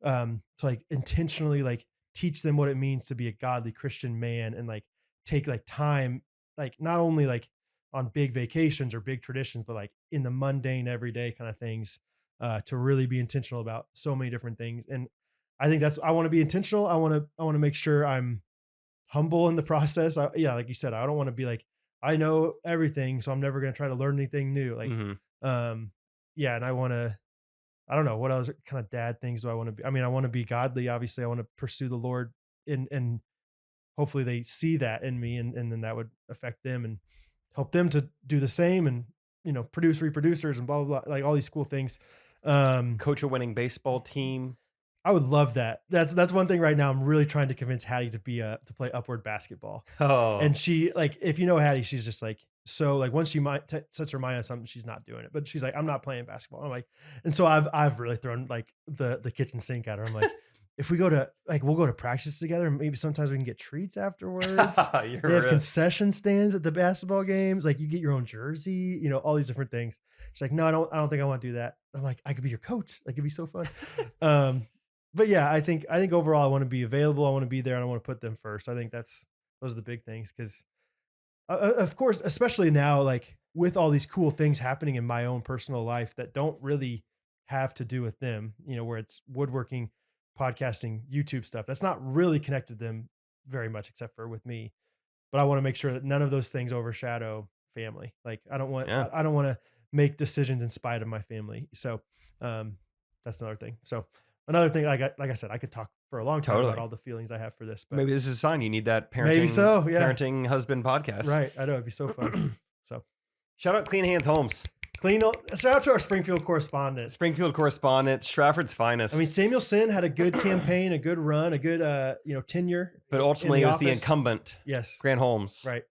to intentionally teach them what it means to be a godly Christian man and take time, not only on big vacations or big traditions, but in the mundane everyday kind of things, to really be intentional about so many different things. And I think I want to be intentional. I want to make sure I'm humble in the process. Like you said, I don't want to be like, I know everything, so I'm never going to try to learn anything new. And I don't know what other kind of dad things do I want to be. I mean, I want to be godly. Obviously I want to pursue the Lord and hopefully they see that in me and then that would affect them and help them to do the same and, produce reproducers and blah, blah, blah, like all these cool things. Coach a winning baseball team. I would love that. That's one thing right now. I'm really trying to convince Hattie to play upward basketball. Oh, and she if you know Hattie, she's just so once she sets her mind on something, she's not doing it. But she's like, I'm not playing basketball. I'm like, and so I've really thrown the kitchen sink at her. I'm like, if we go to we'll go to practice together, and maybe sometimes we can get treats afterwards. They have concession stands at the basketball games. You get your own jersey, all these different things. She's like, no, I don't think I want to do that. I'm like, I could be your coach. It'd be so fun. But yeah, I think overall I want to be available. I want to be there and I want to put them first. I think those are the big things. Cause of course, especially now, with all these cool things happening in my own personal life that don't really have to do with them, where it's woodworking, podcasting YouTube stuff. That's not really connected them very much, except for with me. But I want to make sure that none of those things overshadow family. Like I don't want to make decisions in spite of my family. So that's another thing. So another thing, like I said, I could talk for a long time about all the feelings I have for this. But maybe this is a sign you need that parenting, maybe so, yeah. parenting husband podcast. Right. I know it'd be so fun. So shout out Clean Hands Homes. Shout out to our Springfield correspondent. Stratford's finest. I mean, Samuel Sin had a good campaign, a good run, a good tenure. But ultimately it was the incumbent. Yes. Grant Holmes. Right.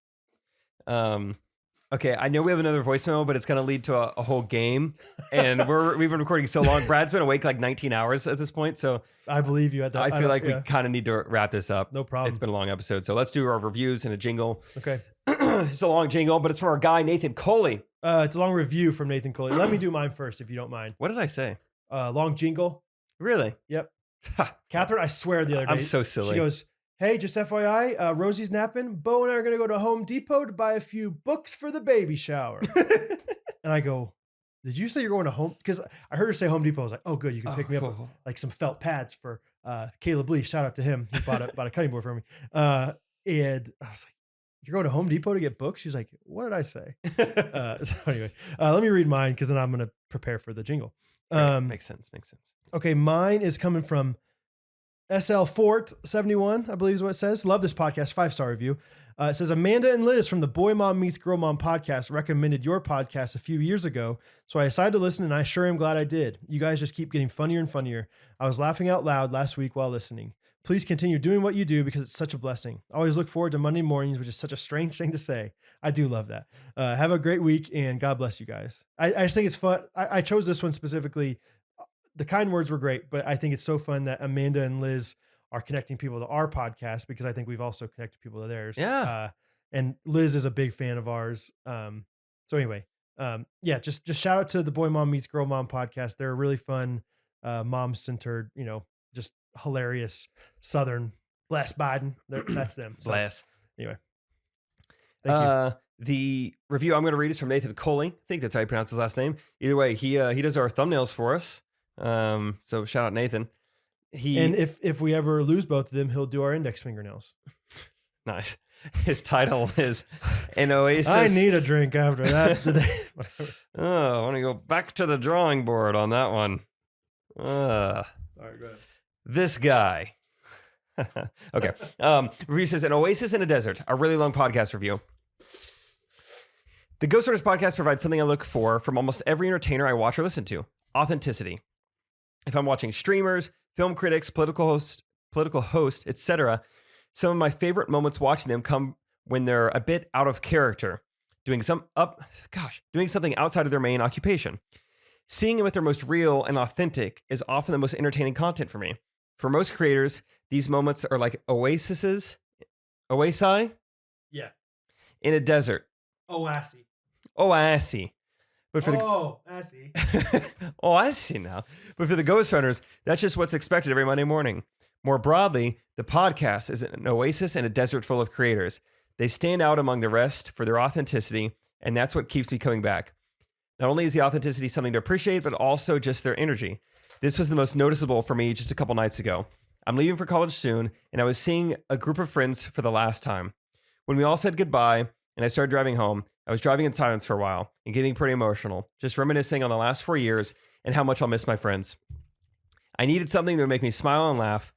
Okay, I know we have another voicemail, but it's going to lead to a whole game. And we've been recording so long. Brad's been awake like 19 hours at this point. So I believe you at that. I feel like we kind of need to wrap this up. No problem. It's been a long episode. So let's do our reviews and a jingle. Okay. It's a long jingle, but it's from our guy, Nathan Coley. It's a long review from Nathan Coley. Let me do mine first, if you don't mind. What did I say? Long jingle. Really? Yep. Catherine, I swear the other day. I'm so silly. She goes, hey, just FYI, Rosie's napping. Bo and I are going to go to Home Depot to buy a few books for the baby shower. And I go, did you say you're going to Home? Because I heard her say Home Depot. I was like, oh, good. You can pick me up like some felt pads for Caleb Lee. Shout out to him. He bought a cutting board for me. And I was like, you're going to Home Depot to get books? She's like, what did I say? So anyway, let me read mine because then I'm going to prepare for the jingle. Makes sense. Okay, mine is coming from SL Fort 71, I believe is what it says. Love this podcast, 5-star review. It says, Amanda and Liz from the Boy Mom Meets Girl Mom podcast recommended your podcast a few years ago, so I decided to listen, and I sure am glad I did. You guys just keep getting funnier and funnier. I was laughing out loud last week while listening. Please continue doing what you do because it's such a blessing. I always look forward to Monday mornings, which is such a strange thing to say. I do love that. Have a great week, and God bless you guys. I just think it's fun. I chose this one specifically. The kind words were great, but I think it's so fun that Amanda and Liz are connecting people to our podcast because I think we've also connected people to theirs. Yeah. And Liz is a big fan of ours. So anyway, just shout out to the Boy Mom Meets Girl Mom podcast. They're a really fun, mom-centered, just hilarious Southern. Bless Biden. That's them. So, Bless. Anyway. Thank you. The review I'm going to read is from Nathan Coley. I think that's how you pronounce his last name. Either way, he does our thumbnails for us. So shout out Nathan. And if we ever lose both of them, he'll do our index fingernails. Nice. His title is An Oasis. I need a drink after that today. I want to go back to the drawing board on that one. All right, go ahead. This guy. Okay. Review says An Oasis in a Desert, a really long podcast review. The Ghostrunners podcast provides something I look for from almost every entertainer I watch or listen to: authenticity. If I'm watching streamers, film critics, political hosts, etc., some of my favorite moments watching them come when they're a bit out of character, doing something outside of their main occupation. Seeing them at their most real and authentic is often the most entertaining content for me. For most creators, these moments are like oasi Yeah. in a desert. Oasi. But for I see. I see now. But for the Ghostrunners, that's just what's expected every Monday morning. More broadly, the podcast is an oasis in a desert full of creators. They stand out among the rest for their authenticity, and that's what keeps me coming back. Not only is the authenticity something to appreciate, but also just their energy. This was the most noticeable for me just a couple nights ago. I'm leaving for college soon, and I was seeing a group of friends for the last time. When we all said goodbye, and I started driving home, I was driving in silence for a while and getting pretty emotional, just reminiscing on the last 4 years and how much I'll miss my friends. I needed something that would make me smile and laugh,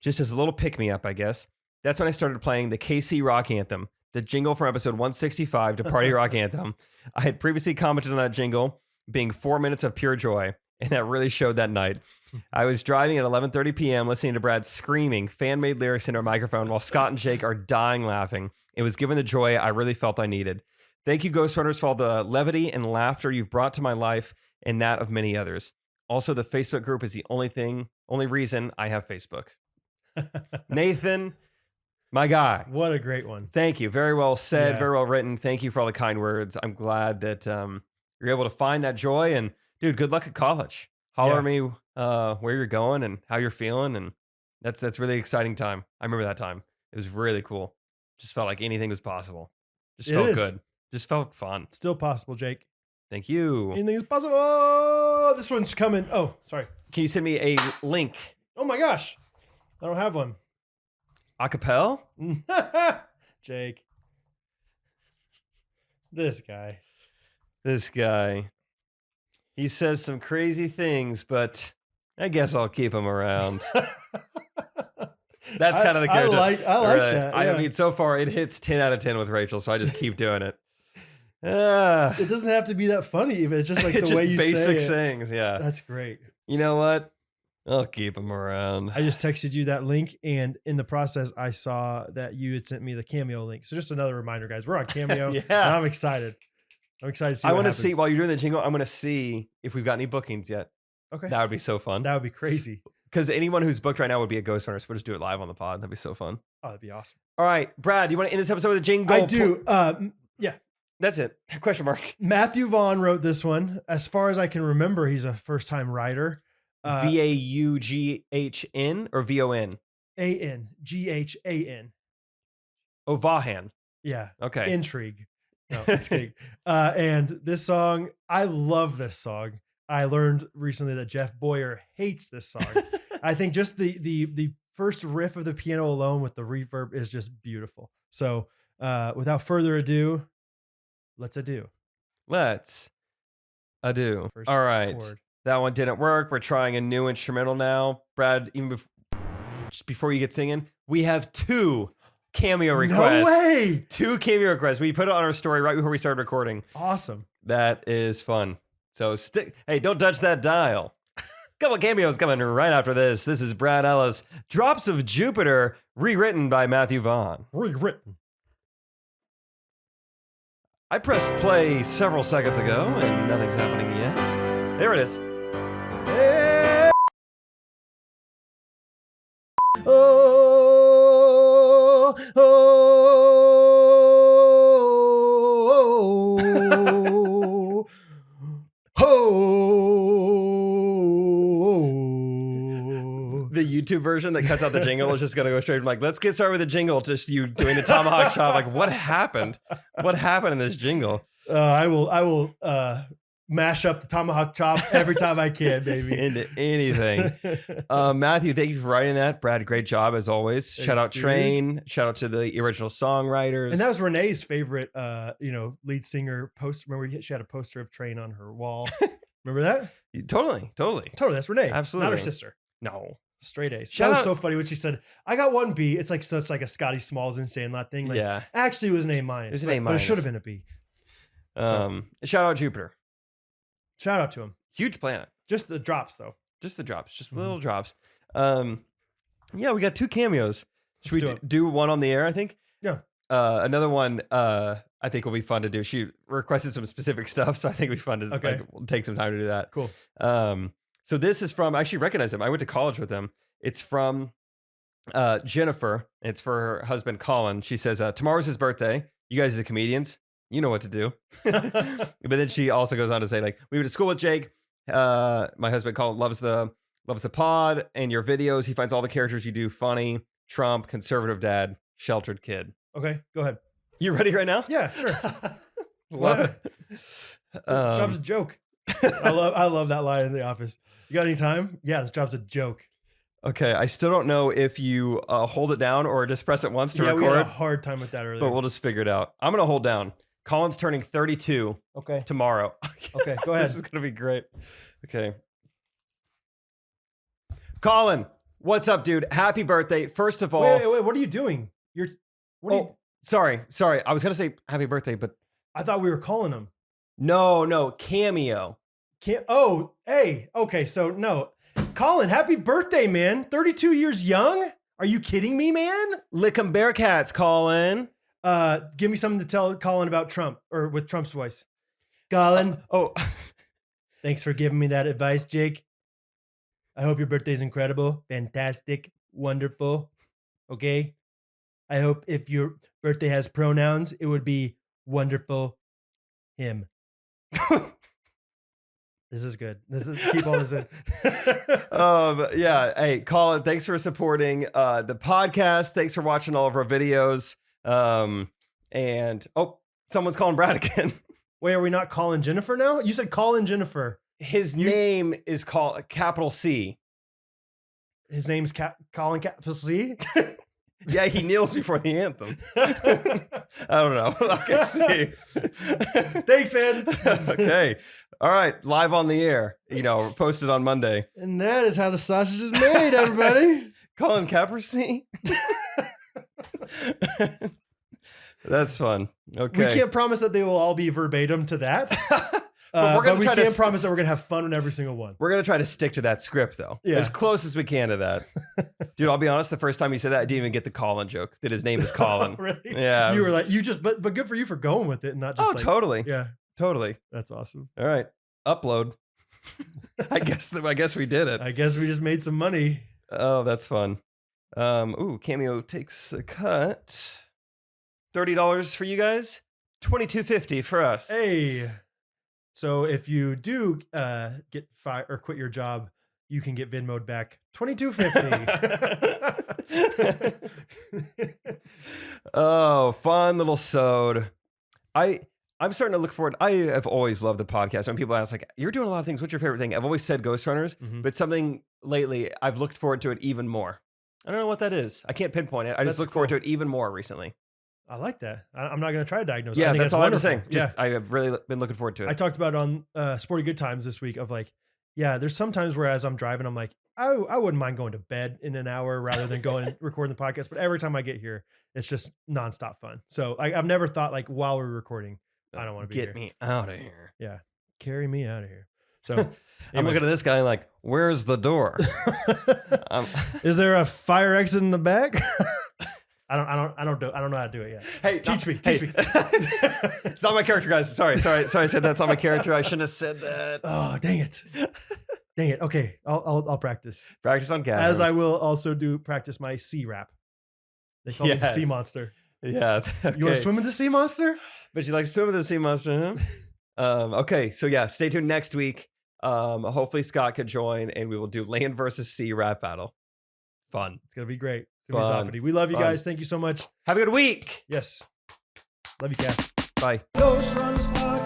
just as a little pick-me-up, I guess. That's when I started playing the KC Rock Anthem, the jingle from episode 165 to Party Rock Anthem. I had previously commented on that jingle being 4 minutes of pure joy, and that really showed that night. I was driving at 11:30 p.m. listening to Brad screaming fan-made lyrics into a microphone while Scott and Jake are dying laughing. It was given the joy I really felt I needed. Thank you, Ghostrunners, for all the levity and laughter you've brought to my life and that of many others. Also, the Facebook group is the only reason I have Facebook. Nathan, my guy. What a great one. Thank you. Very well said, Yeah. very well written. Thank you for all the kind words. I'm glad that you're able to find that joy. And, dude, good luck at college. Holler at me where you're going and how you're feeling. And that's really exciting time. I remember that time. It was really cool. Just felt like anything was possible. Just felt good. Just felt fun. Still possible, Jake. Thank you. Anything is possible. Oh, this one's coming. Oh, sorry. Can you send me a link Oh my gosh. I don't have one. Acapella? Jake. This guy. He says some crazy things, but I guess I'll keep him around. That's kind of the character. I like that. Yeah. I mean, so far it hits 10 out of 10 with Rachel, so I just keep doing it. It doesn't have to be that funny if it's just like the way you basic say it. sayings. Yeah. That's great. You know what? I'll keep him around. I just texted you that link, and in the process, I saw that you had sent me the Cameo link. So just another reminder, guys, we're on Cameo. Yeah. And I'm excited. I'm excited to see. I want to see while you're doing the jingle. I'm going to see if we've got any bookings yet. Okay. That would be so fun. That would be crazy. Because anyone who's booked right now would be a Ghostrunners. We'll just do it live on the pod. That'd be so fun. Oh, that'd be awesome. All right, Brad, you want to end this episode with a jingle? I do. Yeah. That's it. Question mark. Matthew Vaughn wrote this one. As far as I can remember, he's a first-time writer. Vaughn or VON? Anghan. Oh, Vahan. Yeah. Okay. Intrigue. No, I'm kidding. And this song, I love this song. I learned recently that Jeff Boyer hates this song. I think just the first riff of the piano alone with the reverb is just beautiful. So without further ado, let's ado. Let's ado. First All right. chord. That one didn't work. We're trying a new instrumental now. Brad, just before you get singing, we have 2 cameo requests. No way! 2 cameo requests. We put it on our story right before we started recording. Awesome. That is fun. So hey, don't touch that dial. Couple cameos coming right after this. This is Brad Ellis, Drops of Jupiter, rewritten by Matthew Vaughn. Rewritten. I pressed play several seconds ago and nothing's happening yet. There it is. Hey! Oh, oh, oh, oh. The YouTube version that cuts out the jingle is just going to go straight from like, let's get started with the jingle. Just you doing the tomahawk chop. Like, what happened? What happened in this jingle? I will mash up the tomahawk chop every time I can, baby. Into anything. Matthew, thank you for writing that. Brad, great job as always. Thanks, shout out dude. Train. Shout out to the original songwriters. And that was Renee's favorite, lead singer poster. Remember, she had a poster of Train on her wall. Remember that? Totally. That's Renee. Absolutely. Not her sister. No. Straight A's. Shout That was out- so funny when she said, I got 1 B. It's like a Scotty Smalls and Sandlot thing. Like, Yeah. actually, it was an A minus. It was an but- A But it should have minus. been a B. Shout out Jupiter. Shout out to him. Huge planet. Just the drops, though. Just the drops. Just Mhm. little drops. Yeah, we got 2 cameos. Should Let's we do it. do one on the air, I think? Yeah. Another one I think will be fun to do. She requested some specific stuff, so I think it'll be fun to Okay. we'll take some time to do that. Cool. So this is from, I actually recognize them. I went to college with them. It's from Jennifer. It's for her husband, Colin. She says, tomorrow's his birthday. You guys are the comedians. You know what to do. But then she also goes on to say, like, we went to school with Jake. My husband, Colin, loves the pod and your videos. He finds all the characters you do funny. Trump, conservative dad, sheltered kid. Okay, go ahead. You ready right now? Yeah, sure. Love it. This job's a joke. I love that line in The Office. You got any time? Yeah, this job's a joke. Okay, I still don't know if you hold it down or just press it once to We had a record, hard time with that earlier. but we'll just figure it out. I'm going to hold down. Colin's turning 32 okay. tomorrow. Okay, go ahead. This is going to be great. Okay. Colin, what's up, dude? Happy birthday. First of all, Wait, what are you doing? sorry. I was going to say happy birthday, but I thought we were calling him. no, cameo. Hey, okay, so no. Colin, happy birthday, man. 32 years young? Are you kidding me, man? Lick 'em Bearcats, Colin. Give me something to tell Colin about Trump, or with Trump's voice. Colin, Oh, thanks for giving me that advice, Jake. I hope your birthday's incredible, fantastic, wonderful. Okay? I hope if your birthday has pronouns, it would be wonderful him. This is good. Keep all this in. yeah. Hey, Colin, thanks for supporting the podcast. Thanks for watching all of our videos. And someone's calling Brad again. Wait, are we not calling Jennifer now? You said Colin Jennifer. His name is called capital C. His name's Colin Capital C. Yeah, he kneels before the anthem. I don't know. Okay, see. Thanks, man. Okay. All right. Live on the air. Posted on Monday. And that is how the sausage is made, everybody. Colin Capercy. That's fun. Okay. We can't promise that they will all be verbatim to that. But we can promise that we're going to have fun in every single one. We're going to try to stick to that script, though. Yeah. As close as we can to that. Dude, I'll be honest. The first time you said that, I didn't even get the Colin joke, that his name is Colin. Really? Yeah. You were like, but good for you for going with it and not just totally. Yeah. Totally. That's awesome. All right. Upload. I guess we did it. I guess we just made some money. Oh, that's fun. Cameo takes a cut. $30 for you guys. $22.50 for us. Hey. So if you do get fired or quit your job, you can get Venmo'd back $22.50. Oh, fun little sode. I'm starting to look forward. I have always loved the podcast. When people ask, like, you're doing a lot of things, what's your favorite thing? I've always said Ghostrunners, but something lately, I've looked forward to it even more. I don't know what that is. I can't pinpoint it. I just look forward to it even more recently. I like that. I'm not going to try to diagnose it. Yeah, that's all I'm saying. Yeah. I have really been looking forward to it. I talked about it on Sporty Good Times this week of like, yeah, there's sometimes where as I'm driving, I'm like, I wouldn't mind going to bed in an hour rather than going and recording the podcast. But every time I get here, it's just nonstop fun. So I've never thought like while we're recording, I don't want to be here. Get me out of here. Yeah. Carry me out of here. So anyway. I'm looking at this guy like, where's the door? Is there a fire exit in the back? I don't know how to do it yet. Hey, teach me. It's not my character, guys. Sorry. I said that's not my character. I shouldn't have said that. Oh, dang it. Okay. I'll practice. Practice on camera. As I will also practice my sea rap. They call me the sea monster. Yeah. Okay. You want to swim with the sea monster? But you like to swim with the sea monster, huh? Okay. So yeah, stay tuned next week. Hopefully Scott could join and we will do land versus sea rap battle. Fun. It's going to be great. We love you guys. Thank you so much. Have a good week. Yes. Love you, Kat. Bye. Ghostrunners Podcast.